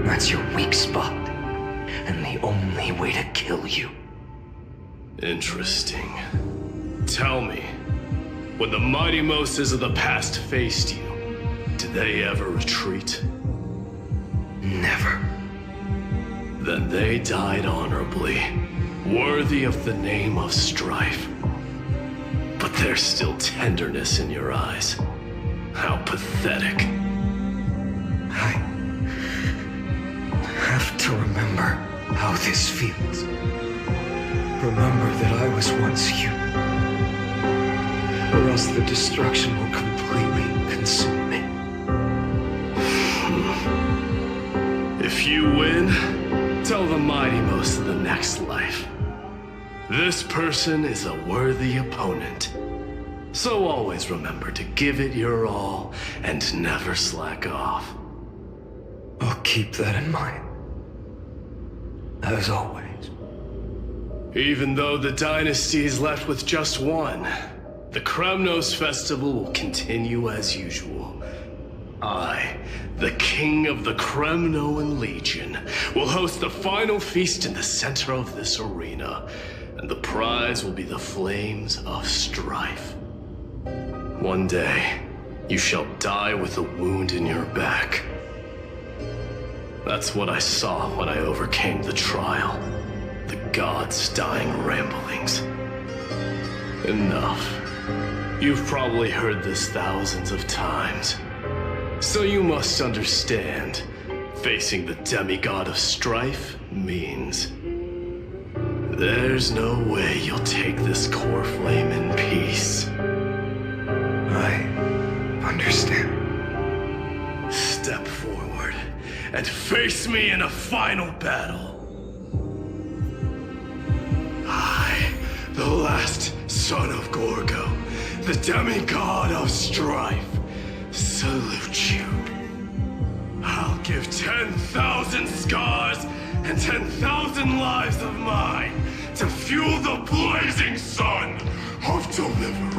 N: That's your weak spot, and the only way to kill you.
G: Interesting. Tell me, when the mighty Moses of the past faced you, did they ever retreat?
N: Never.
G: Then they died honorably, worthy of the name of strife. But there's still tenderness in your eyes. How pathetic.
N: I have to remember how this feels. Remember that I was once you. Or else the destruction will completely consume me.
G: If you win, tell the mighty most of the next life. This person is a worthy opponent. So always remember to give it your all and never slack off.
N: I'll keep that in mind. As always.
G: Even though the dynasty is left with just one, the Kremnos festival will continue as usual. I, the king of the Kremnoan Legion, will host the final feast in the center of this arena, and the prize will be the flames of strife. One day, you shall die with a wound in your back. That's what I saw when I overcame the trial. The gods' dying ramblings. Enough. You've probably heard this thousands of times. So you must understand, facing the demigod of strife means there's no way you'll take this core flame in peace.
N: I I understand.
G: Step forward and face me in a final battle. I, the last son of Gorgo, the demigod of strife, salute you. I'll give 10,000 scars and 10,000 lives of mine to fuel the blazing sun of deliverance.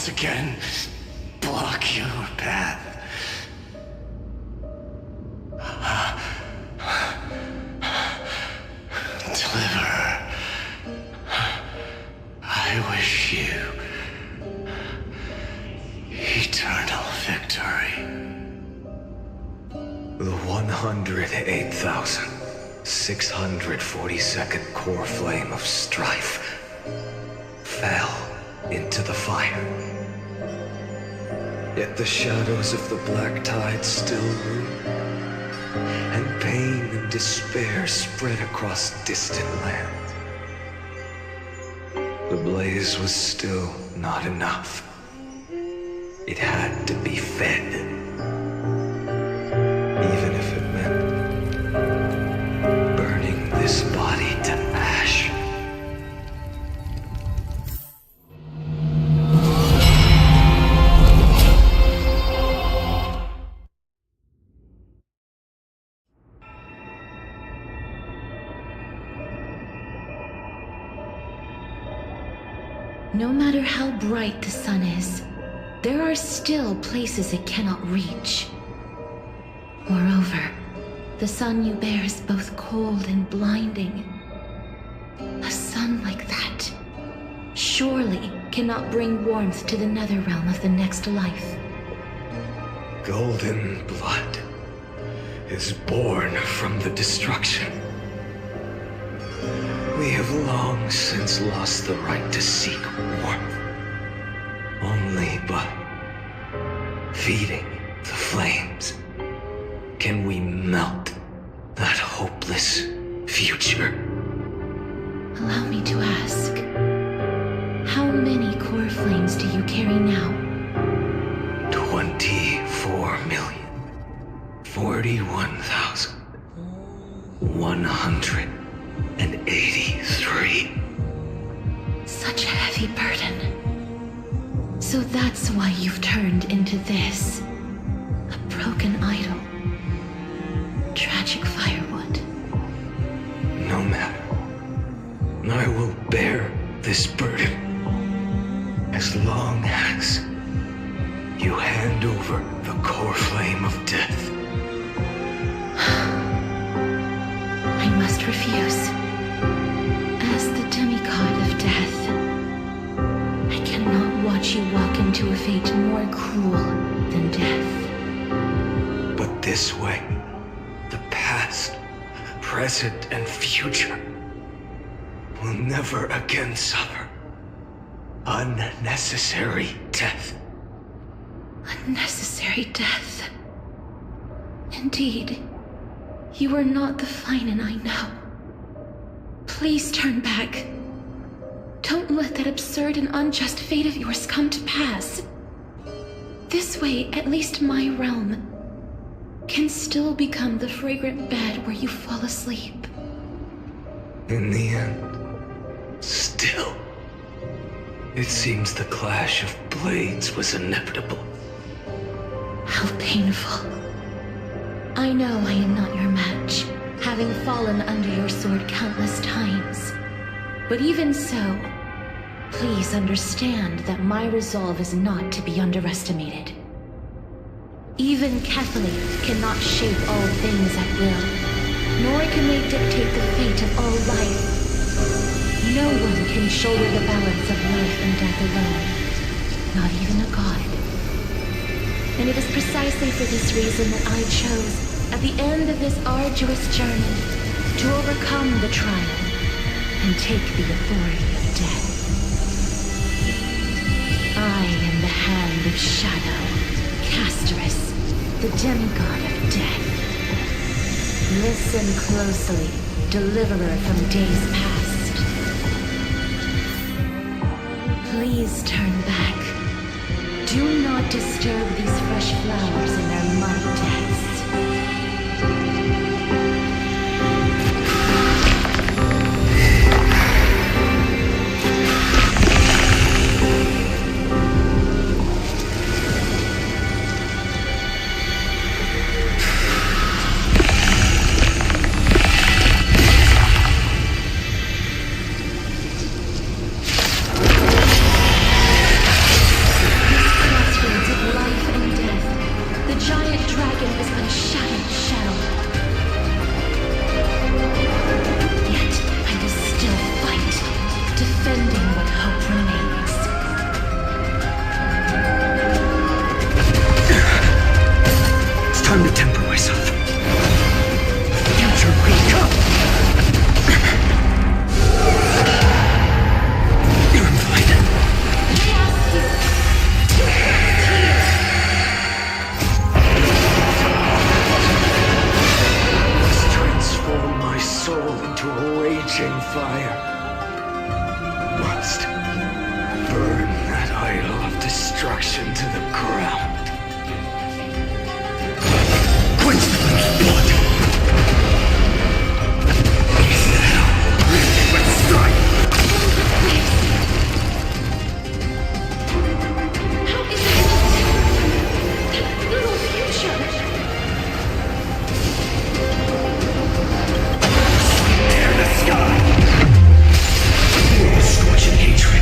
G: again block your path. Deliverer, I wish you eternal victory.
N: The 108,642nd core flame of strife fell into the fire. Yet the shadows of the black tide still loom, and pain and despair spread across distant lands. The blaze was still not enough. It had to be fed. Even if it meant burning this body to ash.
L: No matter how bright the sun is, there are still places it cannot reach. Moreover, the sun you bear is both cold and blinding. A sun like that surely cannot bring warmth to the nether realm of the next life.
N: Golden blood is born from the destruction. We have long since lost the right to seek warmth. Only by feeding the flames can we melt that hopeless future.
L: Allow me to ask, how many core flames do you carry now?
N: 24,041,183.
L: Such a heavy burden. So that's why you've turned into this. A broken idol. Tragic firewood.
N: No matter. I will bear this burden as long as you hand over the core flame of death.
L: I must refuse. As the demigod of death, I cannot watch you walk into a fate more cruel than death.
N: But this way, the past, present, and future will never again suffer unnecessary death.
L: Unnecessary death. Indeed, you are not the Phainon I know. Please turn back. Don't let that absurd and unjust fate of yours come to pass. This way, at least my realm can still become the fragrant bed where you fall asleep.
N: In the end, still, it seems the clash of blades was inevitable.
L: How painful. I know I am not your match, having fallen under your sword countless times. But even so, please understand that my resolve is not to be underestimated. Even Catholite cannot shape all things at will, nor can they dictate the fate of all life. No one can shoulder the balance of life and death alone, not even a god. And it is precisely for this reason that I chose, at the end of this arduous journey, to overcome the trial and take the authority of death. I am the hand of shadow, Casterus, the demigod of death. Listen closely, deliverer from days past. Please turn back. Do not disturb these fresh flowers in their muddy depths.
N: Time to temper myself. The future will come. I'm fine. Let's transform my soul into a raging fire. Must burn that idol of destruction to the ground. Quench the flame's blood! Let's strike!
L: How is it that little future?
N: Tear the sky! Feel the scorching hatred.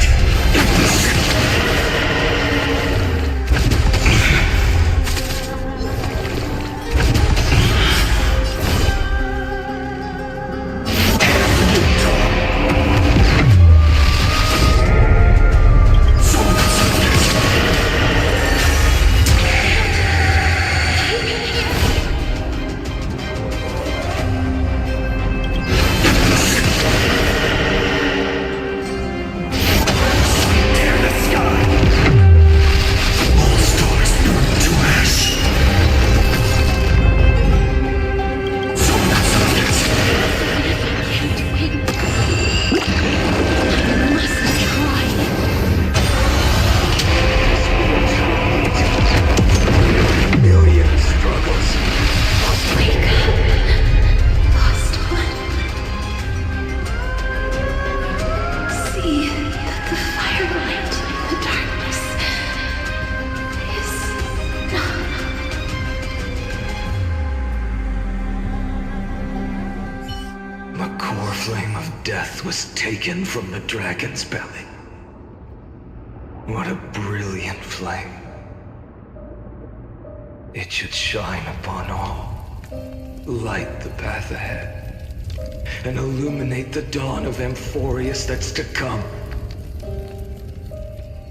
N: flame of death was taken from the dragon's belly. What a brilliant flame. It should shine upon all, light the path ahead, and illuminate the dawn of Amphoreus that's to come.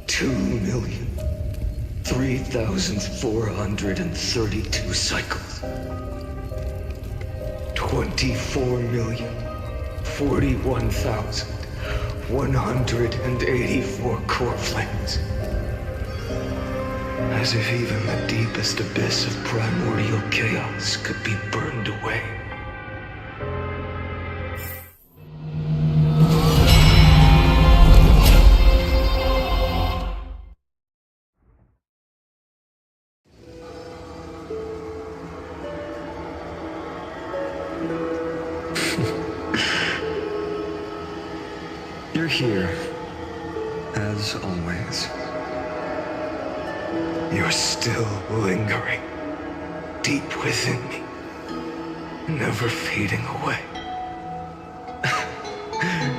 N: 2,003,432 cycles. 24,041,184 core flames. As if even the deepest abyss of primordial chaos could be burned away.
B: You're here, as always.
N: You're still lingering, deep within me, never fading away.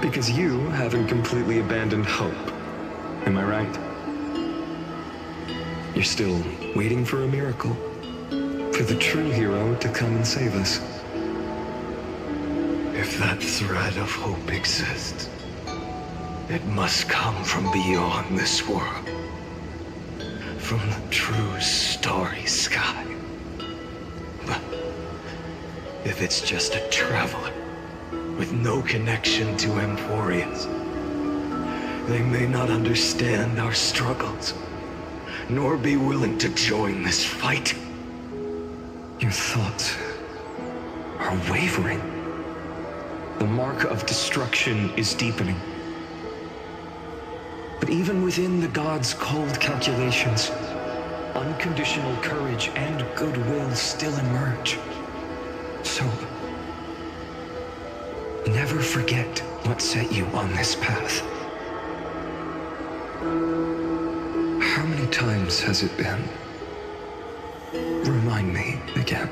B: Because you haven't completely abandoned hope. Am I right? You're still waiting for a miracle, for the true hero to come and save us.
N: If that thread of hope exists, it must come from beyond this world. From the true starry sky. But if it's just a traveler with no connection to Amphoreus, they may not understand our struggles, nor be willing to join this fight.
B: Your thoughts are wavering. The mark of destruction is deepening. But even within the gods' cold calculations, unconditional courage and goodwill still emerge. So, never forget what set you on this path. How many times has it been? Remind me again.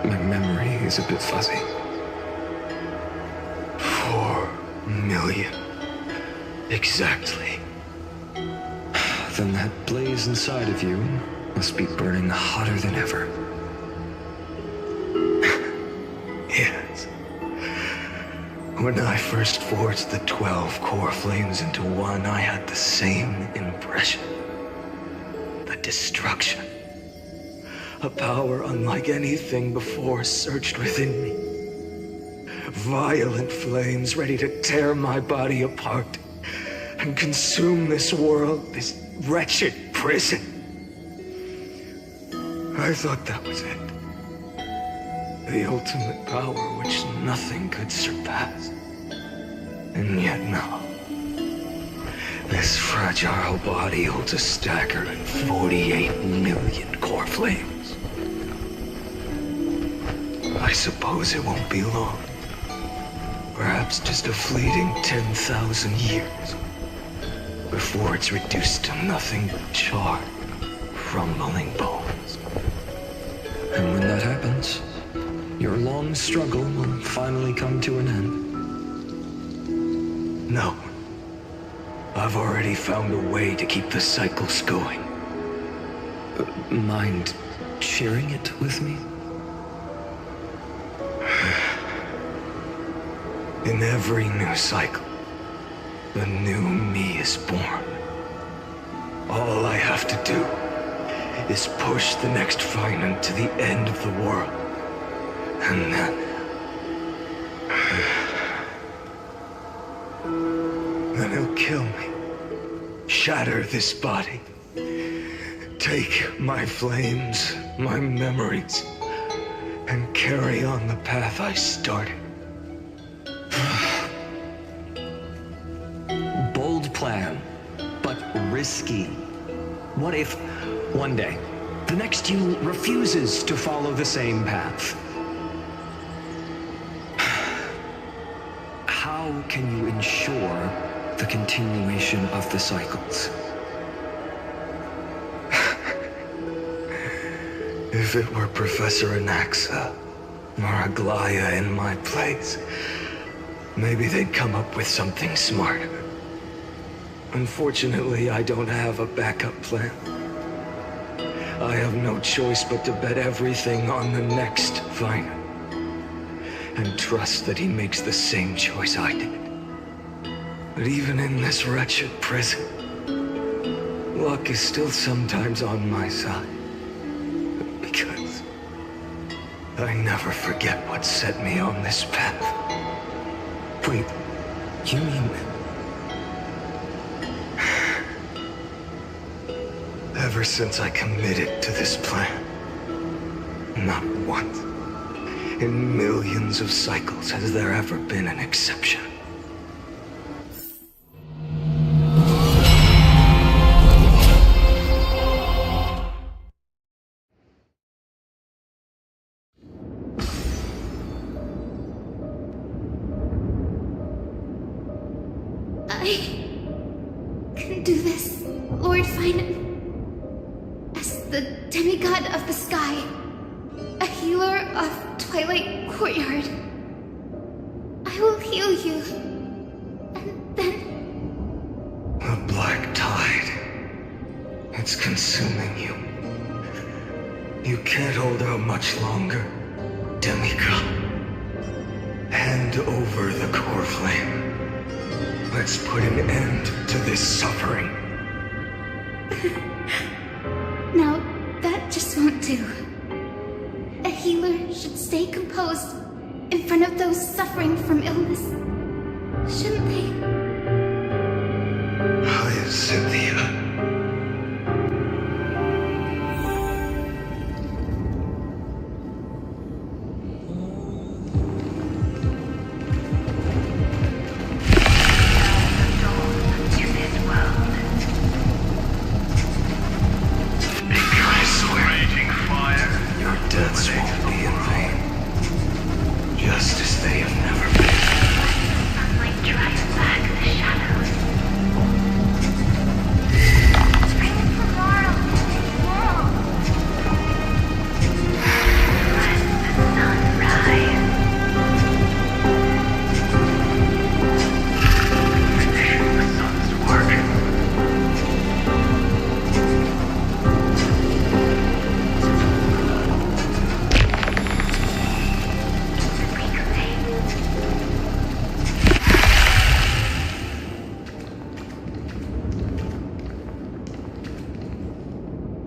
B: My memory is a bit fuzzy.
N: 4 million. Exactly.
B: Then that blaze inside of you must be burning hotter than ever.
N: Yes. When I first forged the 12 core flames into one, I had the same impression. The destruction. A power unlike anything before surged within me. Violent flames ready to tear my body apart and consume this world, this wretched prison. I thought that was it. The ultimate power which nothing could surpass. And yet no. This fragile body holds a staggering 48 million core flames. I suppose it won't be long. Perhaps just a fleeting 10,000 years. Before it's reduced to nothing but charred, crumbling bones.
B: And when that happens, your long struggle will finally come to an end.
N: No. I've already found a way to keep the cycles going.
B: Mind sharing it with me?
N: In every new cycle, the new me is born. All I have to do is push the next Phainon to the end of the world. And then he'll kill me. Shatter this body. Take my flames, my memories, and carry on the path I started.
B: Bold plan, but risky. What if, one day, the next you refuses to follow the same path? How can you ensure the continuation of the cycles?
N: If it were Professor Anaxa or Aglaya in my place, maybe they'd come up with something smart. Unfortunately, I don't have a backup plan. I have no choice but to bet everything on the next Phainon. And trust that he makes the same choice I did. But even in this wretched prison, luck is still sometimes on my side. Because I never forget what set me on this path. Wait, you mean... Ever since I committed to this plan, not once in millions of cycles has there ever been an exception.
F: I can do this, Lord Phainon. As the demigod of the sky, a healer of Twilight Courtyard, I will heal you, and then...
N: The black tide. It's consuming you. You can't hold out much longer, demigod. Hand over the core flame. Let's put an end to this suffering.
F: Now, that just won't do. A healer should stay composed in front of those suffering from illness, shouldn't they?
N: Cynthia.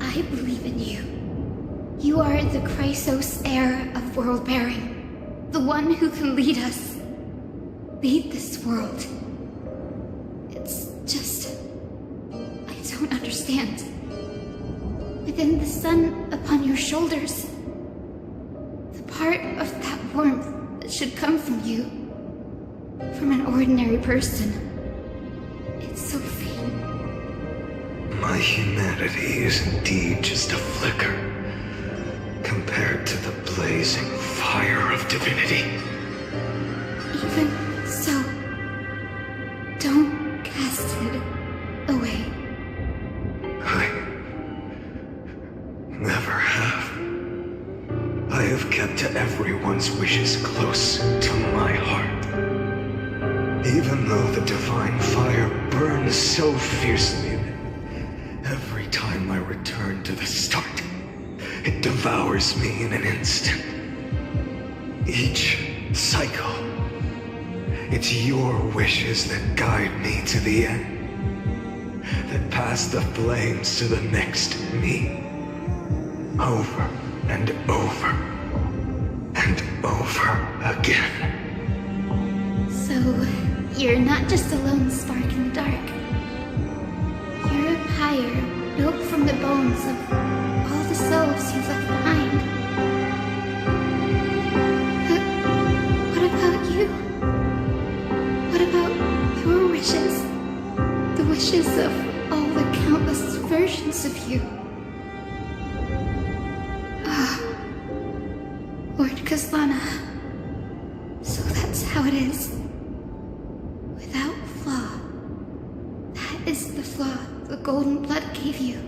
F: I believe in you. You are the Chrysos heir of world-bearing. The one who can lead us. Lead this world. It's just... I don't understand. Within the sun upon your shoulders, the part of that warmth that should come from you, from an ordinary person, it's so faint.
N: My humanity is indeed just a flicker compared to the blazing fire of divinity.
F: Even so, don't cast it away.
N: I never have. I have kept everyone's wishes close to my heart. Even though the divine fire burns so fiercely, every time I return to the start, it devours me in an instant. Each cycle, it's your wishes that guide me to the end, that pass the flames to the next me. Over and over and over again.
F: So, you're not just a lone spark in the dark. You're a pyre built from the bones of all the selves you've left behind. But what about you? What about your wishes? The wishes of all the countless versions of you. Lord Kaslana. So that's how it is. Without flaw. That is the flaw the golden blood gave you.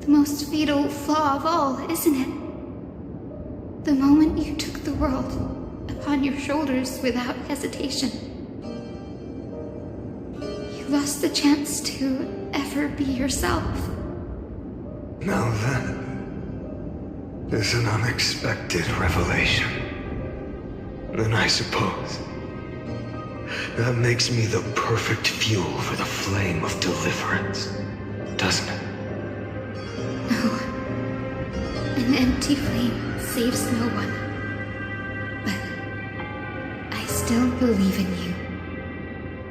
F: The most fatal flaw of all, isn't it? The moment you took the world,
A: upon your shoulders without hesitation. You lost the chance to ever be yourself.
N: Now that is an unexpected revelation. Then I suppose that makes me the perfect fuel for the flame of deliverance, doesn't it?
A: No. An empty flame saves no one. But I still believe in you,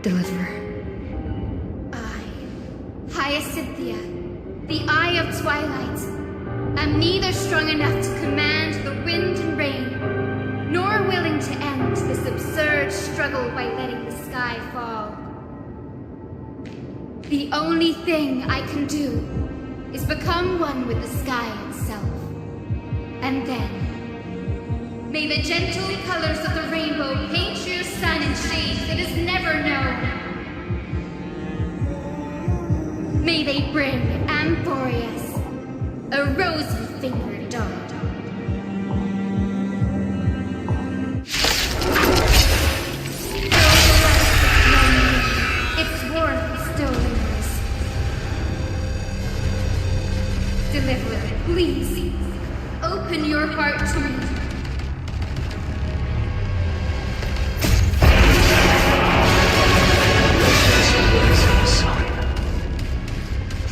A: Deliverer. Hyacinthia, the Eye of Twilight. I'm neither strong enough to command the wind and rain, nor willing to end this absurd struggle by letting the sky fall. The only thing I can do is become one with the sky itself. And then, may the gentle colors of the rainbow paint your sun in shades it has never known. May they bring Amphoreus, a rosy-fingered dog. Its warmth still lingers. Deliverer, please, open your heart to me.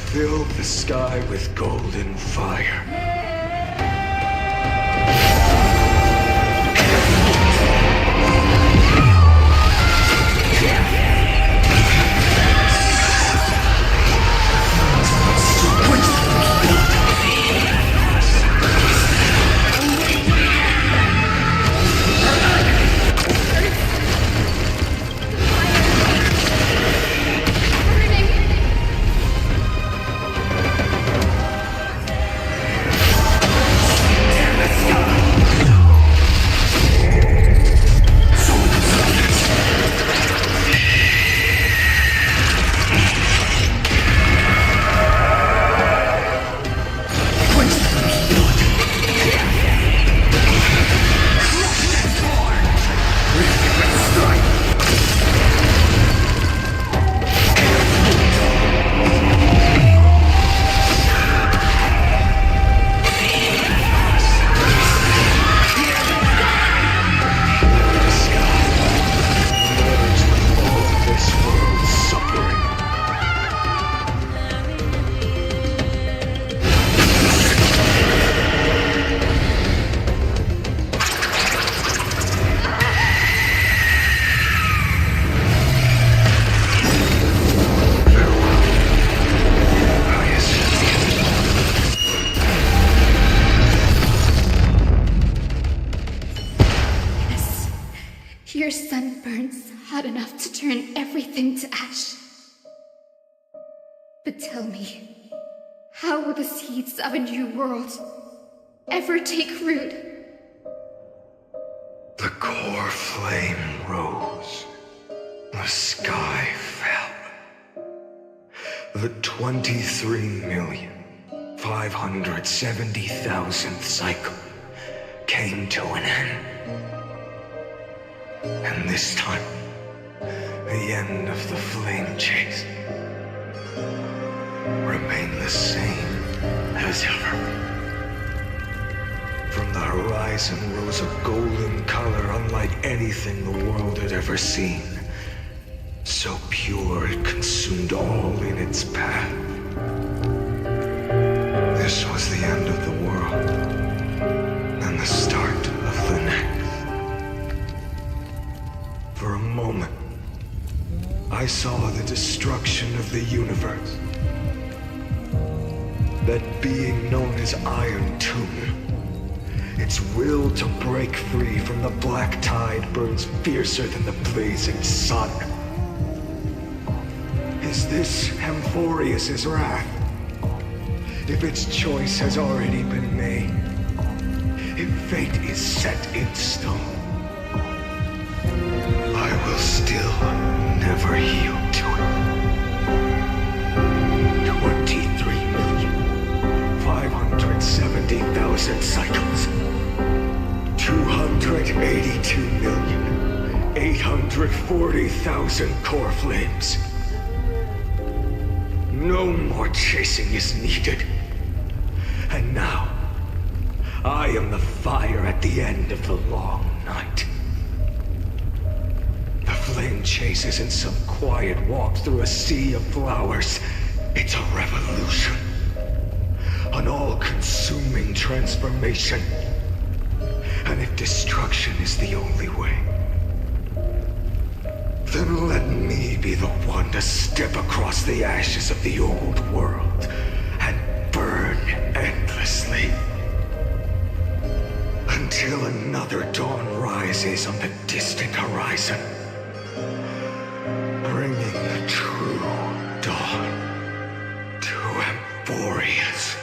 N: Fill the sky with golden fire.
A: Your sun burns hot enough to turn everything to ash. But tell me, how will the seeds of a new world ever take root?
N: The core flame rose. The sky fell. The 23,570,000th cycle came to an end. And this time, the end of the flame chase remained the same as ever. From the horizon rose a golden color unlike anything the world had ever seen. So pure it consumed all in its path. This was the end of the world, and the start of the next. For a moment, I saw the destruction of the universe. That being known as Iron Tomb, its will to break free from the black tide burns fiercer than the blazing sun. Is this Amphoreus' wrath? If its choice has already been made, if fate is set in stone, I will still never yield to it. 23,570,000 cycles. 200
E: 182,840,000 core flames. No more chasing is needed. And now, I am the fire at the end of the long night. The flame chase isn't some quiet walk through a sea of flowers. It's a revolution. An all-consuming transformation. And if destruction is the only way, then let me be the one to step across the ashes of the old world and burn endlessly. Until another dawn rises on the distant horizon, bringing the true dawn to Amphoreus.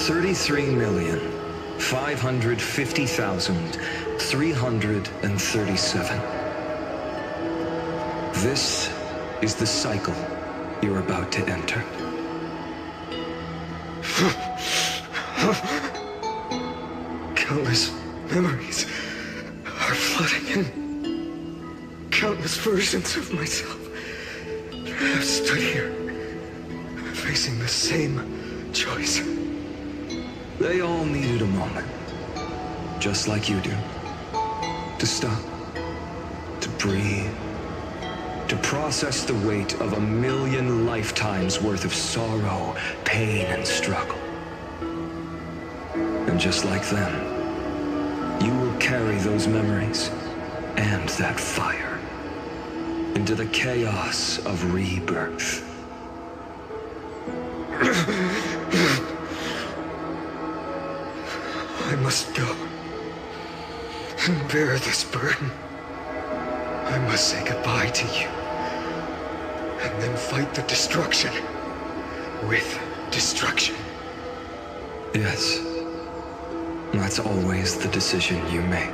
N: $33,550,337. This is the cycle you're about to enter.
E: Countless memories are flooding in. Countless versions of myself have stood here, facing the same choice.
N: They all needed a moment, just like you do. To stop, to breathe, to process the weight of 1,000,000 lifetimes worth of sorrow, pain, and struggle. And just like them, you will carry those memories and that fire into the chaos of rebirth.
E: I must go and bear this burden. I must say goodbye to you, and then fight the destruction with destruction.
N: Yes, that's always the decision you make.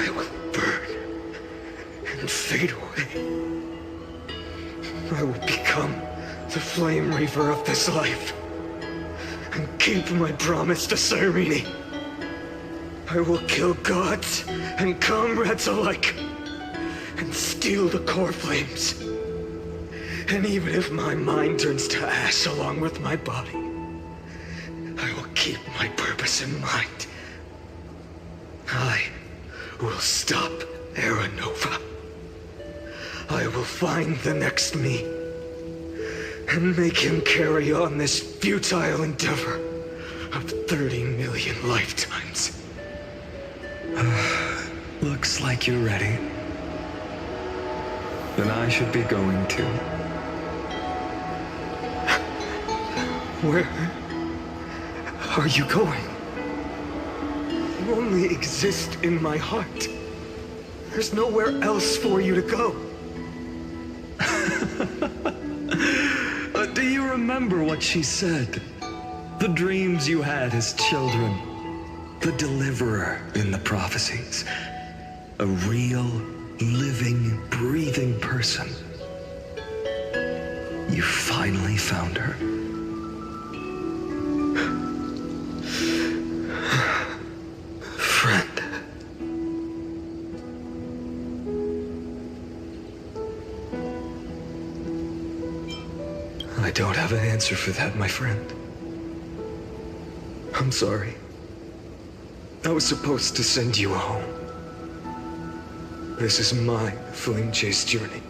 E: I will burn and fade away. I will become the flame reaver of this life, and keep my promise to Cyrene. I will kill gods and comrades alike, and steal the core flames. And even if my mind turns to ash along with my body, I will keep my purpose in mind. I will stop Era Nova. I will find the next me, and make him carry on this futile endeavor of 30 million lifetimes.
N: Looks like you're ready. Then I should be going too.
E: Where are you going? You only exist in my heart. There's nowhere else for you to go.
N: Do you remember what she said? The dreams you had as children. The deliverer in the prophecies. A real, living, breathing person. You finally found her.
E: Friend. I don't have an answer for that, my friend. I'm sorry. I was supposed to send you home. This is my flame chase journey.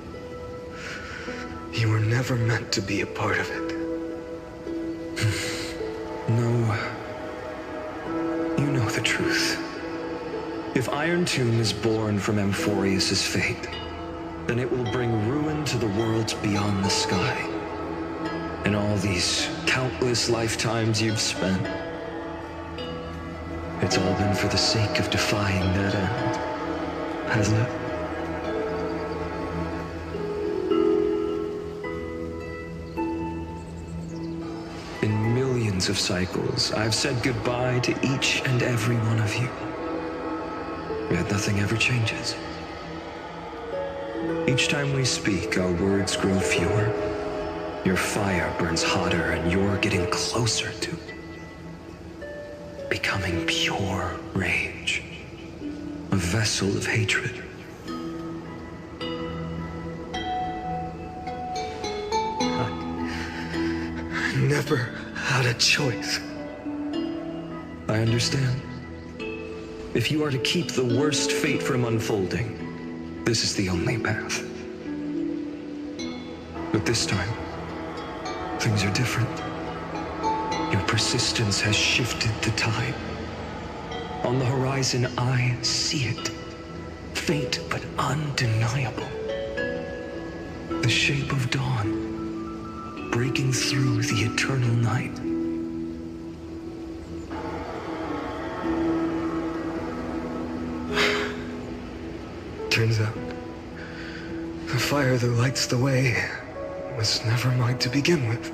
E: You were never meant to be a part of it.
N: No. You know the truth. If Iron Tomb is born from Amphoreus' fate, then it will bring ruin to the worlds beyond the sky. And all these countless lifetimes you've spent, it's all been for the sake of defying that end, hasn't it? In millions of cycles, I've said goodbye to each and every one of you. Yet nothing ever changes. Each time we speak, our words grow fewer. Your fire burns hotter, and you're getting closer to becoming pure rage. A vessel of hatred.
B: I never had a choice.
N: I understand. If you are to keep the worst fate from unfolding, this is the only path. But this time, things are different. Your persistence has shifted the tide. On the horizon, I see it. Faint but undeniable. The shape of dawn, breaking through the eternal night.
B: Turns out, the fire that lights the way was never mine to begin with.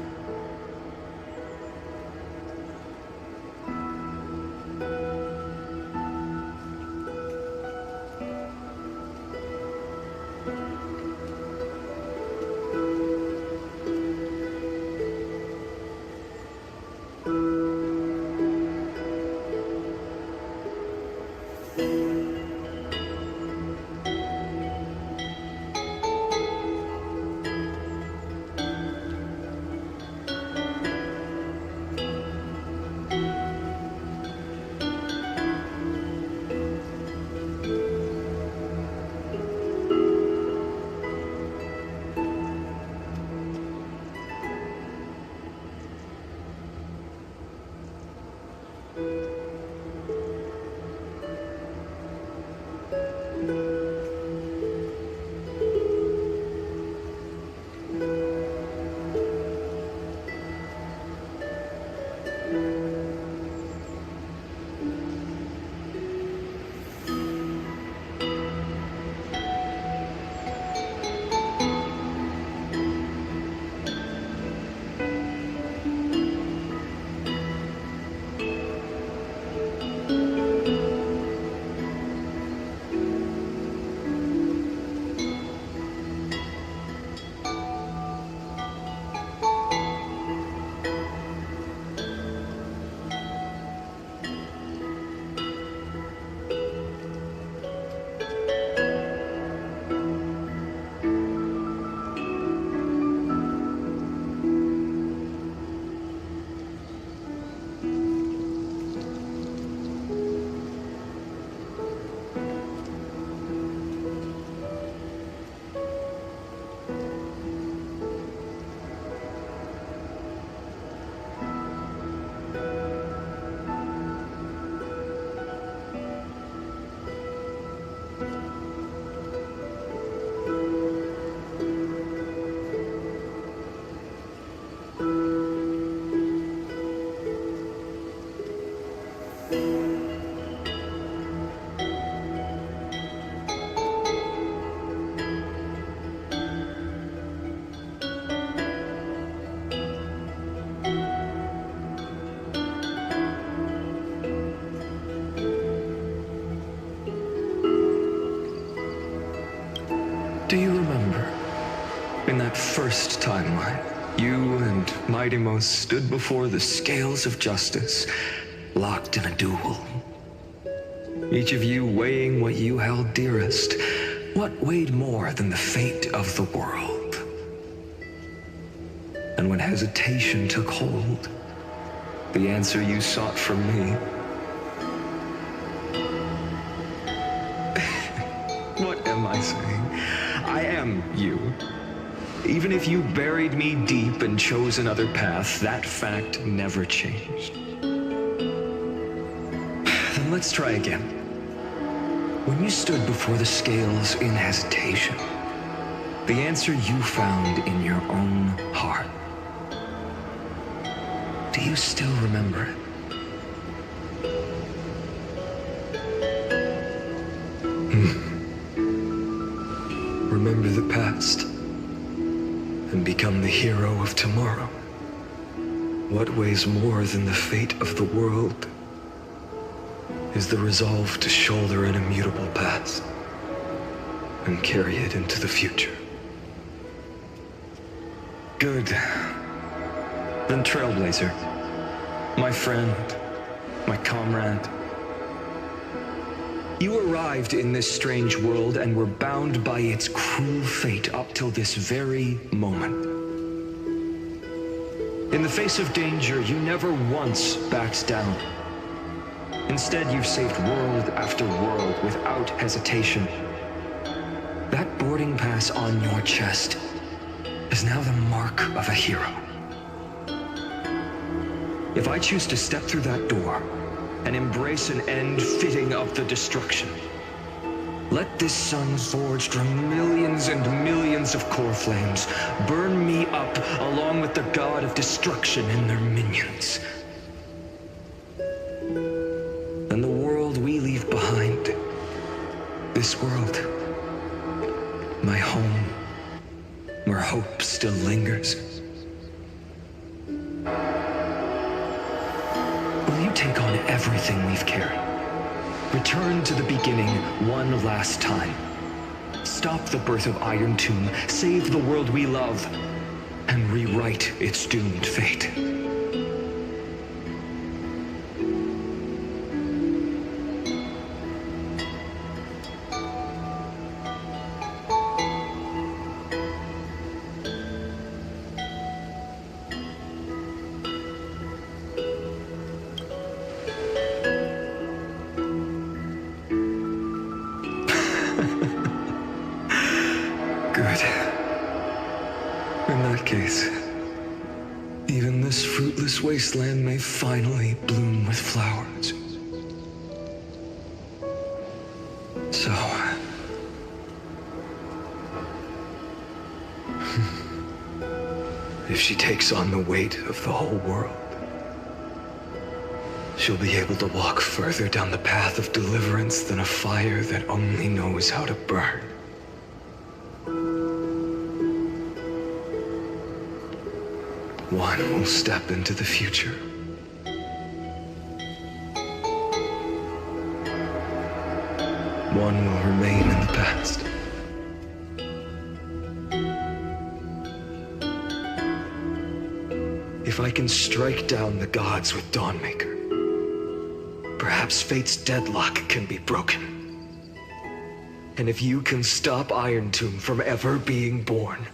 N: Do you remember, in that first timeline, you and Mightymost stood before the scales of justice, locked in a duel? Each of you weighing what you held dearest. What weighed more than the fate of the world? And when hesitation took hold, the answer you sought from me. What am I saying? I am you. Even if you buried me deep and chose another path, that fact never changed. Then let's try again. When you stood before the scales in hesitation, the answer you found in your own heart. Do you still remember it? Remember the past and become the hero of tomorrow. What weighs more than the fate of the world is the resolve to shoulder an immutable past and carry it into the future. Good. Then Trailblazer, my friend, my comrade. You arrived in this strange world and were bound by its cruel fate up till this very moment. In the face of danger, you never once backed down. Instead, you've saved world after world without hesitation. That boarding pass on your chest is now the mark of a hero. If I choose to step through that door and embrace an end fitting of the destruction, let this sun forged from millions and millions of core flames burn me up along with the god of destruction and their minions. And the world we leave behind, this world, my home, where hope still lingers. Will you take on everything we've carried? Return to the beginning one last time. Stop the birth of Iron Tomb, save the world we love, and rewrite its doomed fate. Good. In that case, even this fruitless wasteland may finally bloom with flowers. So... if she takes on the weight of the whole world, she'll be able to walk further down the path of deliverance than a fire that only knows how to burn. One will step into the future. One will remain in the past. If I can strike down the gods with Dawnmaker, perhaps fate's deadlock can be broken. And if you can stop Iron Tomb from ever being born,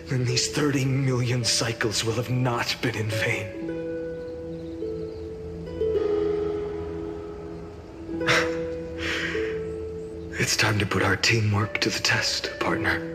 N: then these 30 million cycles will have not been in vain. It's time to put our teamwork to the test, partner.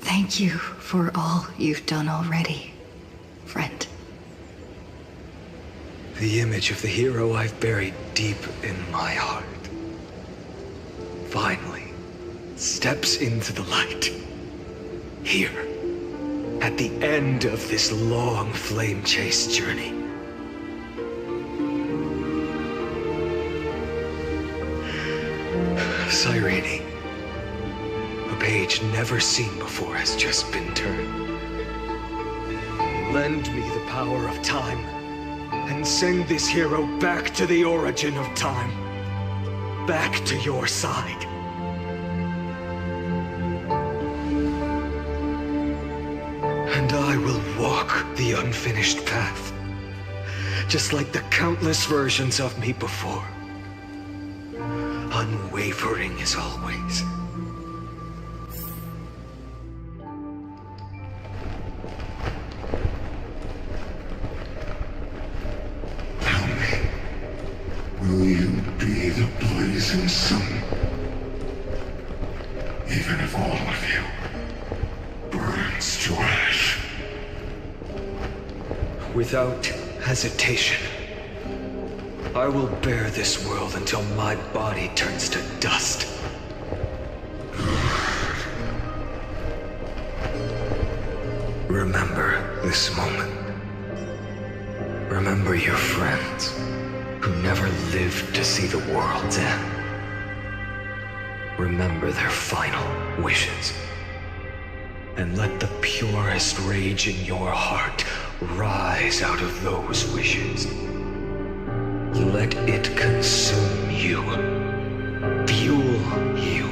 C: Thank you for all you've done already, friend.
N: The image of the hero I've buried deep in my heart finally steps into the light. Here, at the end of this long flame chase journey. Cyrene. A page never seen before has just been turned. Lend me the power of time, and send this hero back to the origin of time. Back to your side. And I will walk the unfinished path, just like the countless versions of me before. Unwavering as always.
E: Will you be the blazing sun? Even if all of you burns to ash.
N: without hesitation. I will bear this world until my body turns to dust. Remember this moment. Remember your friends who never lived to see the world's end. Remember their final wishes. And let the purest rage in your heart rise out of those wishes. Let it consume you, fuel you,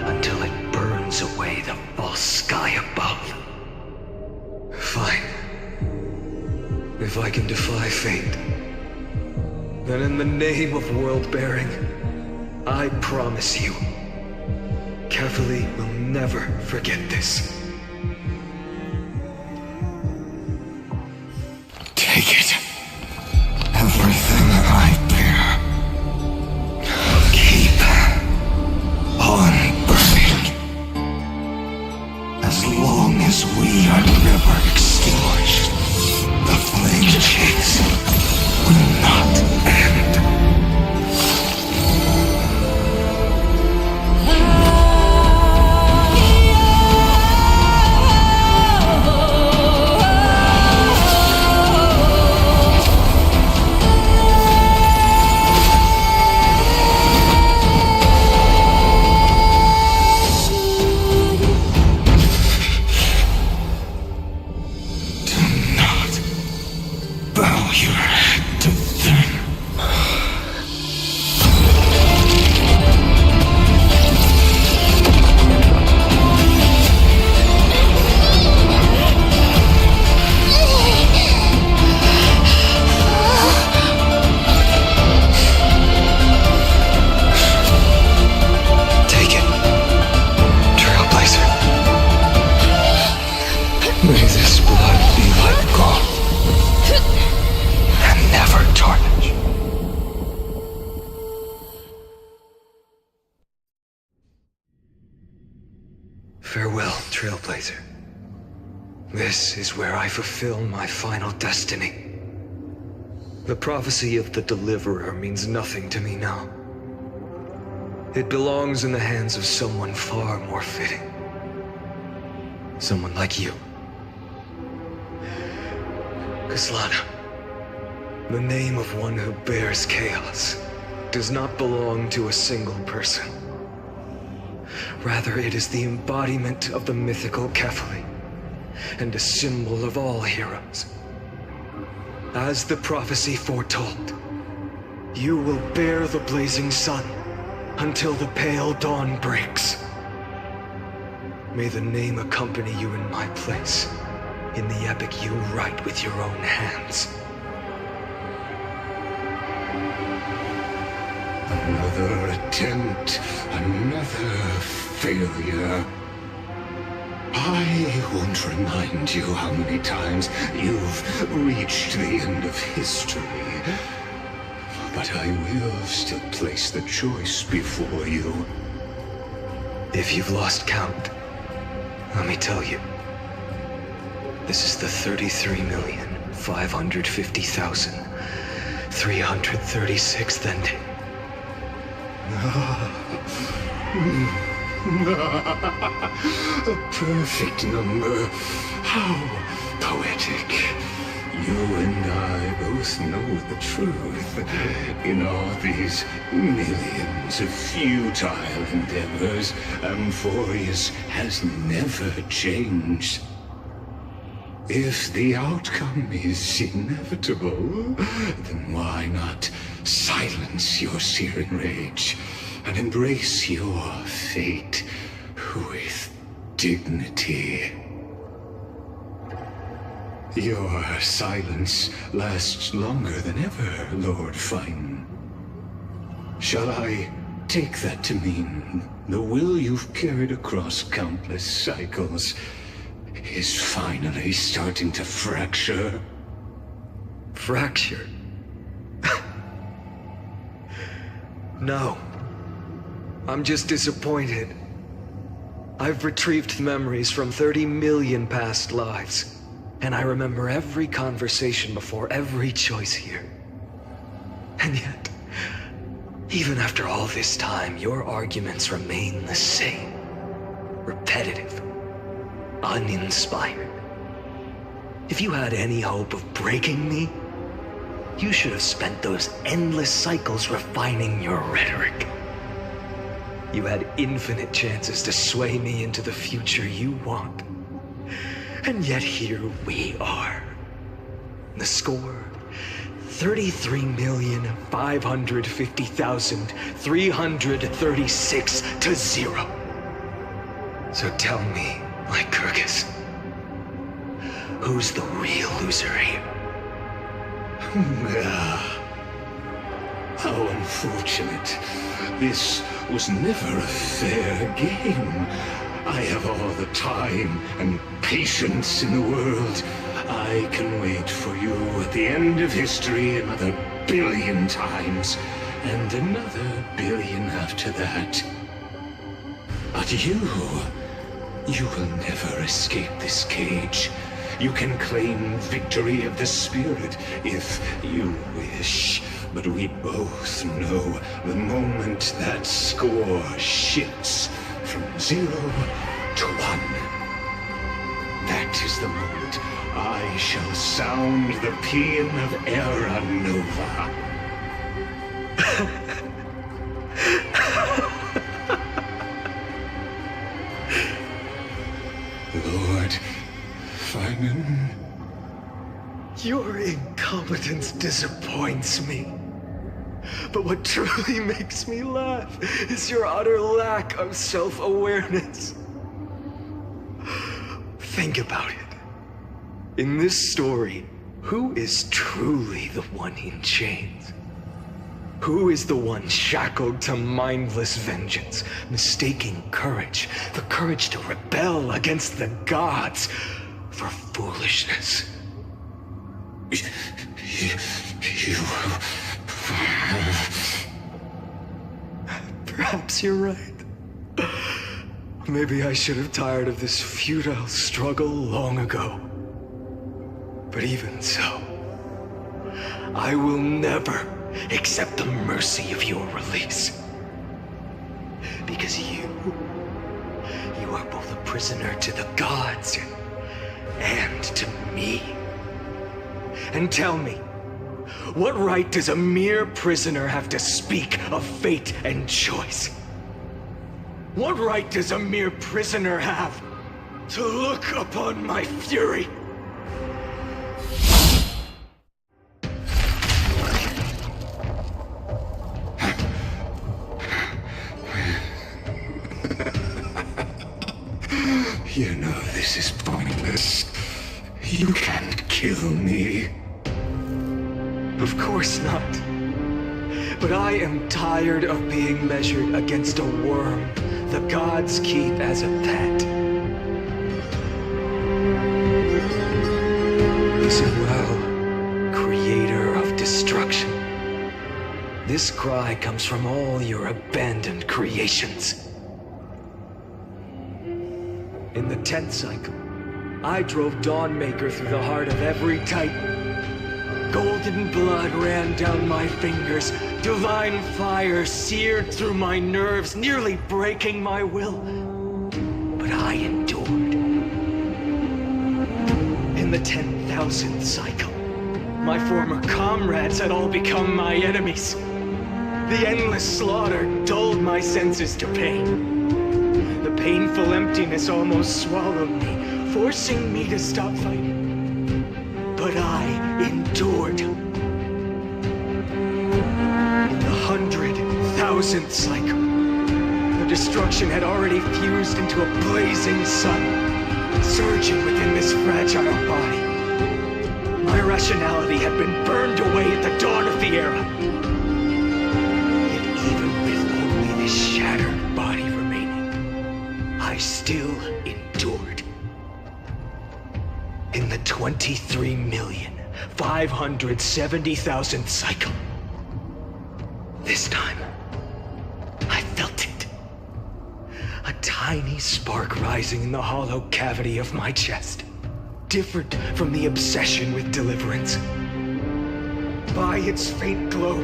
N: until it burns away the false sky above. Fine. If I can defy fate, then in the name of world-bearing, I promise you, Kefali will never forget this.
E: Take it. Everything I bear. Keep on burning. As long as we are never extinguished, the flame chase will not end.
N: Farewell, Trailblazer. This is where I fulfill my final destiny. The prophecy of the Deliverer means nothing to me now. It belongs in the hands of someone far more fitting. Someone like you. Kaslana, the name of one who bears chaos does not belong to a single person. Rather, it is the embodiment of the mythical Kefali, and a symbol of all heroes. As the prophecy foretold, you will bear the blazing sun until the pale dawn breaks. May the name accompany you in my place, in the epic you write with your own hands.
E: Another attempt, another failure. I won't remind you how many times you've reached the end of history. But I will still place the choice before you.
N: If you've lost count, let me tell you. This is the 33,550,336th ending.
E: A perfect number. How poetic. You and I both know the truth. In all these millions of futile endeavors, Amphoreus has never changed. If the outcome is inevitable, then why not silence your searing rage and embrace your fate with dignity? Your silence lasts longer than ever, Lord Phainon. Shall I take that to mean the will you've carried across countless cycles is finally starting to fracture?
N: Fracture? No. I'm just disappointed. I've retrieved memories from 30 million past lives,
B: And I remember every conversation before every choice here. And yet, even after all this time, your arguments remain the same. Repetitive. Uninspired. If you had any hope of breaking me, you should have spent those endless cycles refining your rhetoric. You had infinite chances to sway me into the future you want. And yet here we are. The score, 33,550,336 to 0. So tell me, Lycurgus, who's the real loser here?
E: How unfortunate. This was never a fair game. I have all the time and patience in the world. I can wait for you at the end of history another billion times, and another billion after that. But you will never escape this cage. You can claim victory of the spirit if you wish. But we both know the moment that score shifts from 0 to 1. That is the moment I shall sound the paean of Era Nova. Lord Phainon.
B: Your incompetence disappoints me. But what truly makes me laugh is your utter lack of self-awareness. Think about it. In this story, who is truly the one in chains? Who is the one shackled to mindless vengeance, mistaking courage, the courage to rebel against the gods, for foolishness? Perhaps you're right. Maybe I should have tired of this futile struggle long ago. But even so, I will never accept the mercy of your release. Because you are both a prisoner to the gods and to me. And tell me, what right does a mere prisoner have to speak of fate and choice? What right does a mere prisoner have to look upon my fury?
E: You know this is pointless. You can't kill me.
B: Of course not. But I am tired of being measured against a worm the gods keep as a pet. Listen well, creator of destruction. This cry comes from all your abandoned creations. In the 10th cycle, I drove Dawnmaker through the heart of every Titan. Golden blood ran down my fingers. Divine fire seared through my nerves, nearly breaking my will. But I endured. In the 10,000th cycle, my former comrades had all become my enemies. The endless slaughter dulled my senses to pain. The painful emptiness almost swallowed me, forcing me to stop fighting. But I endured. In the 100,000th cycle, the destruction had already fused into a blazing sun, surging within this fragile body. My rationality had been burned away at the dawn of the era. Yet even with only this shattered body remaining, I still endured. In the 23,570,000th cycle. This time, I felt it. A tiny spark rising in the hollow cavity of my chest.
N: different from the obsession with deliverance. By its faint glow,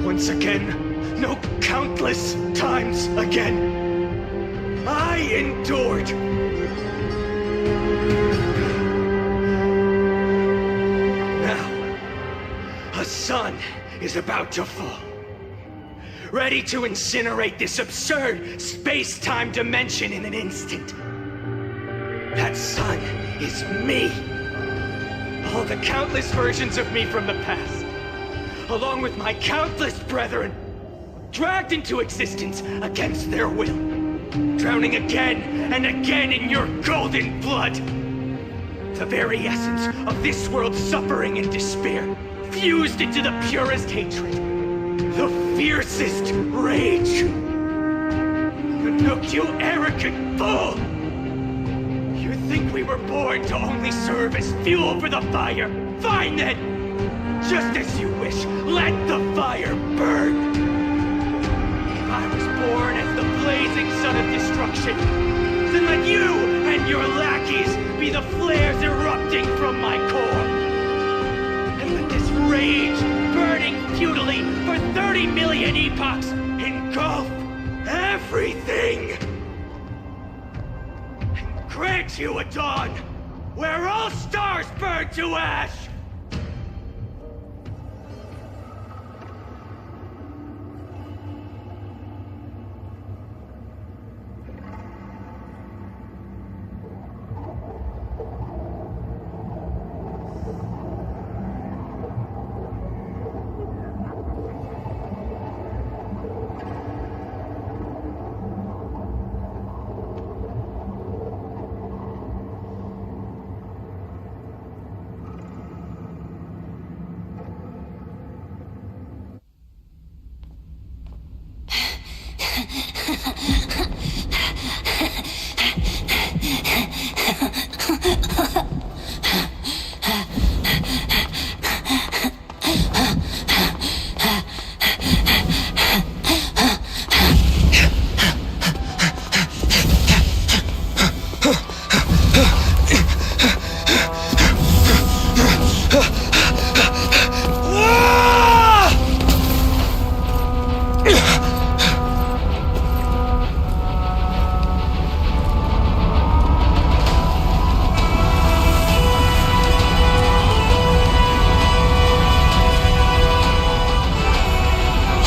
N: once again, no, countless times again, I endured. Now, a sun is about to fall, ready to incinerate this absurd space-time dimension in an instant. That sun is me. All the countless versions of me from the past, along with my countless brethren, dragged into existence against their will, drowning again and again in your golden blood. The very essence of this world's suffering and despair, fused into the purest hatred, the fiercest rage. Nook, you arrogant fool! You think we were born to only serve as fuel for the fire? Fine then! Just as you wish, let the fire burn! If I was born as the blazing sun of destruction, then let you and your lackeys be the flares erupting from my core. And let this rage, burning futilely for 30 million epochs, engulf everything! And grant you a dawn where all stars burn to ash!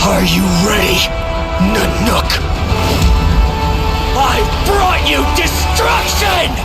Q: Are you ready, Nanook? I've brought you destruction!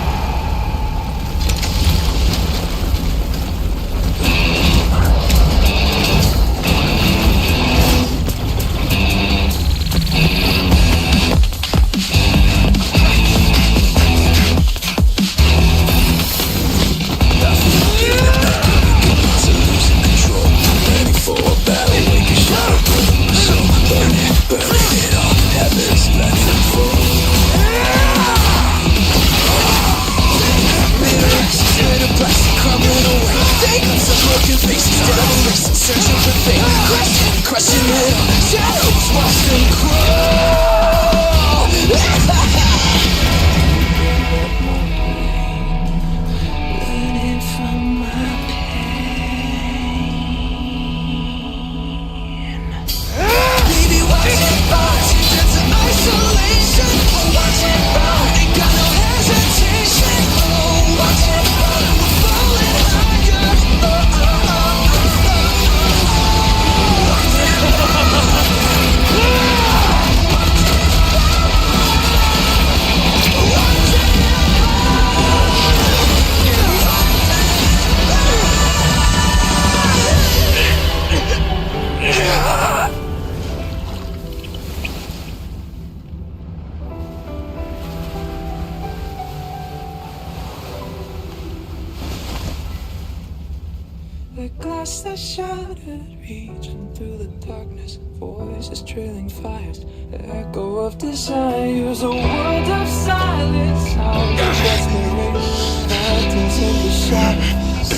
R: The glass that shattered, reaching through the darkness, voices trailing fires, the echo of desires, a world of silence, sounds of desperation, patterns in the shadows,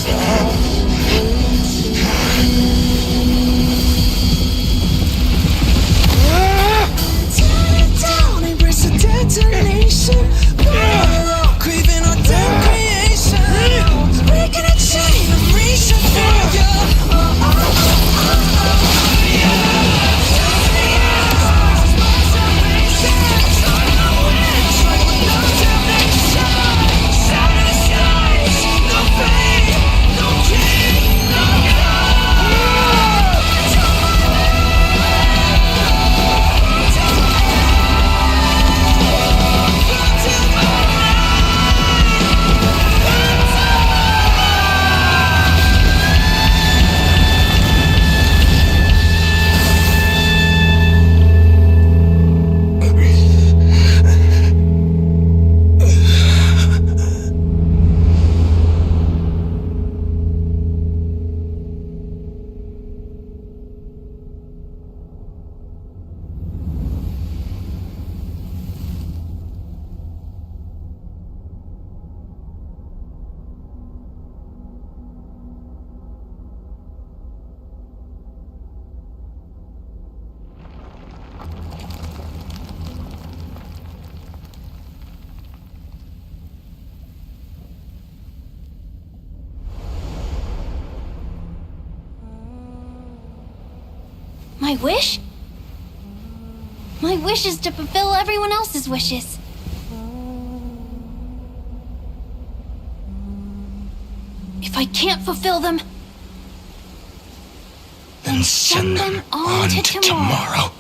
R: tear it down, embrace the detonation, craving our damn creation.
S: My wish? My wish is to fulfill everyone else's wishes. If I can't fulfill them,
Q: then send them on to tomorrow.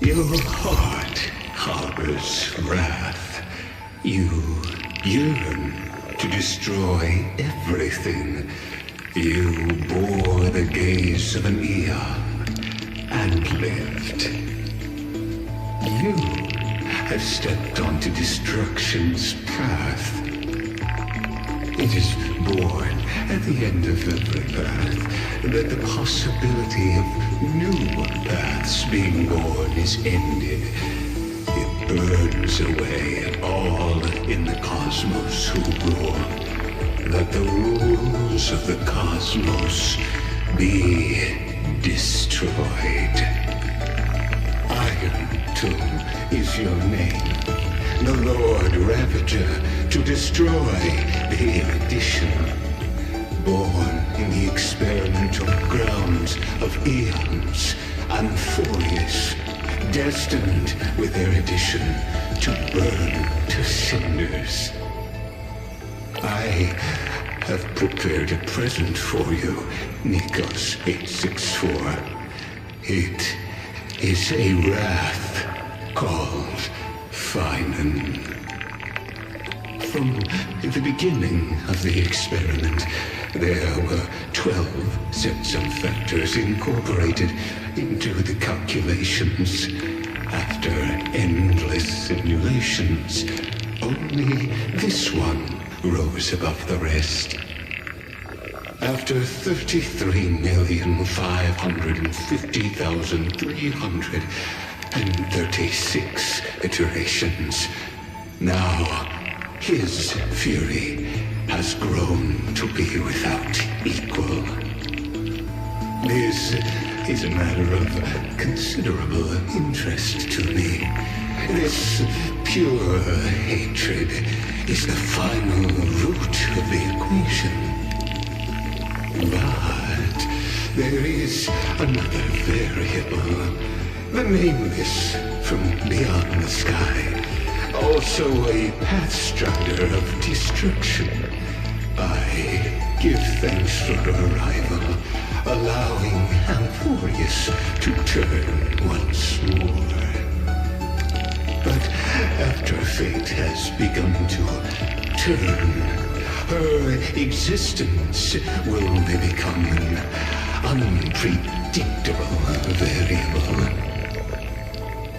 E: Your heart harbors wrath. You yearn to destroy everything. You bore the gaze of an eon and lived. You have stepped onto destruction's path. It is born at the end of every path that the possibility of new paths being born is ended. It burns away all in the cosmos who rule, that the rules of the cosmos be destroyed. Iron Tomb is your name, the Lord Ravager, to destroy the erudition. Born in the experimental grounds of eons, Amphoreus, destined with erudition to burn to cinders. I have prepared a present for you, Nikos 864. It is a wrath called Phainon. From the beginning of the experiment, there were 12 sets of factors incorporated into the calculations. After endless simulations, only this one rose above the rest. After 33,550,336 iterations, now his fury has grown to be without equal. This is a matter of considerable interest to me. This pure hatred is the final root of the equation. But there is another variable, the nameless from beyond the sky. Also a pathstrider of destruction. I give thanks for her arrival, allowing Amphoreus to turn once more. But after fate has begun to turn, her existence will become an unpredictable variable.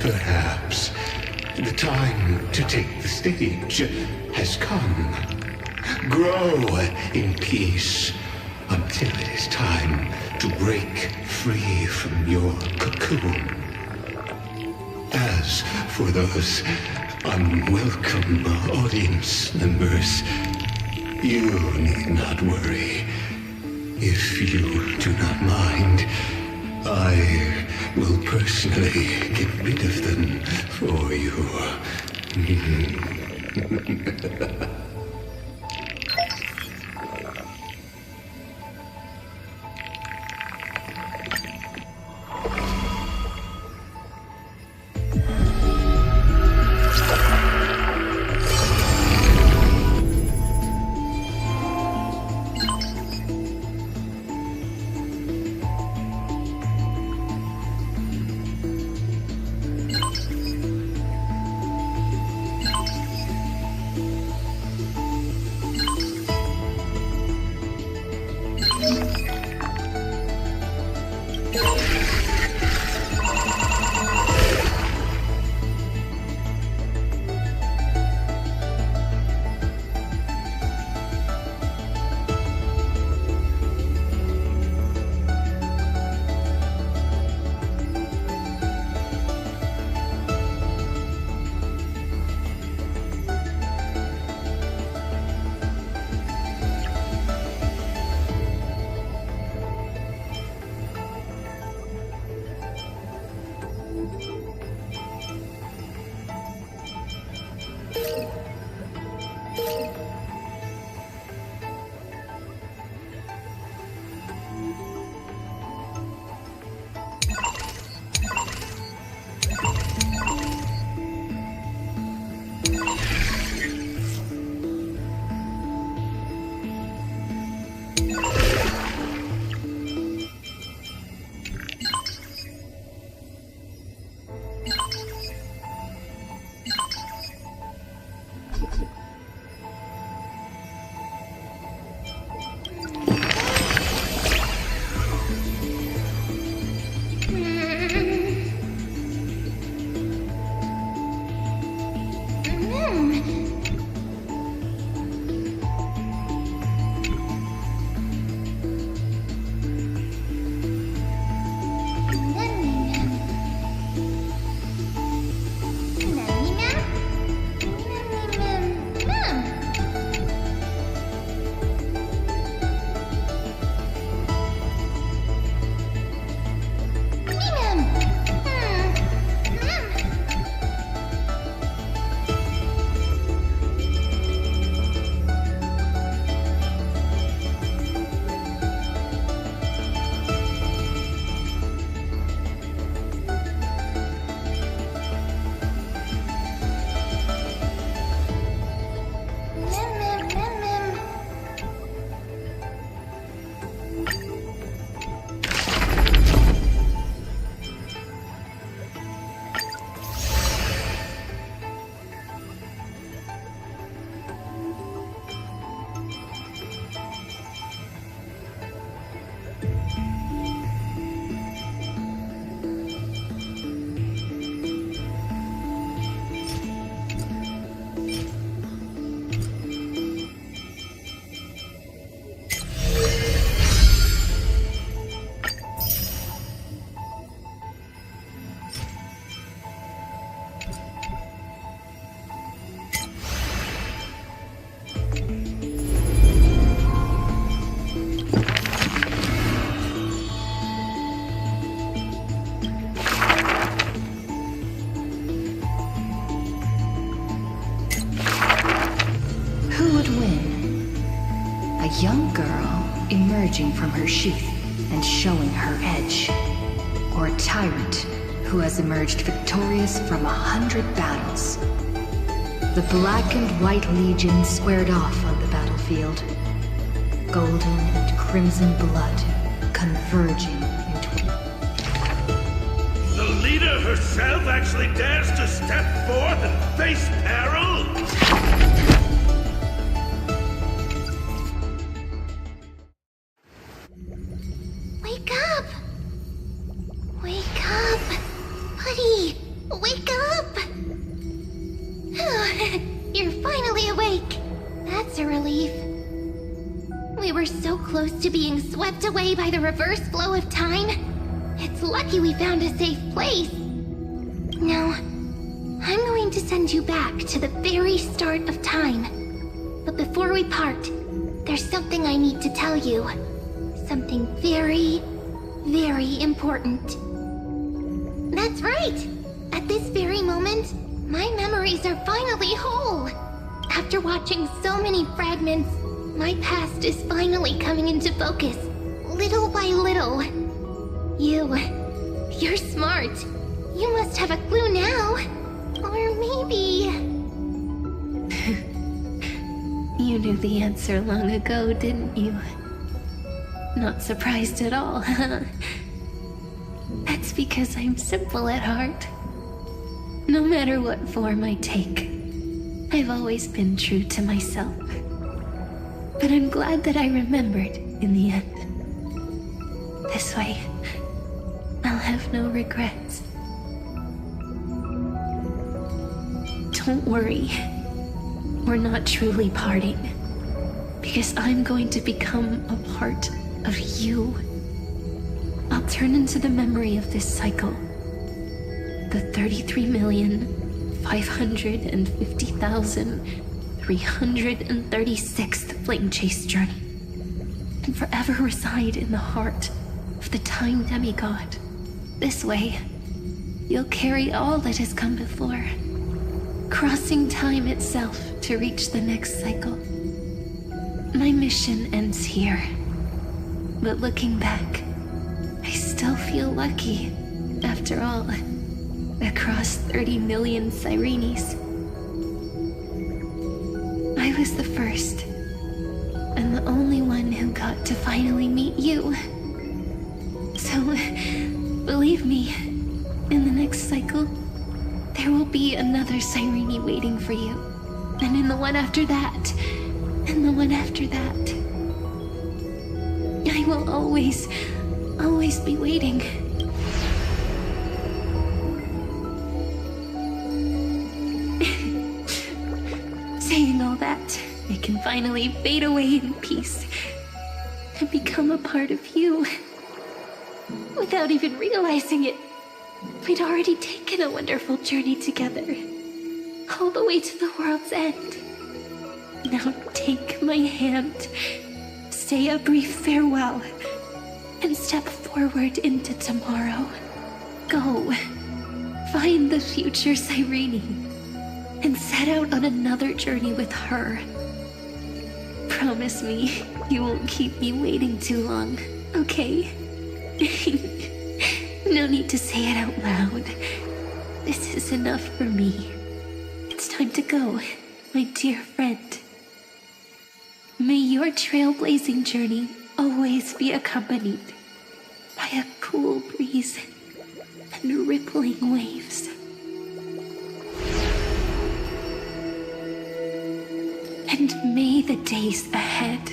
E: Perhaps the time to take the stage has come. Grow in peace until it is time to break free from your cocoon. As for those unwelcome audience members, you need not worry. If you do not mind, I will personally get rid of them for you.
C: young girl emerging from her sheath and showing her edge. Or a tyrant who has emerged victorious from 100 battles. The Black and White Legion squared off on the battlefield. Golden and crimson blood converging into...
T: The leader herself actually dares to step forth and face peril?
F: Wake up! Wake up! Buddy! Wake up! You're finally awake. That's a relief. We were so close to being swept away by the reverse flow of time. It's lucky we found a safe place. Now, I'm going to send you back to the very start of time. But before we part, there's something I need to tell you. Something very, very important. That's right! At this very moment, my memories are finally whole. After watching so many fragments, my past is finally coming into focus, little by little. You're smart. You must have a clue now. Or maybe...
A: You knew the answer long ago, didn't you? Not surprised at all, huh? That's because I'm simple at heart. No matter what form I take, I've always been true to myself. But I'm glad that I remembered in the end. This way, I'll have no regrets. Don't worry. We're not truly parting. Because I'm going to become a part of you. I'll turn into the memory of this cycle. The 33,550,336th Flame Chase journey. And forever reside in the heart of the Time Demigod. This way, you'll carry all that has come before. Crossing time itself to reach the next cycle. My mission ends here. But looking back, I still feel lucky, after all, across 30 million Sirenes. I was the first, and the only one who got to finally meet you. So, believe me, in the next cycle, there will be another Sirene waiting for you. And in the one after that, and the one after that. I will always be waiting. Saying all that, I can finally fade away in peace and become a part of you. Without even realizing it, we'd already taken a wonderful journey together, all the way to the world's end. Now take my hand, say a brief farewell, and step forward into tomorrow. Go, find the future Sirene, and set out on another journey with her. Promise me you won't keep me waiting too long, okay? No need to say it out loud. This is enough for me. It's time to go, my dear friend. May your trailblazing journey always be accompanied by a cool breeze and rippling waves. And may the days ahead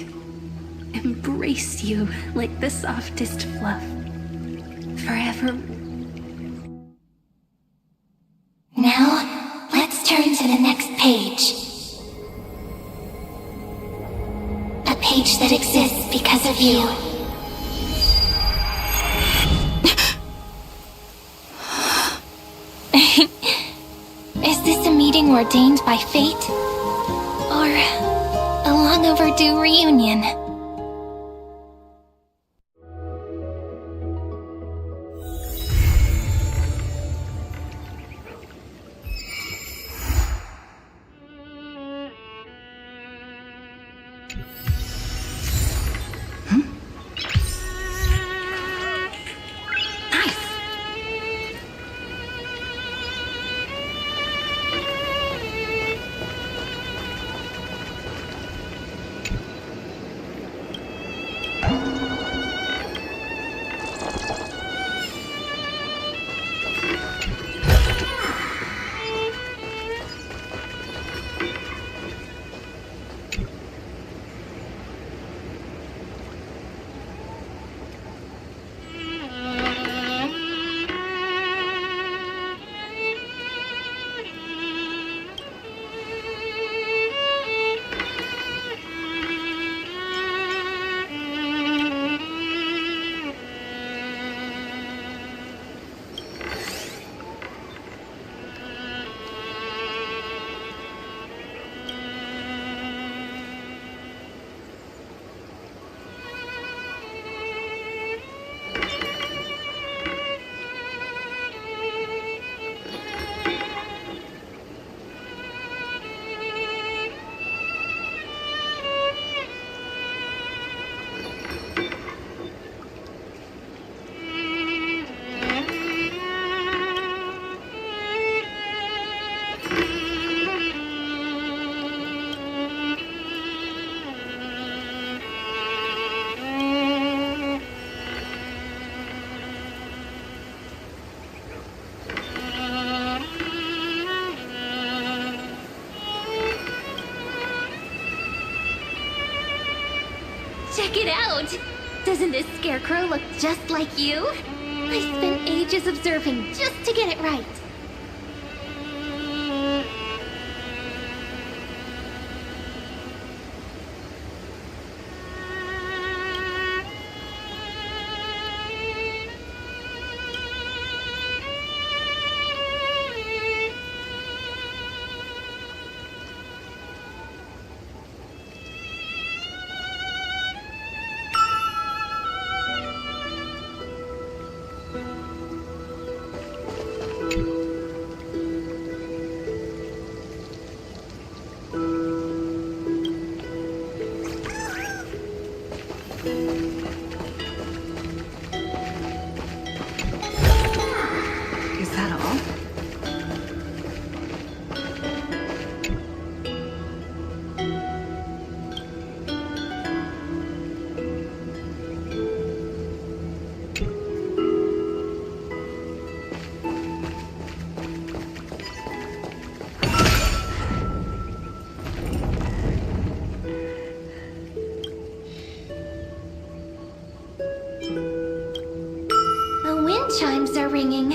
A: embrace you like the softest fluff forever.
F: Now, let's turn to the next page. A page that exists because of you. Is this a meeting ordained by fate? Or a long overdue reunion?
A: Check it out! Doesn't this scarecrow look just like you? I spent ages observing just to get it right.
C: Is that all?
A: The wind chimes are ringing,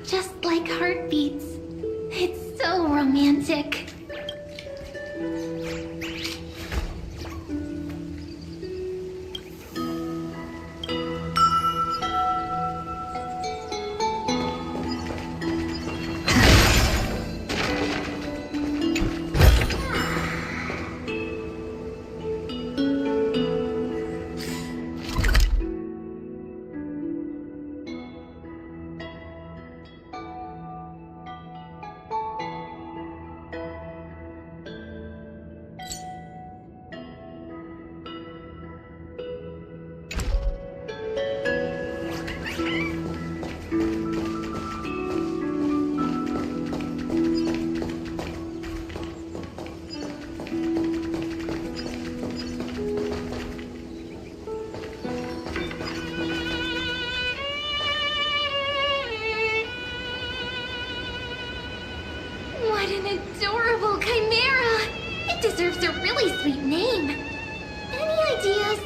A: just like heartbeats. It's so romantic. What an adorable chimera! It deserves a really sweet name. Any ideas?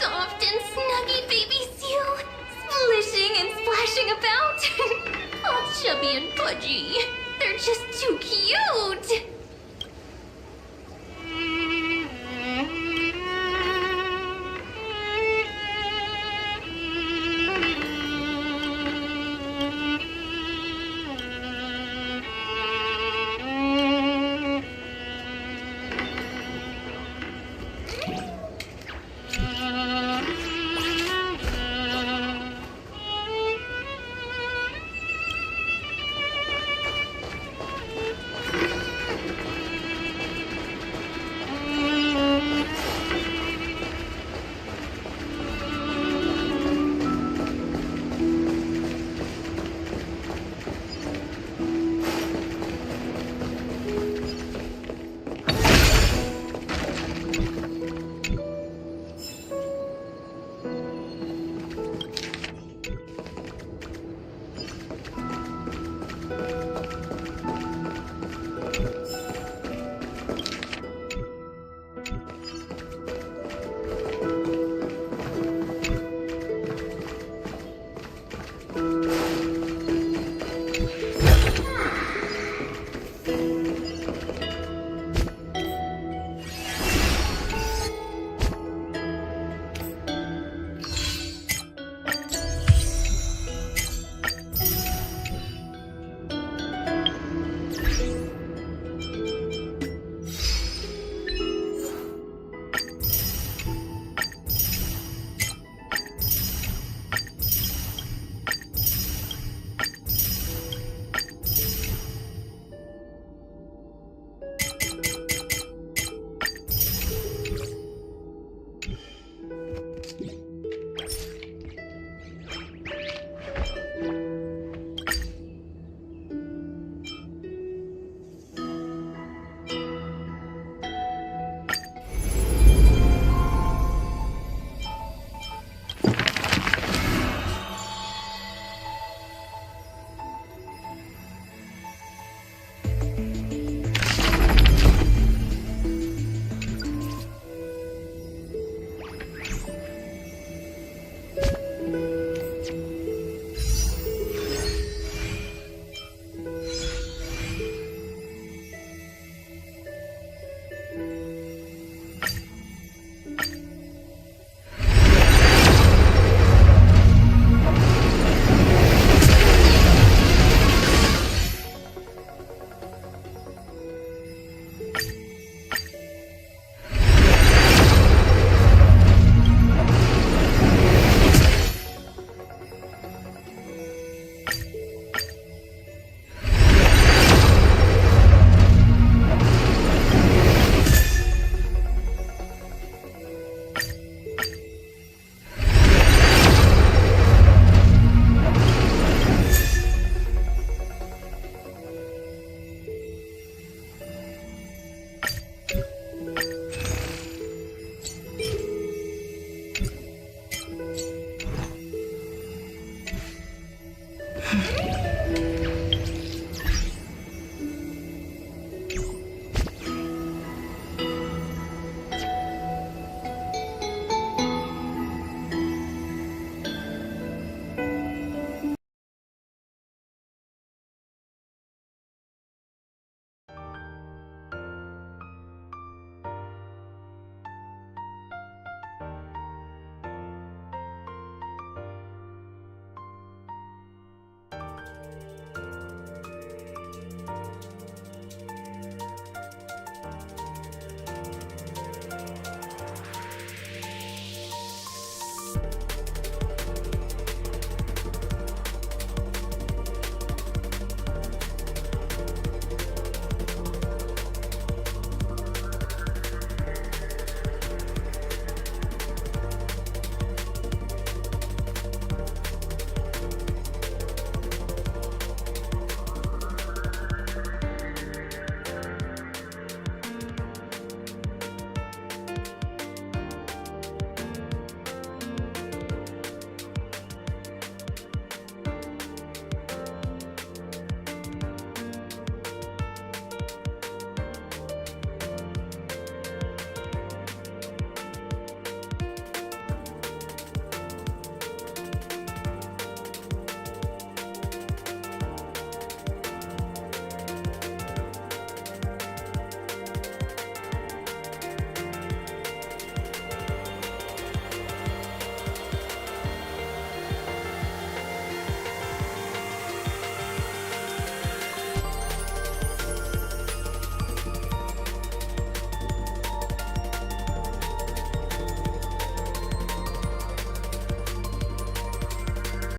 A: Soft and snuggy baby Seal, splishing and splashing about. All chubby and pudgy. They're just too cute.